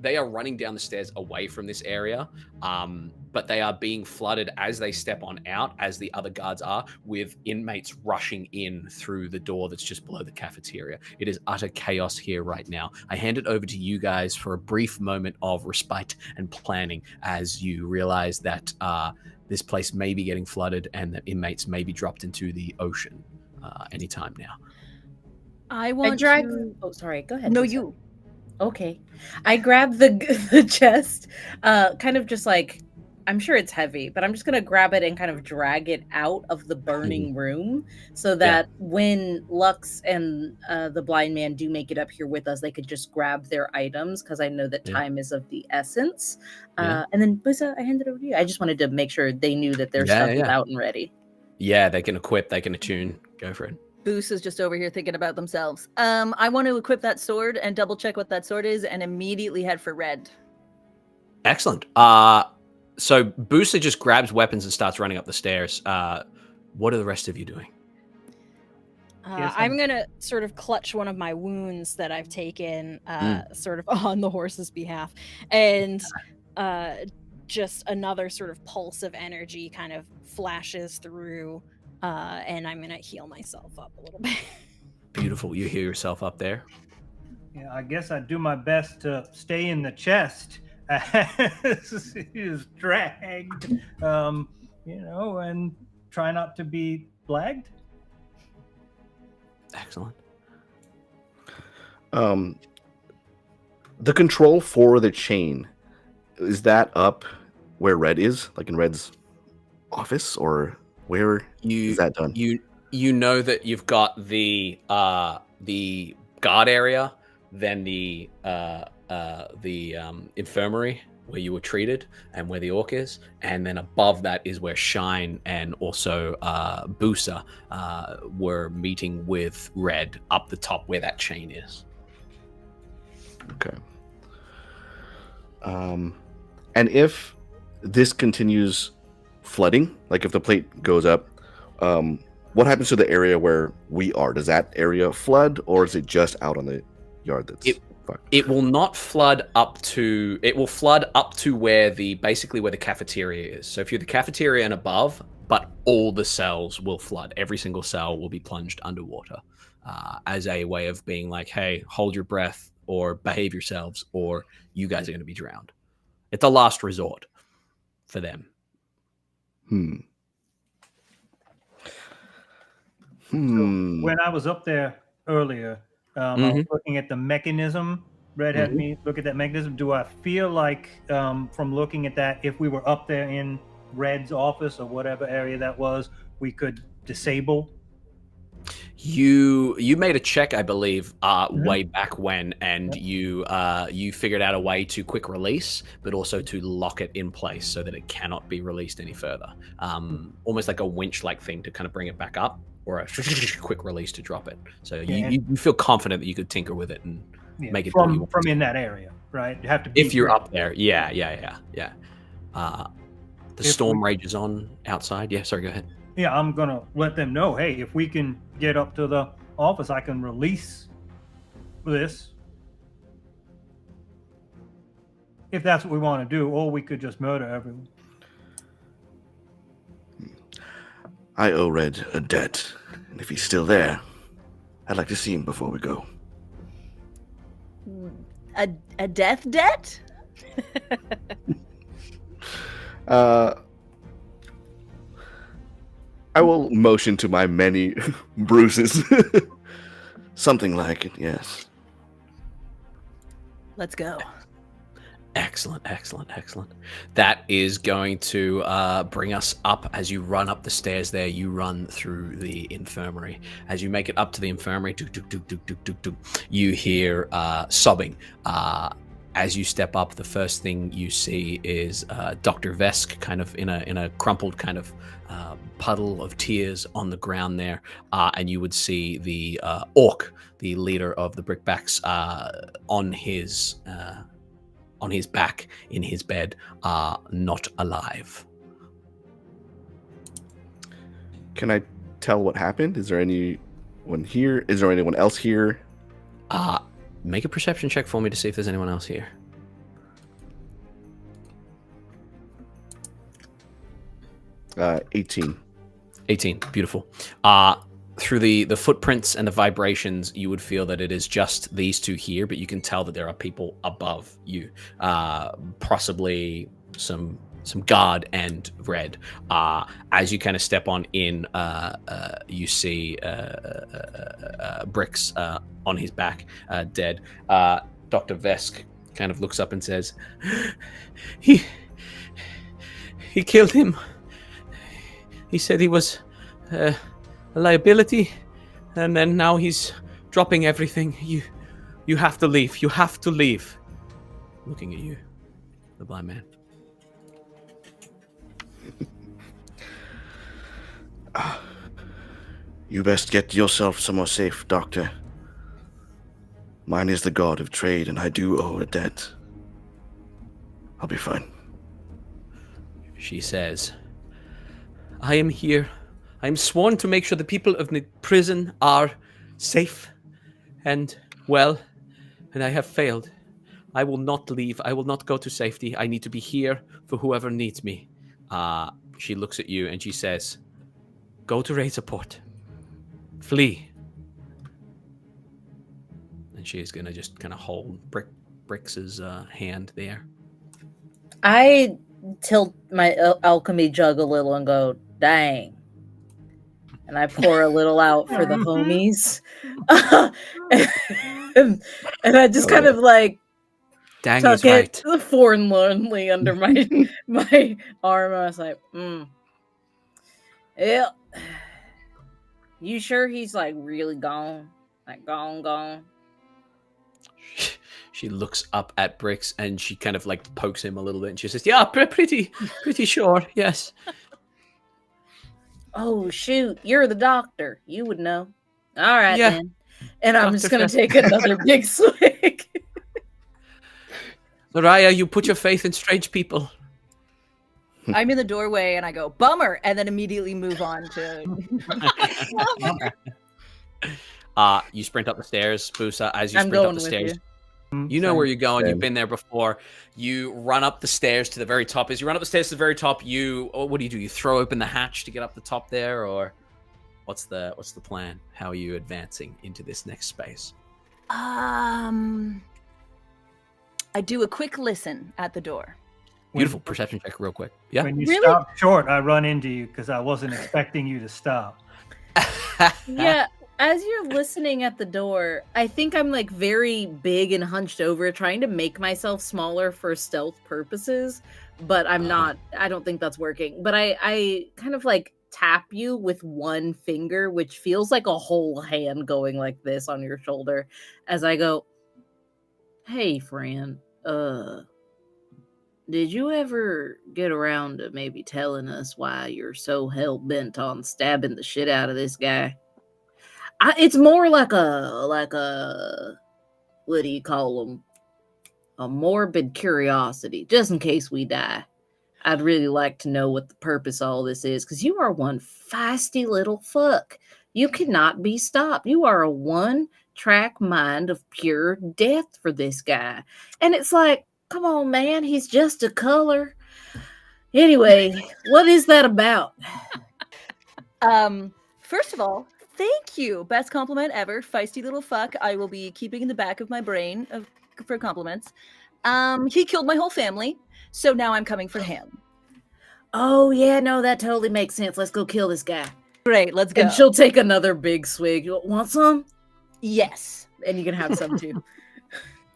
they are running down the stairs away from this area, but they are being flooded as they step on out, as the other guards are, with inmates rushing in through the door that's just below the cafeteria. It is utter chaos here right now. I hand it over to you guys for a brief moment of respite and planning as you realize that this place may be getting flooded and that inmates may be dropped into the ocean anytime now. I want drag. to... Oh, sorry. Go ahead. No, Lisa. you. Okay. I grab the chest, kind of just like, I'm sure it's heavy, but I'm just gonna grab it and kind of drag it out of the burning room so that when Lux and the blind man do make it up here with us, they could just grab their items, because I know that time is of the essence. And then Busa, I hand it over to you. I just wanted to make sure they knew that their stuff was out and ready. Yeah, they can equip, they can attune. Go for it. Boost is just over here thinking about themselves. I want to equip that sword and double check what that sword is and immediately head for red. Excellent. So Busa just grabs weapons and starts running up the stairs. What are the rest of you doing? I'm going to sort of clutch one of my wounds that I've taken sort of on the horse's behalf. And just another sort of pulse of energy kind of flashes through. And I'm going to heal myself up a little bit. Beautiful. You heal yourself up there. Yeah, I guess I do my best to stay in the chest as it is dragged, and try not to be blagged. Excellent. The control for the chain, is that up where Red is, like in Red's office, or where is that done? You know that you've got the guard area, then the infirmary, where you were treated and where the orc is, and then above that is where Shine and also Busa were meeting with Red up the top where that chain is. Okay. And if this continues flooding, like if the plate goes up, what happens to the area where we are? Does that area flood, or is it just out on the yard that's fucked? It will not flood up to. It will flood up to where basically where the cafeteria is. So if you're the cafeteria and above, but all the cells will flood. Every single cell will be plunged underwater, as a way of being like, "Hey, hold your breath, or behave yourselves, or you guys are going to be drowned." It's a last resort for them. So when I was up there earlier, I was looking at the mechanism. Red had me look at that mechanism. Do I feel like, from looking at that, if we were up there in Red's office or whatever area that was, we could disable? You made a check, I believe, way back when, and you figured out a way to quick release, but also to lock it in place so that it cannot be released any further. Almost like a winch-like thing to kind of bring it back up, or a quick release to drop it. So you feel confident that you could tinker with it and make it from in that area, right? You have to be if you're up there. Yeah. The storm rages on outside. Yeah, sorry, go ahead. Yeah, I'm gonna let them know, hey, if we can get up to the office, I can release this. If that's what we want to do, or we could just murder everyone. I owe Red a debt, and if he's still there, I'd like to see him before we go. A death debt? I will motion to my many bruises. Something like it, yes. Let's go. Excellent. That is going to bring us up as you run up the stairs there. You run through the infirmary. As you make it up to the infirmary, you hear sobbing. As you step up, the first thing you see is Dr. Vesk kind of in a crumpled kind of puddle of tears on the ground there. And you would see the orc, the leader of the Brickbacks, on his back in his bed, not alive. Can I tell what happened? Is there anyone here? Is there anyone else here? Make a perception check for me to see if there's anyone else here. 18. 18, beautiful. Through the footprints and the vibrations, you would feel that it is just these two here, but you can tell that there are people above you, possibly some guard and Red. As you kind of step on in, you see Bricks on his back, dead. Dr. Vesk kind of looks up and says, he killed him. He said he was a liability, and then now he's dropping everything. You have to leave. You have to leave. Looking at you, the blind man. You best get yourself somewhere safe, Doctor. Mine is the god of trade, and I do owe a debt. I'll be fine. She says, I am here. I am sworn to make sure the people of the prison are safe and well, and I have failed. I will not leave. I will not go to safety. I need to be here for whoever needs me. She looks at you and she says, go to Razorport. Flee. And she is going to just kind of hold Brix's hand there. I tilt my alchemy jug a little and go, dang. And I pour a little out for the homies. and I just kind of like Dang tuck is right. it forlornly under my arm. I was like, yeah. You sure he's like really gone? Like gone? She looks up at Bricks and she kind of like pokes him a little bit and she says, "Yeah, pretty sure, yes." Oh shoot, you're the doctor. You would know. All right Yeah, then. And I'm Dr. just gonna Fest. take another big swig. Raya, you put your faith in strange people. I'm in the doorway and I go, bummer, and then immediately move on to. You sprint up the stairs, Busa. As you I'm sprint up going the with stairs, you. you know where you're going. You've Same. been there before. You run up the stairs to the very top. As you run up the stairs to the very top, what do? You throw open the hatch to get up the top there, or what's the plan? How are you advancing into this next space? I do a quick listen at the door. Beautiful perception check, real quick. Yeah. When you Really? stop short, I run into you because I wasn't expecting you to stop. Yeah, as you're listening at the door, I think I'm like very big and hunched over, trying to make myself smaller for stealth purposes, but I'm not. I don't think that's working. But I kind of like tap you with one finger, which feels like a whole hand going like this on your shoulder, as I go, "Hey, friend, did you ever get around to maybe telling us why you're so hell-bent on stabbing the shit out of this guy? It's more like a what do you call them? A morbid curiosity, just in case we die. I'd really like to know what the purpose of all this is, because you are one feisty little fuck. You cannot be stopped. You are a one-track mind of pure death for this guy. And it's like, come on, man, he's just a color. Anyway, what is that about?" First of all, thank you. Best compliment ever. Feisty little fuck. I will be keeping in the back of my brain for compliments. He killed my whole family, so now I'm coming for him. Oh, yeah, no, that totally makes sense. Let's go kill this guy. Great, let's go. And she'll take another big swig. You want some? Yes. And you can have some too.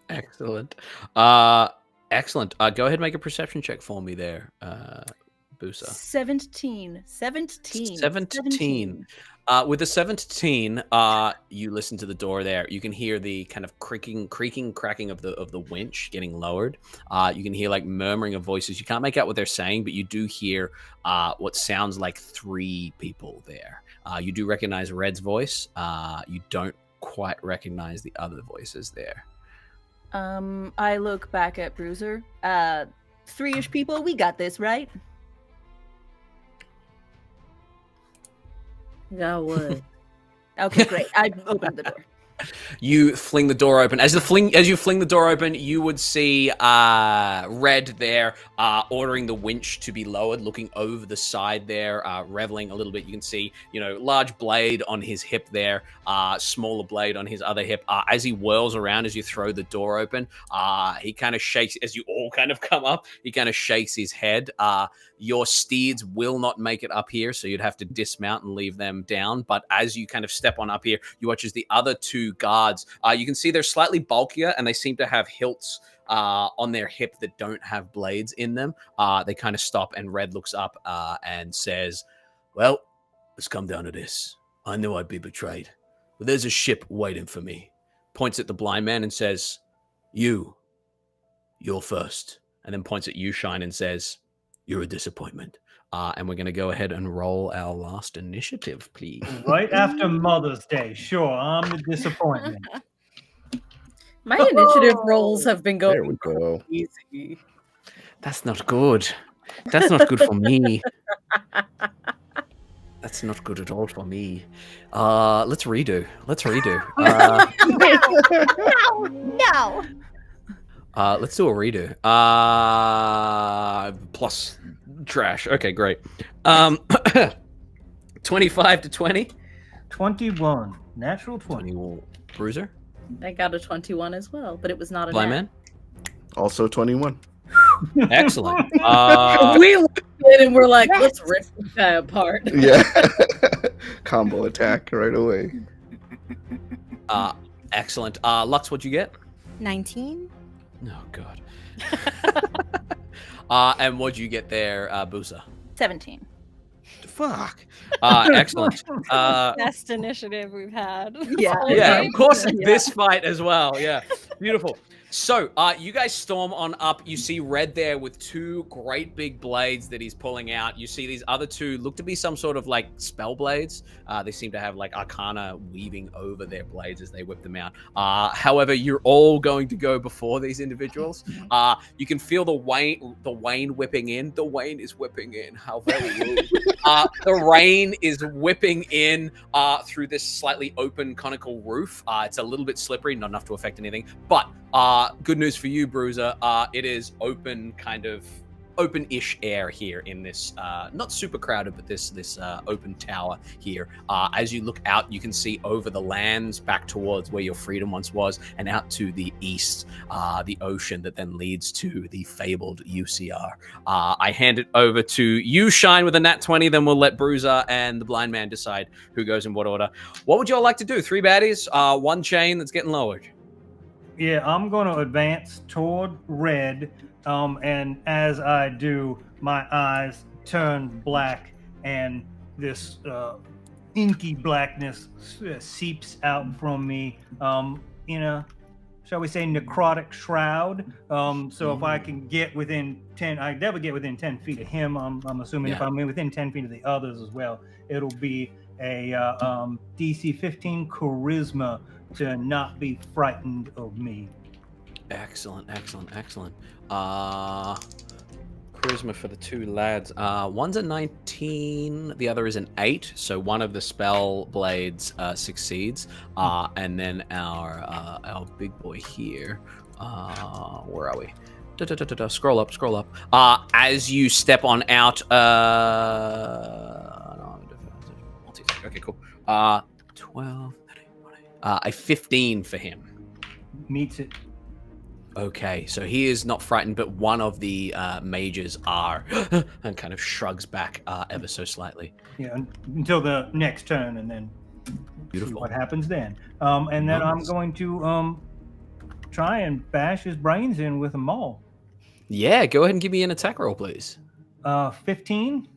Excellent. Excellent. Go ahead and make a perception check for me there, Busa. 17. With the 17, you listen to the door there. You can hear the kind of creaking, cracking of the winch getting lowered. You can hear like murmuring of voices. You can't make out what they're saying, but you do hear what sounds like 3 people there. You do recognize Red's voice. You don't quite recognize the other voices there. I look back at Bruiser. 3-ish people, we got this, right? Yeah, what? Okay, great. I opened the door. You fling the door open. As you fling the door open, you would see Red there ordering the winch to be lowered, looking over the side there, reveling a little bit. You can see, large blade on his hip there, smaller blade on his other hip. As he whirls around, as you throw the door open, he kind of shakes, as you all kind of come up, he kind of shakes his head. Your steeds will not make it up here, so you'd have to dismount and leave them down. But as you kind of step on up here, you watch as the other 2 guards, you can see they're slightly bulkier and they seem to have hilts on their hip that don't have blades in them. They kind of stop, and Red looks up and says, "Well, let's come down to this. I knew I'd be betrayed, but there's a ship waiting for me." Points at the blind man and says, You're first." And then points at you, Shine, and says, "You're a disappointment." And we're going to go ahead and roll our last initiative, please. Right after Mother's Day. Sure, I'm the disappointment. My initiative rolls have been There going we go. easy. That's not good. That's not good for me. That's not good at all for me. Let's redo. No. Let's do a redo. Plus trash. Okay, great. 25 to 20. 21. Natural 20. 20 Bruiser. I got a 21 as well, but it was not a Blind nat. man. Also 21. Excellent. We looked at it and we're like, let's rip this guy apart. Yeah. Combo attack right away. Excellent. Lux, what'd you get? 19. Oh God. And what'd you get there, Busa? 17. Fuck. Excellent. Best initiative we've had. Yeah. Yeah, of course, this fight as well. Yeah, beautiful. So, you guys storm on up. You see Red there with two great big blades that he's pulling out. You see these other two look to be some sort of like spell blades. They seem to have like arcana weaving over their blades as they whip them out. However, you're all going to go before these individuals. You can feel the Wayne whipping in. The Wayne is whipping in. How very rude. The rain is whipping in through this slightly open conical roof. It's a little bit slippery, not enough to affect anything, but good news for you, Bruiser. It is open-ish air here in this not super crowded, but this open tower here. As you look out, you can see over the lands back towards where your freedom once was, and out to the east, the ocean that then leads to the fabled UCR. I hand it over to you, Shine, with a nat 20. Then we'll let Bruiser and the blind man decide who goes in what order. What would y'all like to do? 3 baddies, 1 chain that's getting lowered. Yeah, I'm going to advance toward Red, and as I do, my eyes turn black, and this inky blackness seeps out from me in a, shall we say, necrotic shroud. So if I can get within 10, I never get within 10 feet of him. I'm assuming if I'm within 10 feet of the others as well, it'll be a DC 15 charisma to not be frightened of me. Excellent. Charisma for the two lads. One's a 19, the other is an 8. So one of the spell blades succeeds, and then our big boy here. Where are we? Scroll up. As you step on out. Okay, cool. 12. A 15 for him. Meets it. Okay, so he is not frightened, but one of the mages are, and kind of shrugs back ever so slightly. Yeah, until the next turn, and then Beautiful. see what happens then. And then I'm going to try and bash his brains in with a maul. Yeah, go ahead and give me an attack roll, please. 15.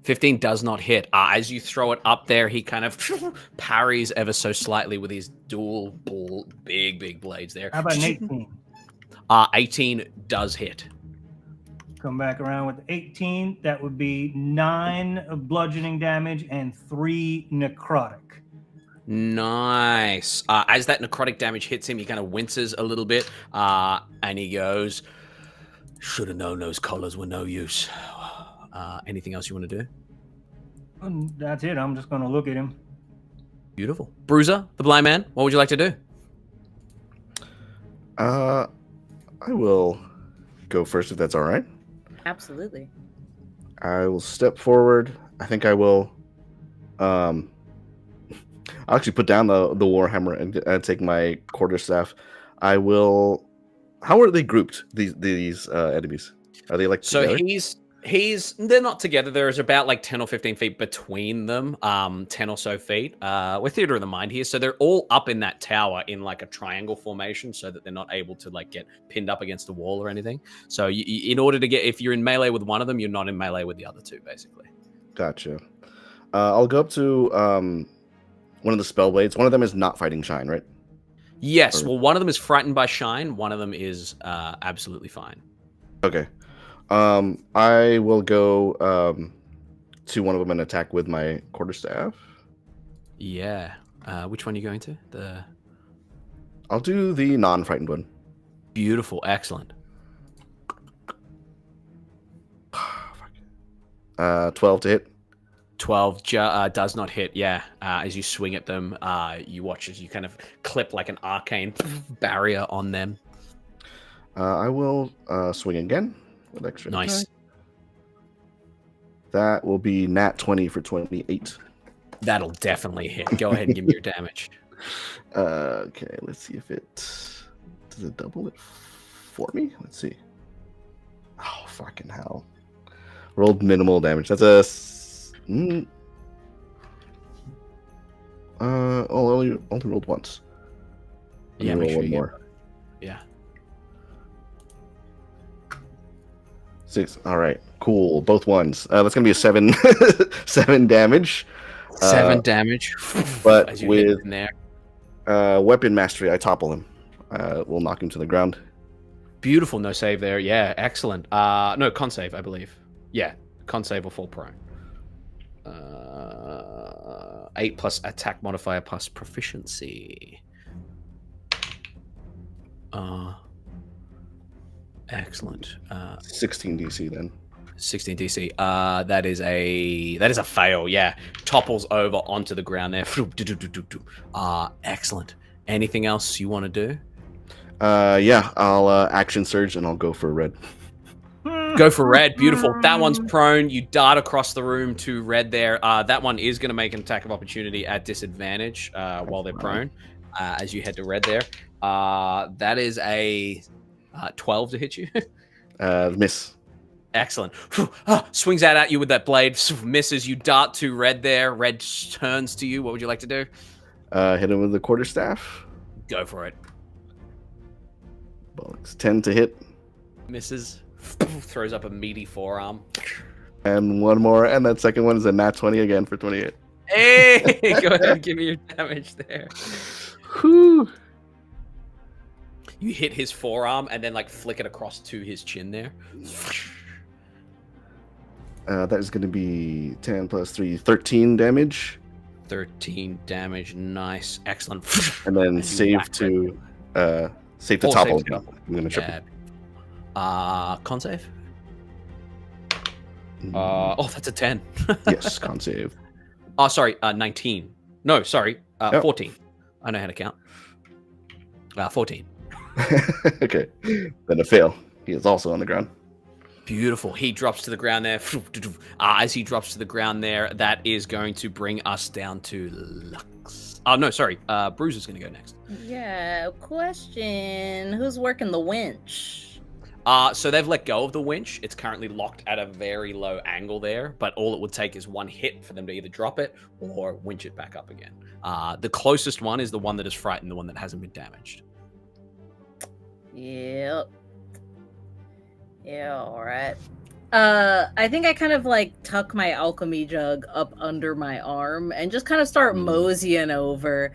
15 does not hit. As you throw it up there, he kind of parries ever so slightly with his dual big blades there. How about an 18? 18 does hit. Come back around with 18. That would be 9 bludgeoning damage and 3 necrotic. Nice. As that necrotic damage hits him, he kind of winces a little bit, and he goes, "Should have known those collars were no use." Anything else you want to do? That's it. I'm just going to look at him. Beautiful. Bruiser, the blind man, what would you like to do? I will go first if that's all right. Absolutely. I will step forward. I think I will. I'll actually put down the warhammer and take my quarterstaff. I will. How are they grouped? These enemies, are they like together? So they're not together. There's about like 10 or 15 feet between them, 10 or so feet. We're theater of the mind here, so they're all up in that tower in like a triangle formation, so that they're not able to like get pinned up against a wall or anything. So in order to get, if you're in melee with one of them, you're not in melee with the other two, basically. Gotcha. I'll go up to one of the spell blades. One of them is not fighting Shine, right? Yes. Well, one of them is frightened by Shine. One of them is absolutely fine. Okay. I will go to one of them and attack with my quarterstaff. Yeah. Which one are you going to? I'll do the non-frightened one. Beautiful. Excellent. 12 to hit. 12 does not hit. Yeah. As you swing at them, you watch as you kind of clip like an arcane barrier on them. I will swing again. With extra nice. Attack. That will be nat 20 for 28. That'll definitely hit. Go ahead and give me your damage. Okay, let's see if does it double it for me? Let's see. Oh, fucking hell. Rolled minimal damage. That's only rolled once. Yeah, make sure one more. Yeah. 6. All right, cool. Both ones. That's gonna be a 7, 7 damage. 7 damage. But with in there. Weapon mastery, I topple him. We'll knock him to the ground. Beautiful, no save there. Yeah, excellent. No, con save, I believe. Yeah, con save or fall prone. 8 plus attack modifier plus proficiency. Excellent. 16 DC then. 16 DC. That is a fail. Yeah, topples over onto the ground there. Excellent. Anything else you want to do? Yeah, I'll action surge and I'll go for red. Go for red. Beautiful. That one's prone. You dart across the room to red there. That one is going to make an attack of opportunity at disadvantage while they're prone as you head to red there. That is a 12 to hit you. Miss. Excellent. Swings out at you with that blade. Misses. You dart to red there. Red turns to you. What would you like to do? Hit him with the quarterstaff. Go for it. Bollocks. 10 to hit. Misses. Throws up a meaty forearm. And one more, and that second one is a nat 20 again for 28. Hey! Go ahead and give me your damage there. Whew. You hit his forearm and then like flick it across to his chin there. That is going to be 10 plus 3, 13 damage. 13 damage. Nice. Excellent. And then save to topple. Save to I'm going to triple. Con save? Oh, that's a 10. Yes, con save. Oh, sorry. 19. No, sorry. 14. I know how to count. 14. Okay. Then a fail. He is also on the ground. Beautiful. He drops to the ground there. As he drops to the ground there, that is going to bring us down to Lux. Oh, no, sorry. Bruiser's going to go next. Yeah, question. Who's working the winch? So they've let go of the winch. It's currently locked at a very low angle there, but all it would take is one hit for them to either drop it or winch it back up again. The closest one is the one that is frightened, the one that hasn't been damaged. Yep. Yeah, all right. I think I kind of like tuck my alchemy jug up under my arm and just kind of start moseying over.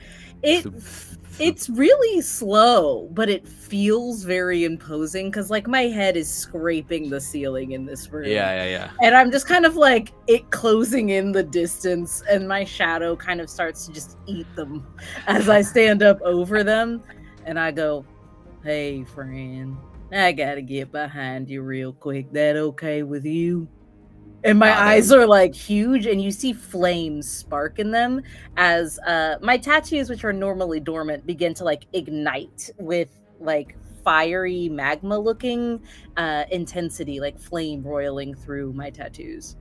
It's really slow, but it feels very imposing because like my head is scraping the ceiling in this room. Yeah. And I'm just kind of like it closing in the distance, and my shadow kind of starts to just eat them as I stand up over them. And I go, "Hey, friend, I gotta get behind you real quick. That okay with you?" And my eyes are like huge, and you see flames spark in them as my tattoos, which are normally dormant, begin to like ignite with like fiery magma looking intensity, like flame roiling through my tattoos.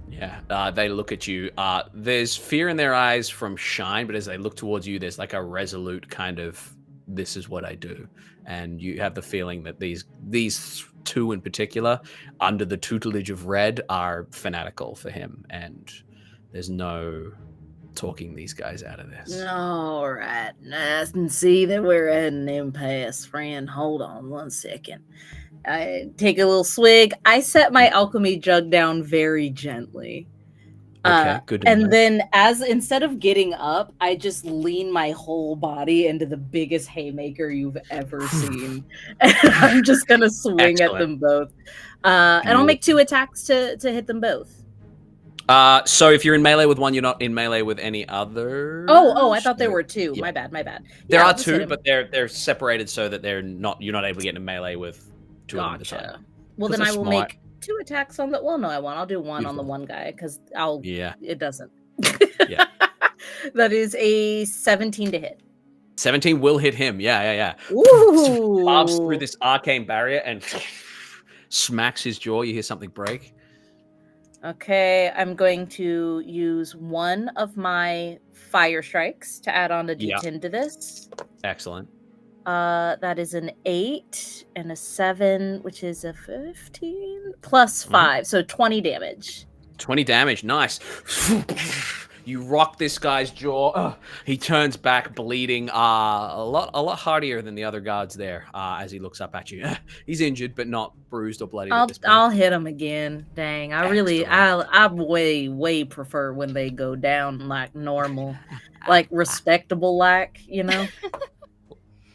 Yeah, they look at you. There's fear in their eyes from Shine, but as they look towards you, there's like a resolute kind of, this is what I do. And you have the feeling that these two in particular, under the tutelage of Red, are fanatical for him, and there's no talking these guys out of this. All right, I can see that we're at an impasse, friend. Hold on one second. I take a little swig. I set my alchemy jug down very gently. Okay, good to know. And then instead of getting up, I just lean my whole body into the biggest haymaker you've ever seen. And I'm just going to swing at them both. And I'll make 2 attacks to hit them both. So if you're in melee with one, you're not in melee with any other. Oh, I thought there were 2. Yeah. My bad. There are 2, but they're separated so that you're not able to get in melee with 2 of them at a time. Well, then I will make 2 attacks on the. Well, no, I won't. I'll do 1 on the one guy because I'll. Yeah. It doesn't. Yeah. That is a 17 to hit. 17 will hit him. Yeah. Ooh. Bobs through this arcane barrier and smacks his jaw. You hear something break. Okay, I'm going to use 1 of my fire strikes to add on a D10 to this. Excellent. That is an 8 and a 7, which is a 15 plus 5, so 20 damage. 20 damage, nice. You rock this guy's jaw. He turns back, bleeding. A lot hardier than the other guards there. As he looks up at you, he's injured but not bruised or bloodied. I'll hit him again. Dang, I way prefer when they go down like normal, like respectable, like .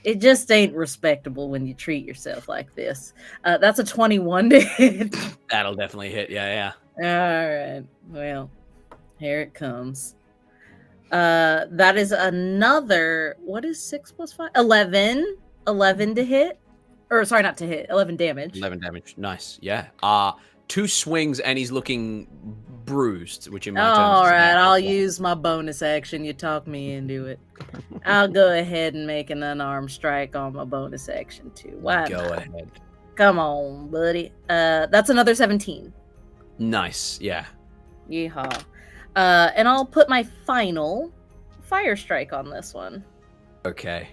It just ain't respectable when you treat yourself like this. That's a 21 to hit. That'll definitely hit. Yeah. All right. Well, here it comes. That is another. What is 6 plus 5? 11. 11 to hit. Or sorry, not to hit. 11 damage. 11 damage. Nice. Yeah. 2 swings and he's looking bruised, which in my terms. All is right, now- I'll use my bonus action. You talk me into it. I'll go ahead and make an unarmed strike on my bonus action too. Why Go not? ahead. Come on, buddy. That's another 17. Nice. Yeah. Yeehaw. And I'll put my final fire strike on this one. Okay.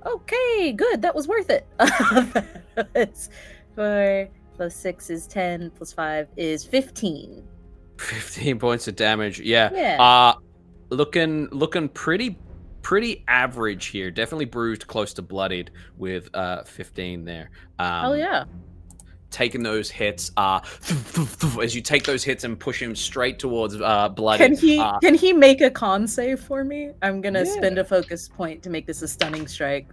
Okay, good. That was worth it. It's 4 plus 6 is 10 plus 5 is 15. 15 points of damage. Yeah. Yeah. Looking pretty average here. Definitely bruised, close to bloodied with 15 there. Oh yeah. Taking those hits, as you take those hits and push him straight towards bloody. Can he make a con save for me? I'm gonna Yeah. spend a focus point to make this a stunning strike.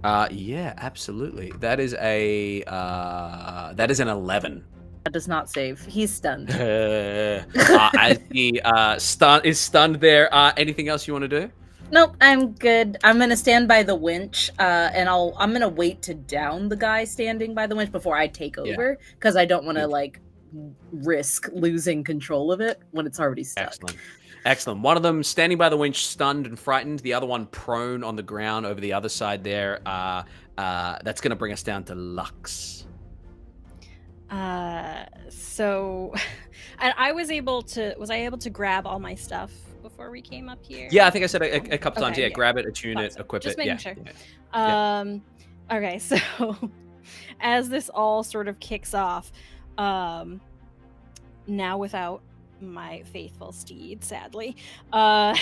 Yeah, absolutely. That is an 11. That does not save. He's stunned. As he is stunned there. Anything else you want to do? Nope, I'm good. I'm gonna stand by the winch, and I'm gonna wait to down the guy standing by the winch before I take over, because I don't want to like risk losing control of it when it's already stuck. Excellent. One of them standing by the winch, stunned and frightened. The other one prone on the ground over the other side there. That's going to bring us down to Lux. So and I was able to grab all my stuff before we came up here? Yeah, I think I said a couple times. Okay, Yeah, yeah. grab it, attune Awesome. it, equip Just it. making Yeah. sure. Yeah. Okay, so as this all sort of kicks off, now without my faithful steed, sadly, I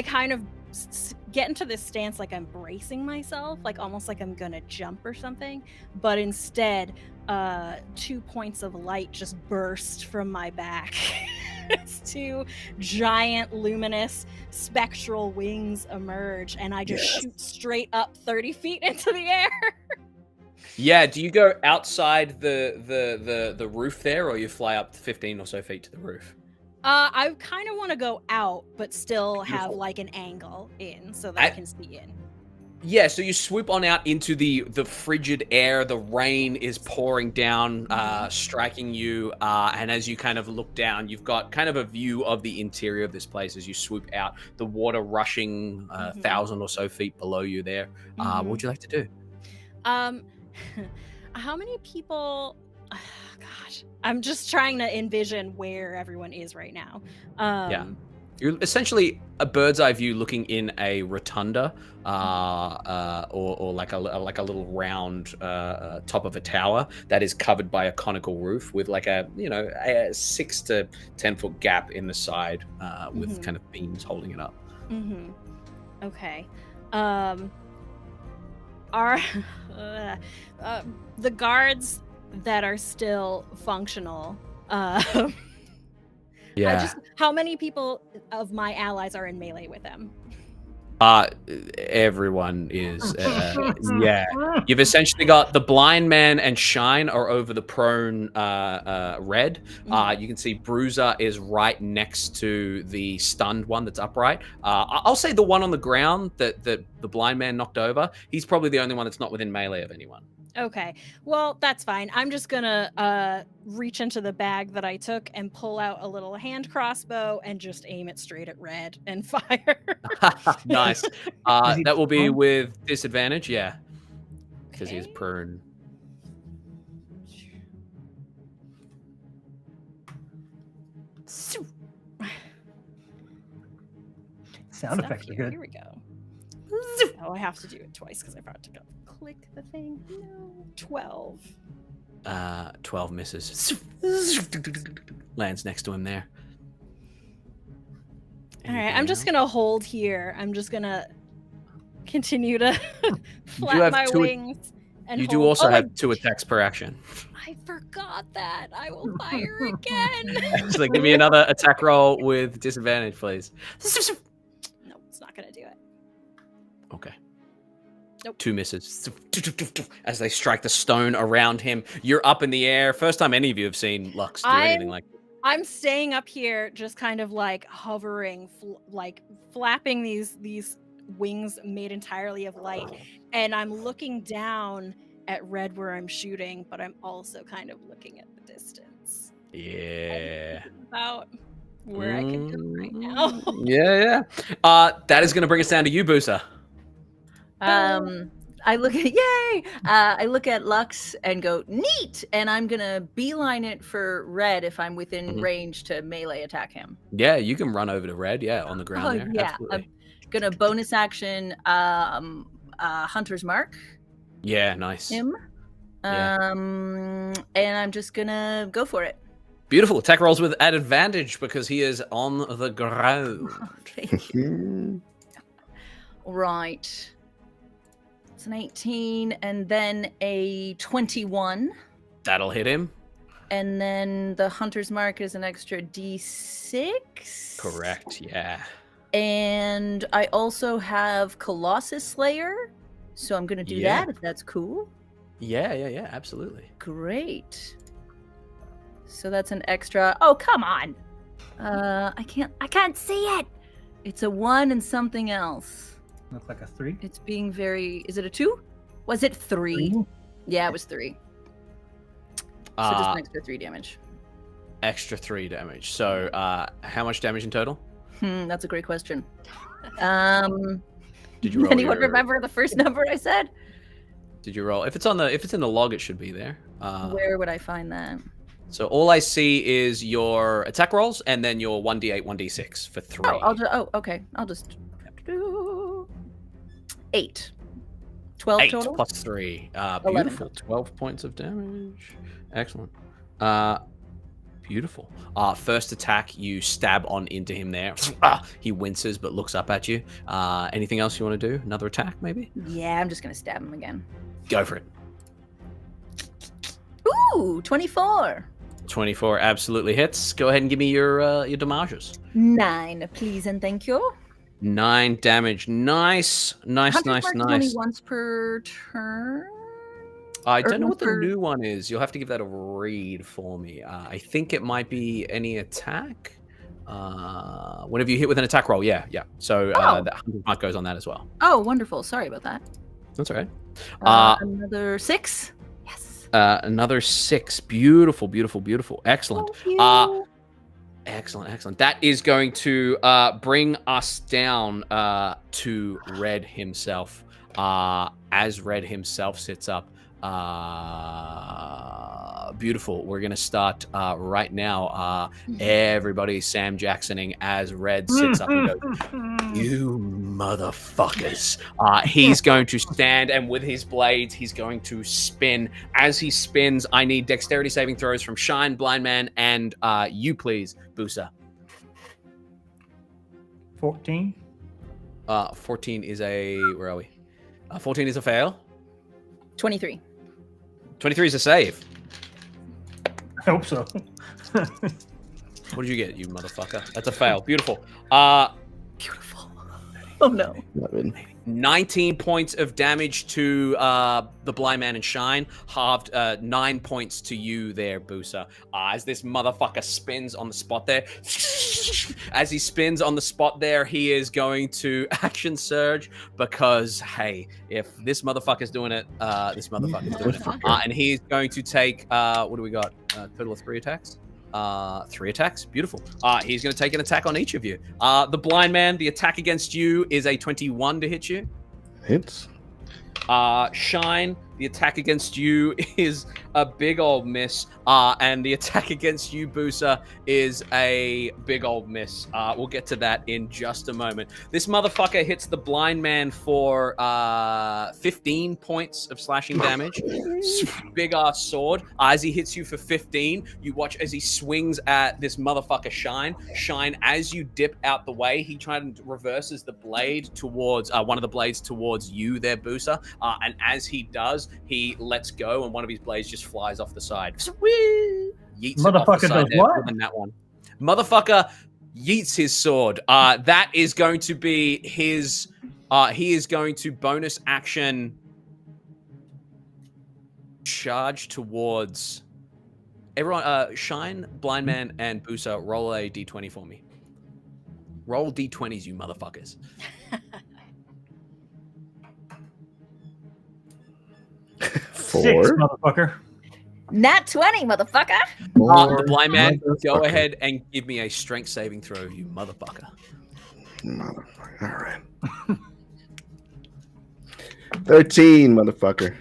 kind of get into this stance like I'm bracing myself, like almost like I'm gonna jump or something, but instead 2 points of light just burst from my back. It's 2 giant luminous spectral wings emerge, and I just shoot straight up 30 feet into the air. Yeah, do you go outside the roof there, or you fly up 15 or so feet to the roof? I kind of want to go out, but still have Beautiful. like an angle in so that I can see in. Yeah, so you swoop on out into the frigid air. The rain is pouring down, striking you, and as you kind of look down, you've got kind of a view of the interior of this place as you swoop out. The water rushing 1,000 or so feet below you there. What would you like to do? How many people? Gosh, I'm just trying to envision where everyone is right now. Yeah. You're essentially a bird's eye view looking in a rotunda, or like a little round top of a tower that is covered by a conical roof with like a 6 to 10 foot gap in the side with kind of beams holding it up. Okay. Are the guards that are still functional? Yeah. How many people of my allies are in melee with them? Everyone is. Yeah. You've essentially got the blind man and Shine are over the prone red. You can see Bruiser is right next to the stunned one that's upright. I'll say the one on the ground that the blind man knocked over, he's probably the only one that's not within melee of anyone. Okay, well, that's fine. I'm just gonna reach into the bag that I took and pull out a little hand crossbow and just aim it straight at Red and fire. Nice. That will be with disadvantage, yeah. Because he's prone. Sound effects are good. Here we go. Oh, I have to do it twice because I forgot to click the thing. No. 12. 12 misses. Lands next to him there. All right, I'm just gonna hold here. I'm just gonna continue to flap my wings. And you do hold. also have 2 attacks per action. I forgot that. I will fire again. So give me another attack roll with disadvantage, please. No, it's not gonna do it. Okay. Nope. 2 misses. As they strike the stone around him. You're up in the air. First time any of you have seen Lux do anything like this. I'm staying up here, just kind of like hovering, like flapping these wings made entirely of light, and I'm looking down at Red where I'm shooting, but I'm also kind of looking at the distance. Yeah. About where I can go right now. Yeah. That is going to bring us down to you, Busa. I look at I look at Lux and go neat, and I'm gonna beeline it for Red if I'm within range to melee attack him. Yeah, you can run over to Red. Yeah, on the ground there. Yeah, Absolutely. I'm gonna bonus action Hunter's Mark Yeah, nice. him. Yeah. And I'm just gonna go for it. Beautiful. Attack rolls with at advantage because he is on the ground. Thank you. Right. It's an 18 and then a 21. That'll hit him. And then the Hunter's Mark is an extra D6. Correct, yeah. And I also have Colossus Slayer. So I'm going to do that if that's cool. Yeah, absolutely. Great. So that's an extra. Oh, come on. I can't see it. It's a 1 and something else. Looks like a 3. It's being very. Is it a 2? Was it 3? 3? Yeah, it was 3. So just an extra 3 damage. Extra 3 damage. So how much damage in total? That's a great question. Did you roll anyone remember the first number I said? Did you roll? If it's in the log, it should be there. Where would I find that? So all I see is your attack rolls and then your 1d8, 1d6 for 3. Okay. I'll just do 8. 12 8 total? plus 3. 11. Beautiful. 12 points of damage. Excellent. Beautiful. First attack, you stab on into him there. He winces but looks up at you. Anything else you want to do? Another attack, maybe? Yeah, I'm just going to stab him again. Go for it. Ooh, 24. 24 absolutely hits. Go ahead and give me your damages. 9, please and thank you. 9 damage. Nice. Only once per turn. I don't know what the new one is. You'll have to give that a read for me. I think it might be any attack. Whenever you hit with an attack roll, yeah. So that 100 mark goes on that as well. Oh, wonderful. Sorry about that. That's all right. Another 6. Yes. Another 6. Beautiful. Excellent. Excellent. That is going to bring us down to Red himself. As Red himself sits up. Beautiful. We're gonna start right now. Everybody Sam Jacksoning as Red sits up and goes, "You motherfuckers!" He's going to stand and with his blades, he's going to spin. As he spins, I need dexterity saving throws from Shine, Blind Man, and you, please, Busa. 14. 14 is a. Where are we? 14 is a fail. 23. 23 is a save. I hope so. What did you get, you motherfucker? That's a fail. Beautiful. Beautiful. Oh no. 19 points of damage to the Blind Man and Shine. Halved 9 points to you there, Busa. As this motherfucker spins on the spot there. As he spins on the spot there, he is going to action surge because, hey, if this motherfucker's doing it, this motherfucker's doing it. And he's going to take, what do we got? Total of 3 attacks? 3 attacks. Beautiful. He's going to take an attack on each of you. The Blind Man, the attack against you is a 21 to hit you. Hits. Shine, the attack against you is a big old miss. And the attack against you, Busa, is a big old miss. We'll get to that in just a moment. This motherfucker hits the Blind Man for 15 points of slashing damage. Big ass sword. As he hits you for 15, you watch as he swings at this motherfucker Shine. Shine, as you dip out the way, he tries to reverses the blade towards one of the blades towards you there, Busa. And as he does, he lets go and one of his blades just flies off the side. Yeets Motherfucker does what? That one. Motherfucker yeets his sword. That is going to be his He is going to bonus action charge towards everyone. Shine, Blind Man, and Busa, roll a d20 for me. Roll d20s, you motherfuckers. 6, 4. motherfucker. Nat 20, motherfucker. The Blind Man, go Motherfucker. ahead and give me a strength saving throw, you motherfucker. Motherfucker. All right. 13, motherfucker.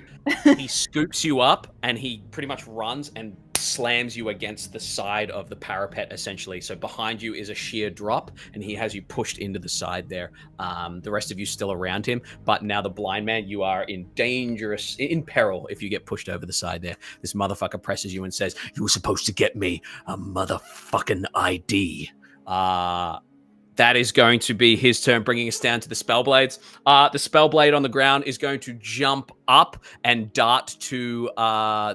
He scoops you up and he pretty much runs and slams you against the side of the parapet, essentially. So behind you is a sheer drop, and he has you pushed into the side there. The rest of you still around him, but now the Blind Man, you are in peril if you get pushed over the side there. This motherfucker presses you and says, "You were supposed to get me a motherfucking ID." That is going to be his turn, bringing us down to the Spellblades. The Spellblade on the ground is going to jump up and dart to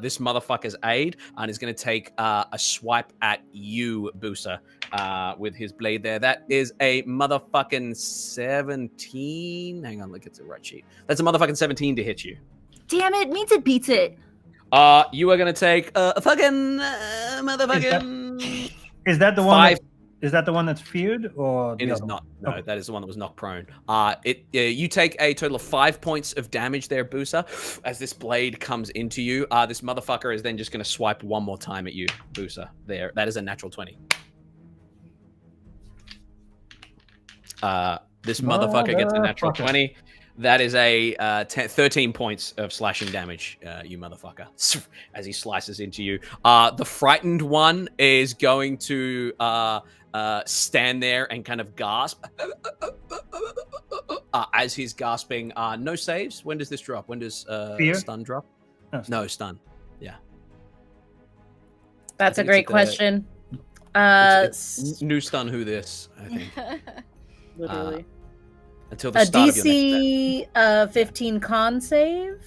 this motherfucker's aid, and is going to take a swipe at you, Busa, with his blade there. That is a motherfucking 17. Hang on, look, it's the right sheet. That's a motherfucking 17 to hit you. Damn it, means it beats it. You are going to take a fucking motherfucking... Is that the one? 5. Is that the one that's feared, or It the is other not. one? No, Okay. that is the one that was knocked prone. You take a total of 5 points of damage there, Busa, as this blade comes into you. This motherfucker is then just going to swipe one more time at you, Busa. There, that is a natural 20. This motherfucker gets a natural 20. That is a 13 points of slashing damage, you motherfucker, as he slices into you. The frightened one is going to stand there and kind of gasp. As he's gasping, no saves. When does this drop? When does Fear? stun drop? No, stun. Yeah. That's a think great it's question. It's new stun who this, I think. Literally. Until the A start of your next DC 15 con save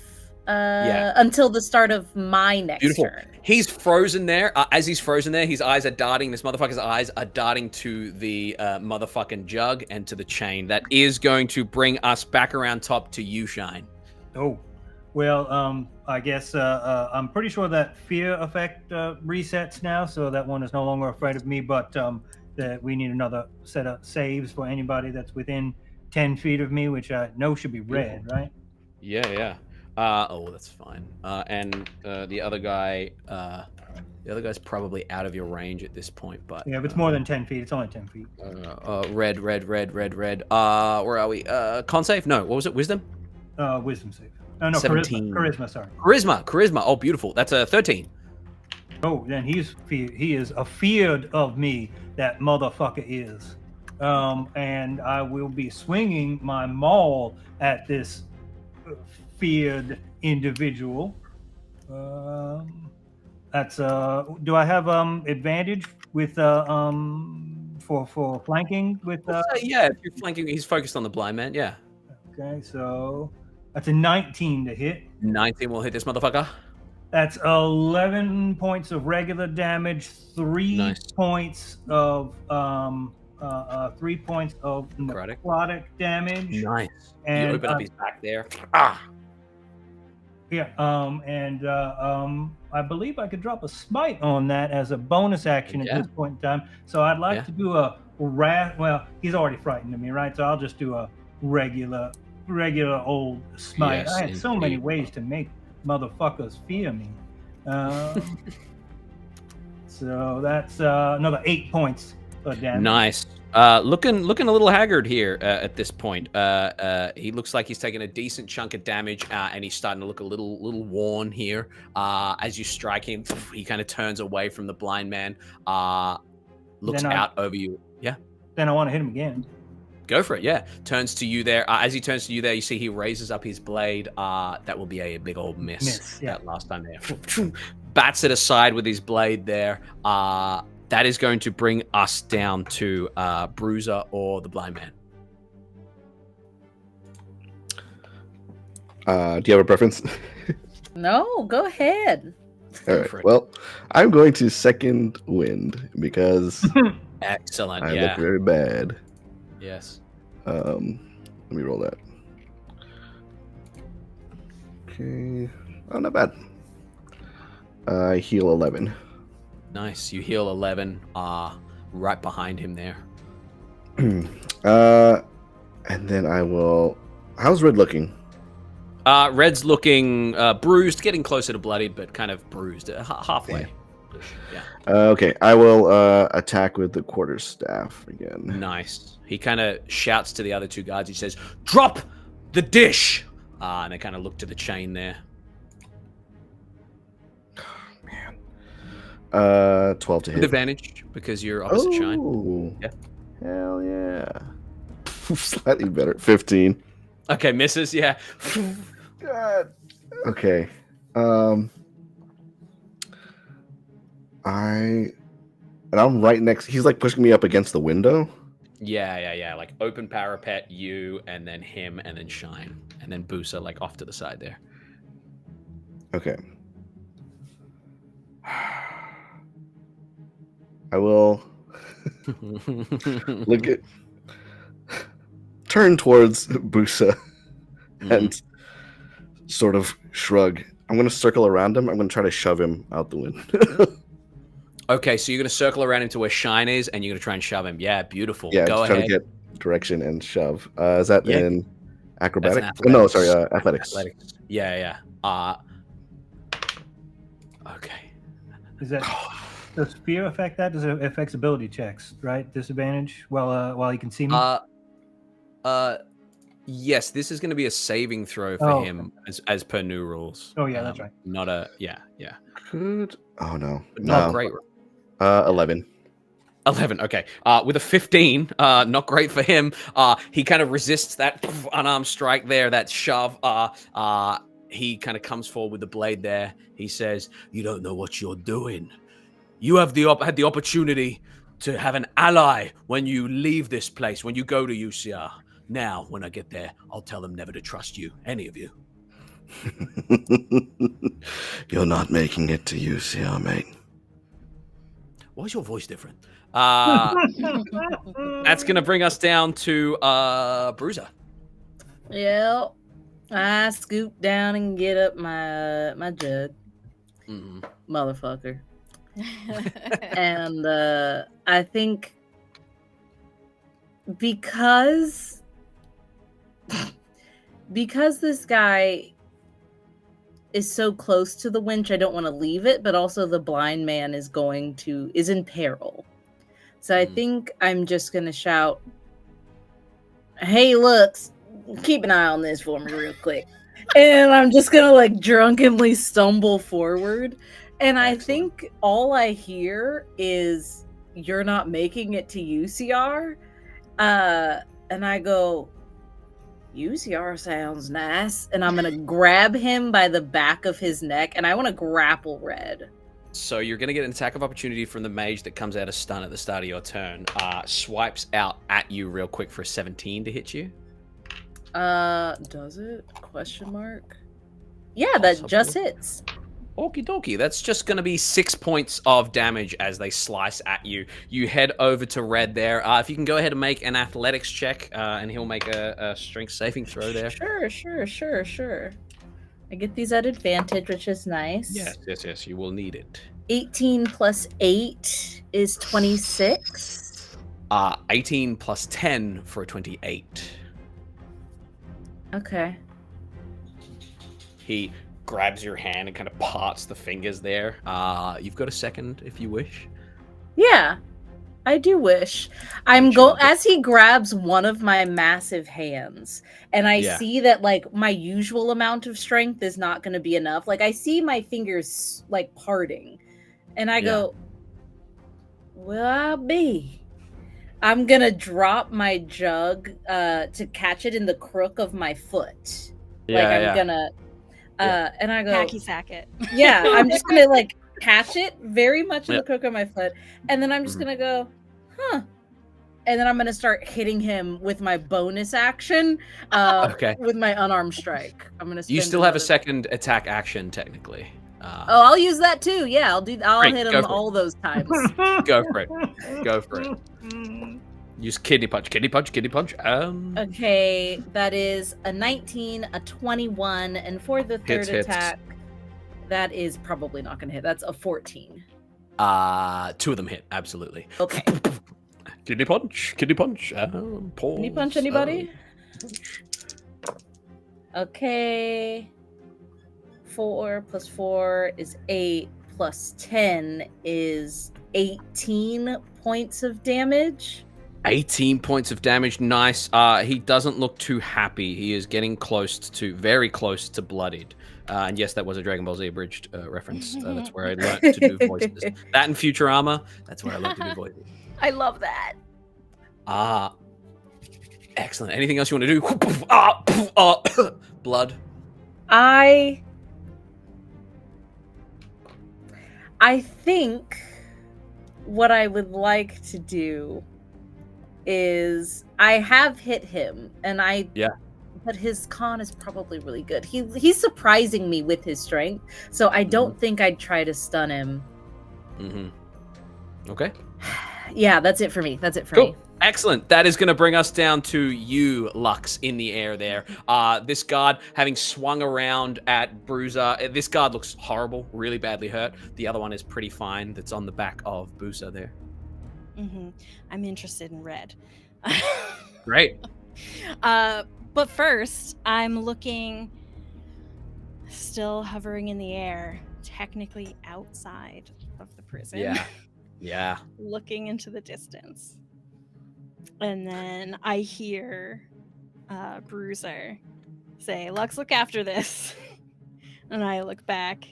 Yeah. until the start of my next Beautiful. turn. He's frozen there. As he's frozen there, his eyes are darting. This motherfucker's eyes are darting to the motherfucking jug and to the chain. That is going to bring us back around top to you, Shine. Oh, well, I guess I'm pretty sure that fear effect resets now, so that one is no longer afraid of me. But that we need another set of saves for anybody that's within 10 feet of me, which I know should be red, right? Yeah. That's fine. And the other guy's probably out of your range at this point. But Yeah, if it's more than 10 feet, it's only 10 feet. red. Where are we? Con save? No. What was it? Wisdom? Wisdom save. No, 17. charisma, sorry. Charisma. Oh, beautiful. That's a 13. Oh, then he is afeared of me, that motherfucker is. And I will be swinging my maul at this feared individual. That's do I have advantage with for flanking with Yeah, if you're flanking, he's focused on the Blind Man. Yeah. Okay, so that's a 19 to hit. 19 will hit this motherfucker. That's 11 points of regular damage, 3 Nice. points of 3 points of Necrotic. necrotic damage. Nice. And you open up his back there. Yeah, I believe I could drop a smite on that as a bonus action Yeah. at this point in time. So I'd like to do a well, he's already frightened of me, right? So I'll just do a regular old smite. Yes, I had so many indeed. ways to make motherfuckers fear me. So that's another 8 points of damage. Nice. Looking a little haggard here at this point. He looks like he's taken a decent chunk of damage, and he's starting to look a little worn here. As you strike him, he kind of turns away from the Blind Man. Looks out over you. Yeah. Then I want to hit him again. Go for it, yeah. Turns to you there. As he turns to you there, you see he raises up his blade. That will be a big old miss. Yeah. That last time there. Bats it aside with his blade there. That is going to bring us down to Bruiser or the Blind Man. Do you have a preference? No, go ahead. All for right. it. Well, I'm going to second wind because Excellent, I yeah. look very bad. Yes. Let me roll that. Okay. Oh, not bad. I heal 11. Nice. You heal 11. Right behind him there. And then I will. How's Red looking? Red's looking bruised, getting closer to bloodied, but kind of bruised, halfway. Yeah. Okay, I will attack with the quarterstaff again. Nice. He kind of shouts to the other two guards. He says, "Drop the dish!" And they kind of look to the chain there. 12 to With hit. advantage, because you're opposite shine. Oh, Yeah. hell yeah. Slightly better. 15. Okay, misses, yeah. God. Okay. I'm right next. He's like pushing me up against the window. Yeah. Like open parapet, you, and then him, and then Shine. And then Busa, like off to the side there. Okay. I will turn towards Busa and sort of shrug. I'm going to circle around him. I'm going to try to shove him out the window. Okay, so you're going to circle around into where Shine is, and you're going to try and shove him. Yeah, beautiful. Yeah, Go just try ahead. to get direction and shove. Is that in acrobatic? That's Oh, no, athletics. sorry, athletics. Athletics. Yeah. Okay. Is that does fear affect that? Does it affect ability checks? Right, disadvantage while he can see me. Yes, this is going to be a saving throw for him as per new rules. Oh yeah, that's right. Not a yeah. Good. Oh no, Not great. 11. 11. Okay. With a 15, not great for him. He kind of resists that unarmed strike there, that shove. He kind of comes forward with the blade there. He says, "You don't know what you're doing. You have had the opportunity to have an ally when you leave this place, when you go to UCR. Now, when I get there, I'll tell them never to trust you, any of you." You're not making it to UCR, mate. Why is your voice different? That's going to bring us down to Bruiser. Yeah, I scoop down and get up my jug, motherfucker, and I think because this guy is so close to the winch, I don't want to leave it, but also the blind man is in peril. So I think I'm just gonna shout, "Hey, looks, keep an eye on this for me real quick." And I'm just gonna like drunkenly stumble forward. And I think all I hear is, "You're not making it to UCR." And I go, "UCR sounds nice." And I'm going to grab him by the back of his neck, and I want to grapple Red. So you're going to get an attack of opportunity from the mage that comes out of stun at the start of your turn. Swipes out at you real quick for a 17 to hit you. Does it? Question mark. Yeah, that just hits. Okie dokie. That's just going to be 6 points of damage as they slice at you. You head over to Red there. If you can go ahead and make an athletics check, and he'll make a strength saving throw there. Sure. I get these at advantage, which is nice. Yes. You will need it. 18 plus 8 is 26. 18 plus 10 for a 28. Okay. He grabs your hand and kind of parts the fingers there. You've got a second if you wish. Yeah, I do wish. As he grabs one of my massive hands, and I see that like my usual amount of strength is not going to be enough. Like I see my fingers like parting, and I go, "Will I be?" I'm gonna drop my jug to catch it in the crook of my foot. I'm gonna. And I go, hacky sack it. Yeah, I'm just gonna like catch it very much in the crook of my foot, and then I'm just gonna go, huh, and then I'm gonna start hitting him with my bonus action, with my unarmed strike. I'm gonna. You still have a second attack action technically. I'll use that too. Yeah, I'll hit him all those times. Go for it. Use kidney punch, kidney punch, kidney punch. Okay, that is a 19, a 21, and for the third Hits. attack, that is probably not going to hit. That's a 14. 2 of them hit, absolutely. Okay. Kidney punch, kidney punch. Pause. Can you punch anybody? Okay. 4 plus 4 is 8 plus 10 is 18 points of damage. 18 points of damage. Nice. He doesn't look too happy. He is getting very close to bloodied. And yes, that was a Dragon Ball Z abridged reference. That's where I learned to do voices. That and Futurama, that's where I learned to do voices. I love that. Excellent. Anything else you want to do? Blood. I think what I would like to do is I have hit him, and but his con is probably really good. He's surprising me with his strength, so I don't think I'd try to stun him. Okay. Yeah, that's it for me. Cool. Excellent. That is going to bring us down to you, Lux, in the air there. This guard, having swung around at Bruiser, this guard looks horrible, really badly hurt. The other one is pretty fine. That's on the back of Busa there. I'm interested in red. Great. But first, I'm looking, still hovering in the air, technically outside of the prison. Yeah. Looking into the distance. And then I hear Bruiser say, Lux, look after this. And I look back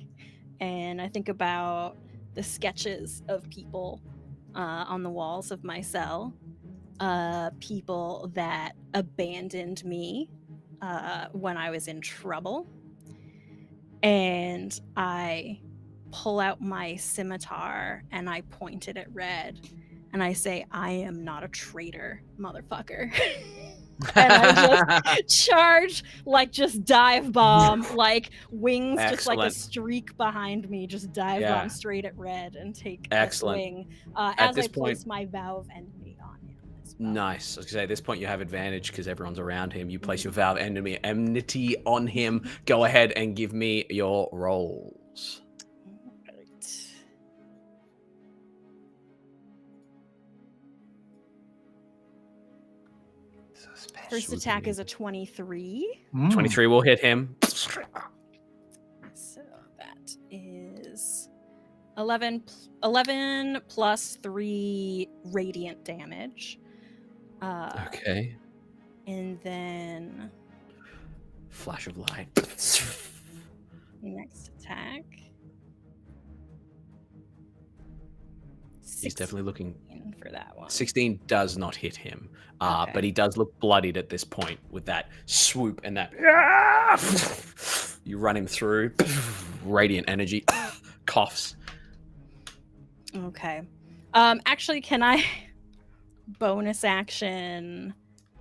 and I think about the sketches of people on the walls of my cell. People that abandoned me when I was in trouble. And I pull out my scimitar and I point it at Red. And I say, I am not a traitor, motherfucker. And I just charge, like just dive bomb, like wings, just like a streak behind me, just dive bomb straight at Red and take a swing as I place my Valve enemy on him. Nice. I was gonna say, at this point you have advantage because everyone's around him. You place your Valve enmity on him. Go ahead and give me your rolls. First attack is a 23. 23 will hit him. So that is 11 plus 3 radiant damage. Okay. And then Flash of light. Next attack. He's definitely looking for that one. 16 does not hit him, but he does look bloodied at this point with that swoop and that. You run him through. Radiant energy. Coughs. Okay. Actually, can I bonus action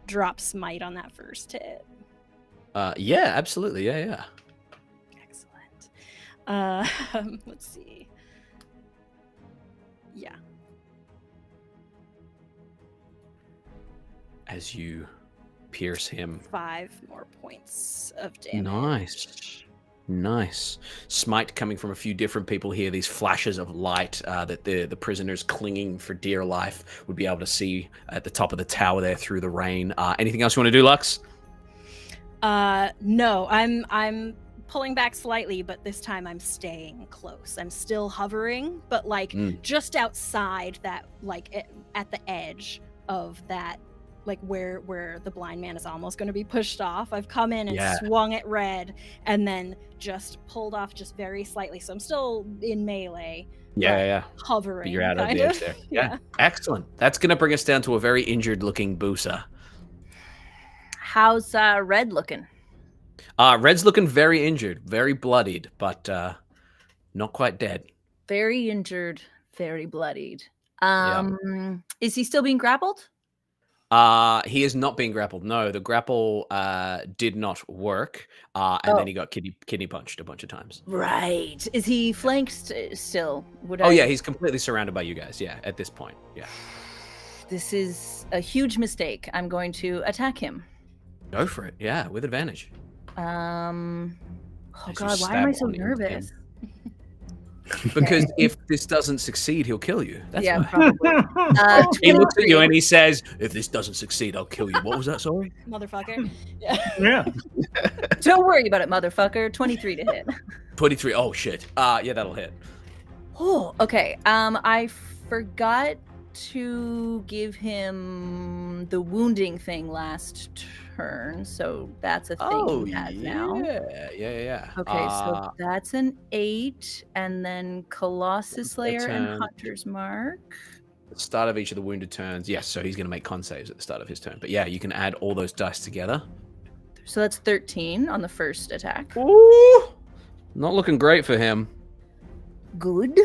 drop smite on that first hit? Yeah, absolutely. Yeah. Excellent. Let's see. Yeah. As you pierce him. 5 more points of damage. Nice. Smite coming from a few different people here. These flashes of light that the prisoners clinging for dear life would be able to see at the top of the tower there through the rain. Anything else you want to do, Lux? No, I'm pulling back slightly, but this time I'm staying close. I'm still hovering, but like just outside that, like at the edge of that, like where the blind man is almost going to be pushed off. I've come in and swung at Red and then just pulled off just very slightly. So I'm still in melee. Yeah. Hovering. But you're out of the edge there. Yeah. Excellent. That's going to bring us down to a very injured looking Busa. How's Red looking? Red's looking very injured, very bloodied, but not quite dead. Very injured, very bloodied. Is he still being grappled? He is not being grappled. No, the grapple did not work, and then he got kidney punched a bunch of times. Right. Is he flanked still? Yeah, he's completely surrounded by you guys. Yeah, at this point. Yeah. This is a huge mistake. I'm going to attack him. Go for it. Yeah, with advantage. Oh As you God, why am I stab so on into him. nervous? Because if this doesn't succeed, he'll kill you. That's Yeah, why. probably. He looks at you 23. and he says, "If this doesn't succeed, I'll kill you." What was that? Sorry. Motherfucker. Yeah. Yeah. Don't worry about it, motherfucker. 23 to hit. 23. Oh shit. Yeah, that'll hit. Oh, okay. I forgot to give him the wounding thing last turn, so that's a thing he has now. Yeah. Okay, so that's an 8, and then Colossus Slayer and turn. Hunter's Mark. At the start of each of the wounded turns. Yes, so he's going to make con saves at the start of his turn. But yeah, you can add all those dice together. So that's 13 on the first attack. Ooh, not looking great for him. Good.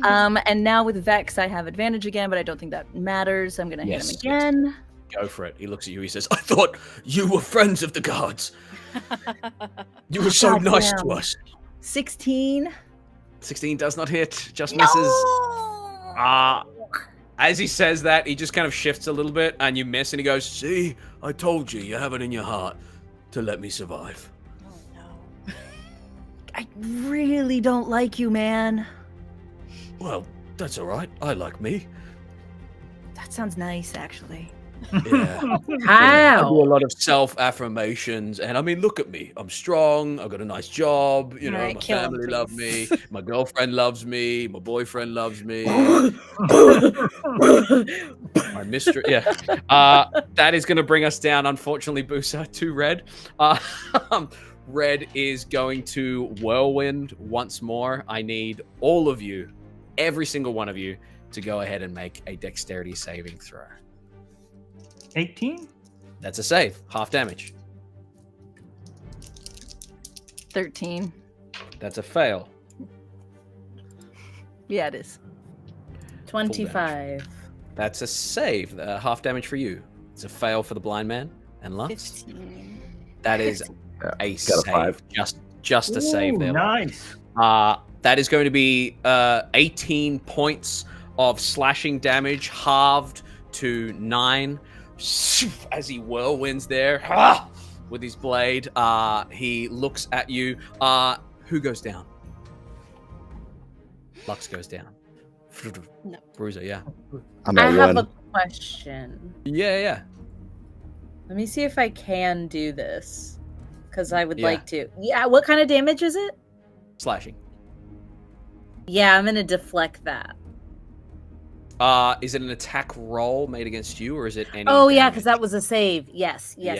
And now with Vex, I have advantage again, but I don't think that matters. I'm gonna hit him again. Go for it. He looks at you. He says, "I thought you were friends of the gods. You were so nice to us." 16. 16 does not hit. Just No! misses. As he says that, he just kind of shifts a little bit, and you miss, and he goes, "See, I told you. You have it in your heart to let me survive." Oh no. I really don't like you, man. Well, that's all right. I like me. That sounds nice, actually. Yeah. I How? do a lot of self-affirmations, and I mean, look at me. I'm strong. I've got a nice job. You know, Alright, my kill him, family love me. please. My girlfriend loves me. My boyfriend loves me. My mistress. Yeah. That is going to bring us down, unfortunately, Busa, to Red. Red is going to Whirlwind once more. I need all of you, every single one of you, to go ahead and make a dexterity saving throw. 18? That's a save. Half damage. 13. That's a fail. Yeah, it is. 25. That's a save. Half damage for you. It's a fail for the blind man. And Lux? 15. That is Yeah, a got a save. 5. Just a save Ooh, there. nice. That is going to be 18 points of slashing damage, halved to 9. As he whirlwinds there with his blade, he looks at you. Who goes down? Lux goes down. No. Bruiser, yeah. I'm I at have 1. a question. Yeah. Let me see if I can do this. Because I would Yeah. like to. Yeah, what kind of damage is it? Slashing. Yeah, I'm going to deflect that. Is it an attack roll made against you, or is it any Oh, yeah, damage? because that was a save. Yes. Yeah,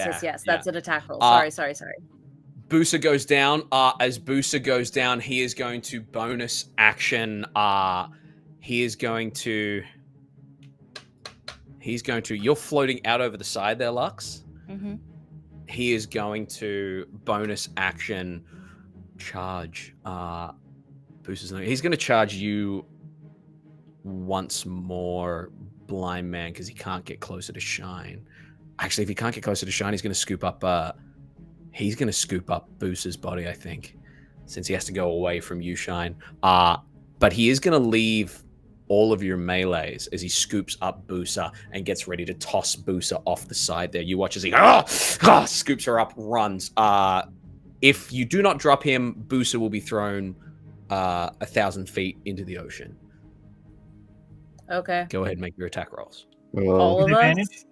That's an attack roll. Uh, Sorry. Busa goes down. As Busa goes down, he is going to bonus action. He's going to. You're floating out over the side there, Lux. Mm-hmm. He is going to bonus action charge. He's going to charge you once more, blind man, because he can't get closer to Shine. Actually, if he can't get closer to Shine, he's going to scoop up. He's going to scoop up Boosa's body, I think, since he has to go away from you, Shine. But he is going to leave all of your melees as he scoops up Busa and gets ready to toss Busa off the side there. You watch as he scoops her up, runs. If you do not drop him, Busa will be thrown 1,000 feet into the ocean. Okay. Go ahead and make your attack rolls. All of us? Advantage?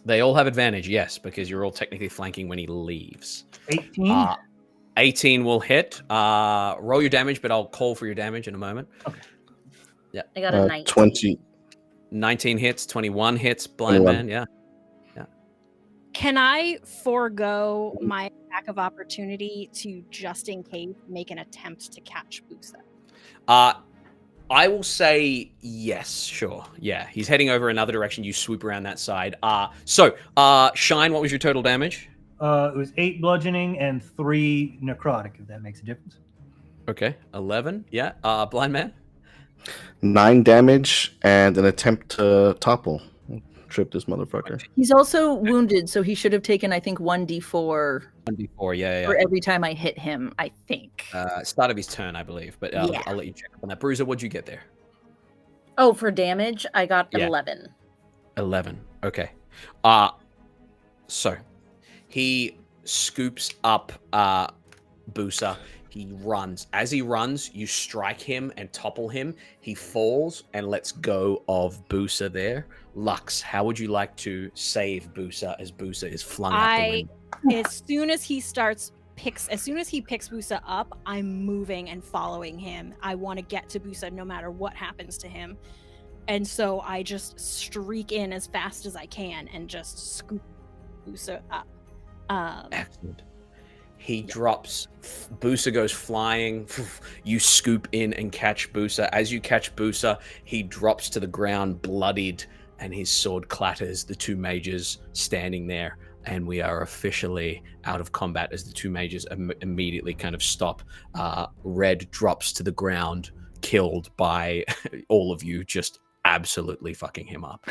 They all have advantage, yes, because you're all technically flanking when he leaves. 18? 18 will hit. Roll your damage, but I'll call for your damage in a moment. Okay. I got a 19. 20. 19 hits, 21 hits, blind 21. man, yeah. Can I forego my attack of opportunity to just in case make an attempt to catch Busa? I will say yes, sure. Yeah, he's heading over another direction. You swoop around that side. Shine, what was your total damage? It was 8 bludgeoning and 3 necrotic, if that makes a difference. Okay, 11. Yeah. Blind man? 9 damage and an attempt to topple. Trip this motherfucker. He's also wounded, so he should have taken, I think, 1d4 1d4, yeah. for every time I hit him, I think. Start of his turn, I believe. But Yeah. I'll let you check up on that. Bruiser, what'd you get there? Oh, for damage, I got Yeah. 11. 11. Okay. So he scoops up Busa. He runs. As he runs, you strike him and topple him. He falls and lets go of Busa there. Lux, how would you like to save Busa as Busa is flung out the window? As soon as he picks Busa up, I'm moving and following him. I want to get to Busa no matter what happens to him. And so I just streak in as fast as I can and just scoop Busa up. Excellent. He drops. Busa goes flying. You scoop in and catch Busa. As you catch Busa, he drops to the ground, bloodied, and his sword clatters. The two mages standing there, and we are officially out of combat as the two mages immediately kind of stop. Red drops to the ground, killed by all of you, just absolutely fucking him up.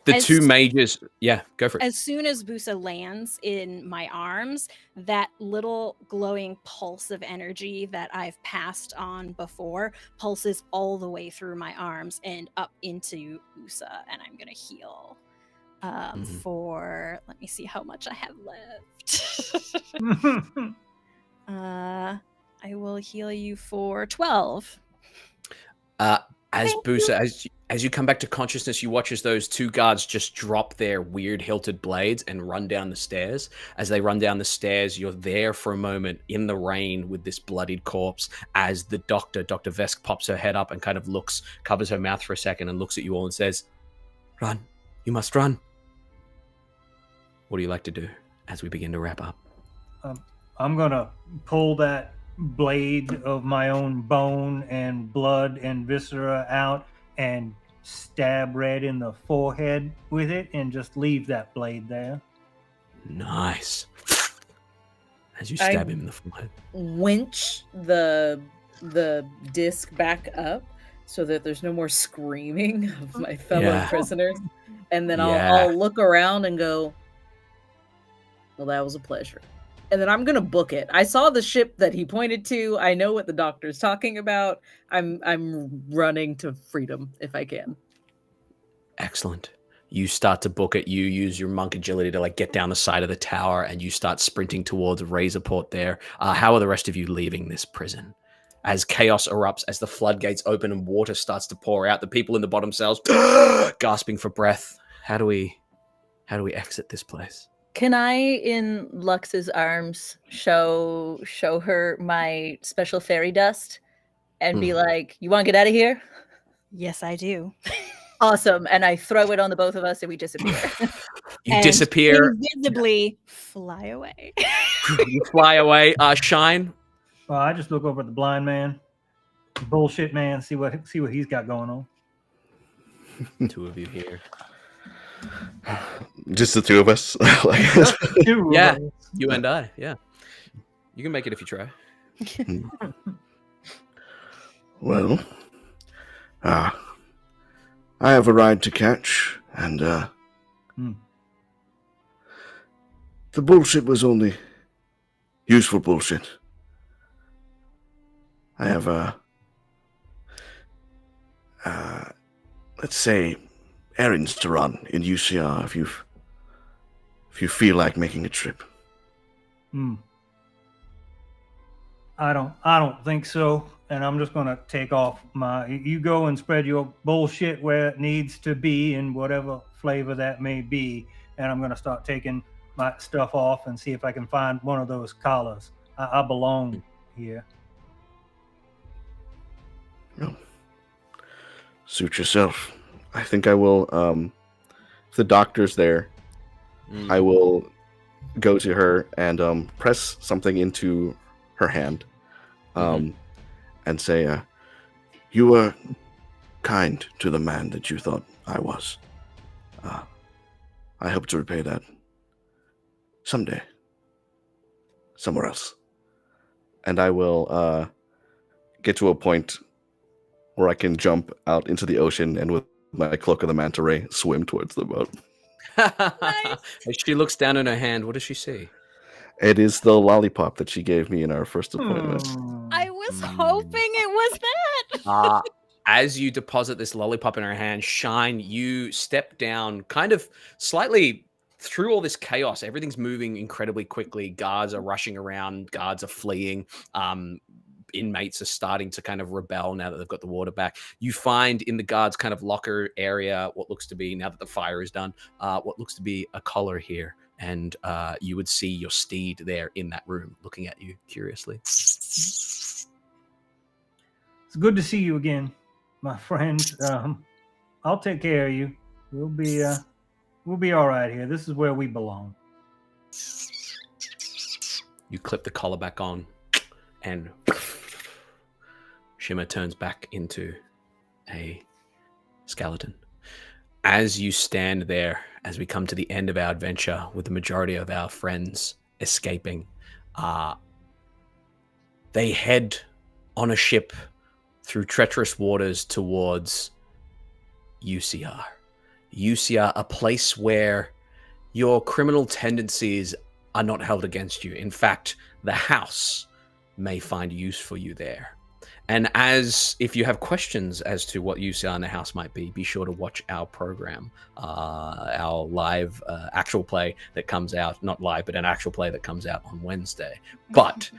The two mages, yeah, go for it. As soon as Busa lands in my arms, that little glowing pulse of energy that I've passed on before pulses all the way through my arms and up into Busa, and I'm gonna heal for, let me see how much I have left. I will heal you for 12. As Busa, as you come back to consciousness, you watch as those two guards just drop their weird hilted blades and run down the stairs. As they run down the stairs, you're there for a moment in the rain with this bloodied corpse as the doctor, Dr. Vesk, pops her head up and kind of looks, covers her mouth for a second and looks at you all and says, "Run, you must run." What do you like to do as we begin to wrap up? I'm going to pull that blade of my own bone and blood and viscera out and stab Red in the forehead with it and just leave that blade there. Nice. As you stab him in the forehead. Winch the disc back up so that there's no more screaming of my fellow prisoners. And then I'll look around and go, well, that was a pleasure. And then I'm going to book it. I saw the ship that he pointed to. I know what the doctor's talking about. I'm running to freedom if I can. Excellent. You start to book it. You use your monk agility to get down the side of the tower, and you start sprinting towards Razorport there. How are the rest of you leaving this prison? As chaos erupts, as the floodgates open and water starts to pour out, the people in the bottom cells gasping for breath. How do we exit this place? Can I, in Lux's arms, show her my special fairy dust and be like, "You want to get out of here?" Yes, I do. Awesome. And I throw it on the both of us and we disappear. You disappear. Invisibly fly away. You fly away. Shine. Well, I just look over at the blind man, bullshit man, see what he's got going on. Two of you here. Just the two of us. Yeah, you and I. Yeah, you can make it if you try. Well, I have a ride to catch, and the bullshit was only useful bullshit. I have let's say, errands to run in UCR if you feel like making a trip. I don't think so. And I'm just gonna take off you go and spread your bullshit where it needs to be in whatever flavor that may be. And I'm gonna start taking my stuff off and see if I can find one of those collars. I belong here. No. Suit yourself. I think I will, if the doctor's there, I will go to her and press something into her hand and say, you were kind to the man that you thought I was. I hope to repay that someday, somewhere else. And I will get to a point where I can jump out into the ocean and with my Cloak of the Manta Ray swim towards the boat. Nice. As she looks down in her hand, what does she see? It is the lollipop that she gave me in our first appointment. I was hoping it was that. As you deposit this lollipop in her hand, Shine, you step down kind of slightly through all this chaos. Everything's moving incredibly quickly. Guards are rushing around. Guards are fleeing. Inmates are starting to kind of rebel now that they've got the water back. You find in the guards kind of locker area what looks to be, now that the fire is done, what looks to be a collar here. And you would see your steed there in that room looking at you curiously. It's good to see you again, my friend. I'll take care of you. We'll be all right here. This is where we belong. You clip the collar back on, and Shimmer turns back into a skeleton. As you stand there, as we come to the end of our adventure with the majority of our friends escaping, they head on a ship through treacherous waters towards UCR. UCR, a place where your criminal tendencies are not held against you. In fact, the house may find use for you there. And if you have questions as to what UCR in the house might be sure to watch our program, our live actual play that comes out, not live, but an actual play that comes out on Wednesday. But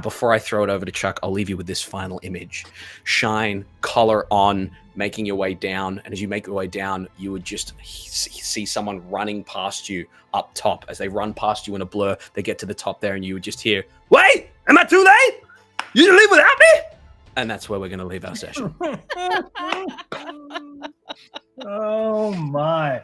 before I throw it over to Chuck, I'll leave you with this final image. Shine, collar on, making your way down. And as you make your way down, you would just see someone running past you up top. As they run past you in a blur, they get to the top there and you would just hear, "Wait, am I too late? You didn't leave without me?" And that's where we're going to leave our session. Oh my.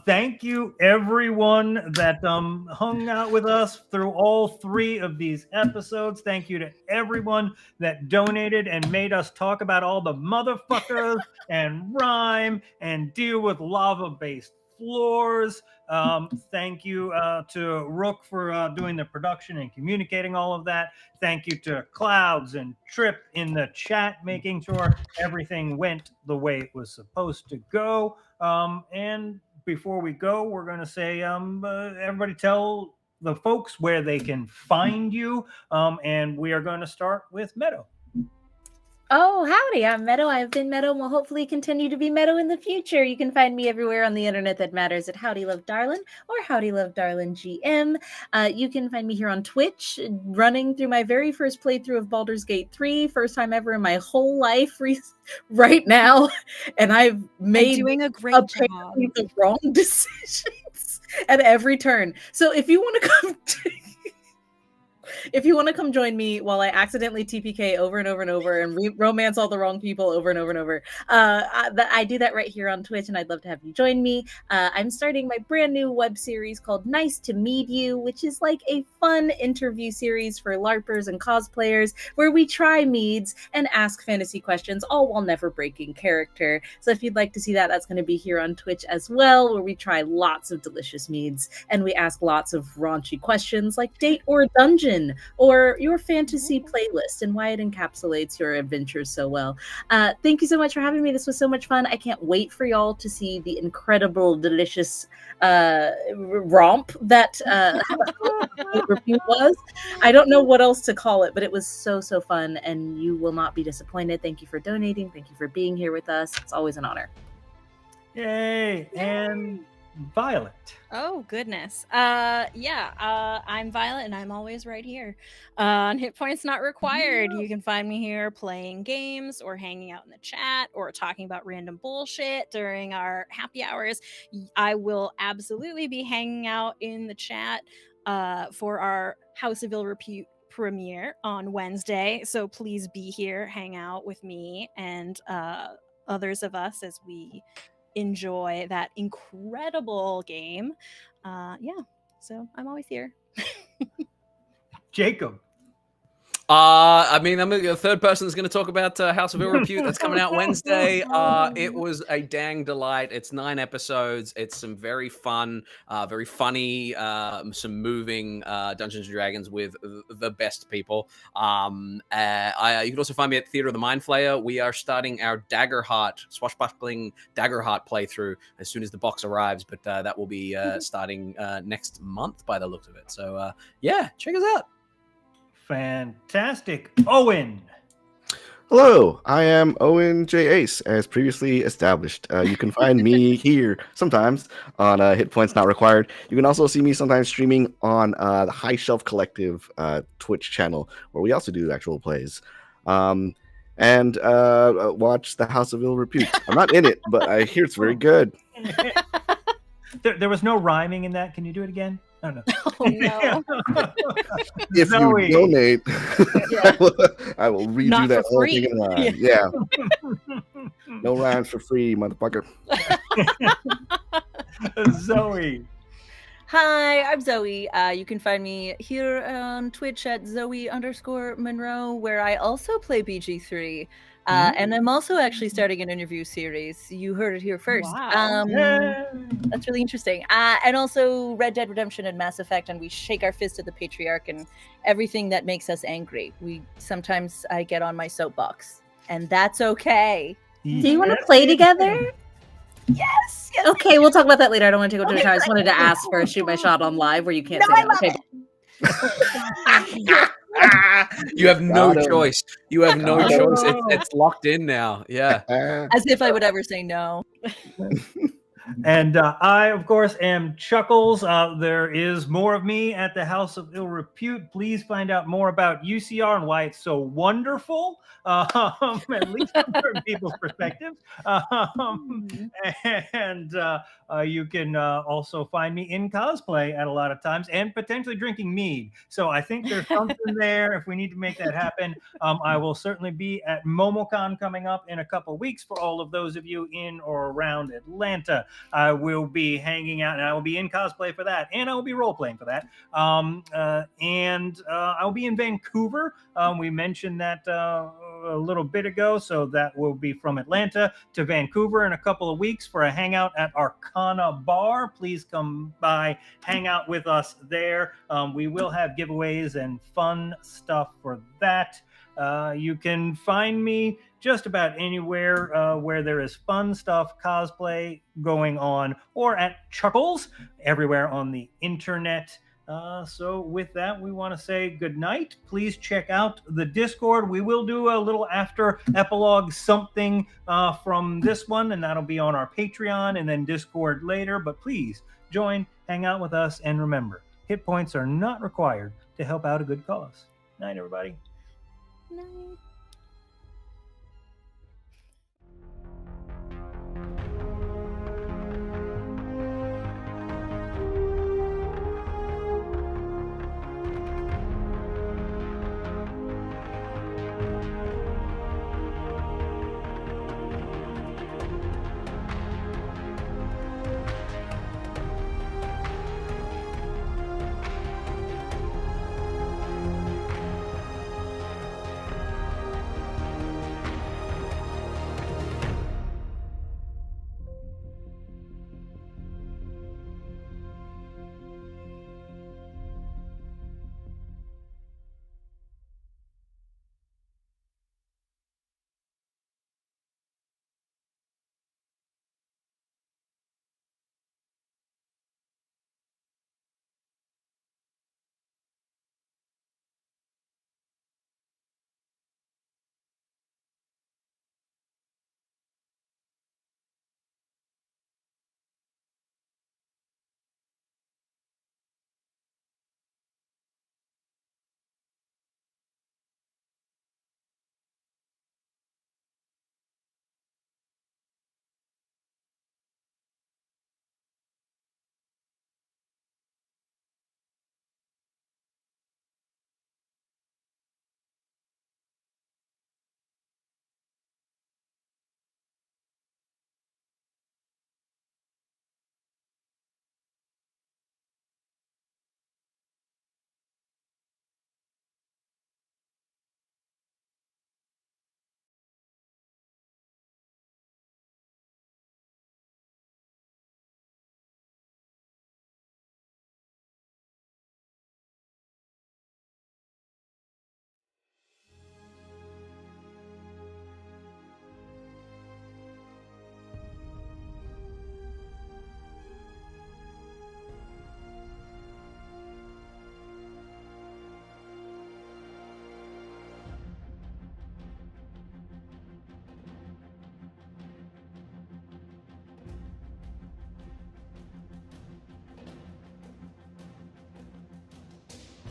Thank you everyone that hung out with us through all 3 of these episodes. Thank you to everyone that donated and made us talk about all the motherfuckers and rhyme and deal with lava-based floors. Thank you to Rook for doing the production and communicating all of that. Thank you to Clouds and Trip in the chat, making sure everything went the way it was supposed to go. And before we go, we're going to say, everybody tell the folks where they can find you. And we are going to start with Meadow. Oh, howdy, I'm Meadow. I've been Meadow and will hopefully continue to be Meadow in the future. You can find me everywhere on the internet that matters at Howdy Love Darlin or Howdy Love Darlin GM. You can find me here on Twitch, running through my very first playthrough of Baldur's Gate 3, first time ever in my whole life right now. And I've made doing a great apparently job. the wrong decisions at every turn. So if you want to come if you want to come join me while I accidentally TPK over and over and over and romance all the wrong people over and over and over, I do that right here on Twitch, and I'd love to have you join me. I'm starting my brand new web series called Nice to Meet You, which is like a fun interview series for LARPers and cosplayers where we try meads and ask fantasy questions, all while never breaking character. So if you'd like to see that, that's going to be here on Twitch as well, where we try lots of delicious meads and we ask lots of raunchy questions like date or dungeon, or your fantasy playlist and why it encapsulates your adventures so well. Thank you so much for having me. This was so much fun. I can't wait for y'all to see the incredible, delicious romp that review was. I don't know what else to call it, but it was so fun, and you will not be disappointed. Thank you for donating. Thank you for being here with us. It's always an honor. Yay! And Violet. Oh goodness. I'm Violet and I'm always right here. On Hit Points Not Required. You can find me here playing games or hanging out in the chat or talking about random bullshit during our happy hours. I will absolutely be hanging out in the chat for our House of Ill Repute premiere on Wednesday. So please be here, hang out with me and others of us as we enjoy that incredible game. So I'm always here. Jacob. I'm the third person that's going to talk about House of Ill Repute. That's coming out Wednesday. It was a dang delight. It's 9 episodes. It's some very fun, very funny, some moving Dungeons and Dragons with the best people. You can also find me at Theater of the Mind Flayer. We are starting our swashbuckling Daggerheart playthrough as soon as the box arrives, but that will be starting next month by the looks of it. So check us out. Fantastic. Owen. Hello, I am Owen J. Ace, as previously established. You can find me here sometimes on Hit Points Not Required. You can also see me sometimes streaming on the High Shelf Collective Twitch channel, where we also do actual plays. And watch The House of Ill Repute. I'm not in it, but I hear it's very good. There was no rhyming in that. Can you do it again? Oh, no. Oh no. If Zoe. you donate, Yeah. I will redo Not that for whole free. thing in line. Yeah. No rhymes for free, motherfucker. Zoe. Hi, I'm Zoe. You can find me here on Twitch at Zoe_Monroe, where I also play BG3. And I'm also actually starting an interview series. You heard it here first. Wow. That's really interesting. And also Red Dead Redemption and Mass Effect, and we shake our fist at the Patriarch and everything that makes us angry. Sometimes I get on my soapbox, and that's okay. Do you want to play together? Yes. Okay, we'll talk about that later. I don't want to take up too much time. I just wanted to ask for a shoot my shot on live where you can't say that. Okay. You have no Got him. choice. You have no Got him. choice. It's locked in now. Yeah. As if I would ever say no. And I, of course, am Chuckles. There is more of me at the House of Ill Repute. Please find out more about UCR and why it's so wonderful, at least from certain people's perspectives. And you can also find me in cosplay at a lot of times and potentially drinking mead. So I think there's something there if we need to make that happen. I will certainly be at MomoCon coming up in a couple of weeks for all of those of you in or around Atlanta. I will be hanging out and I will be in cosplay for that. And I will be role playing for that. And I'll be in Vancouver. We mentioned that a little bit ago. So that will be from Atlanta to Vancouver in a couple of weeks for a hangout at Arcana Bar. Please come by, hang out with us there. We will have giveaways and fun stuff for that. You can find me just about anywhere where there is fun stuff, cosplay going on, or at Chuckles, everywhere on the internet. So with that, we want to say good night. Please check out the Discord. We will do a little after epilogue something from this one, and that'll be on our Patreon and then Discord later. But please join, hang out with us, and remember, hit points are not required to help out a good cause. Night, everybody. Night.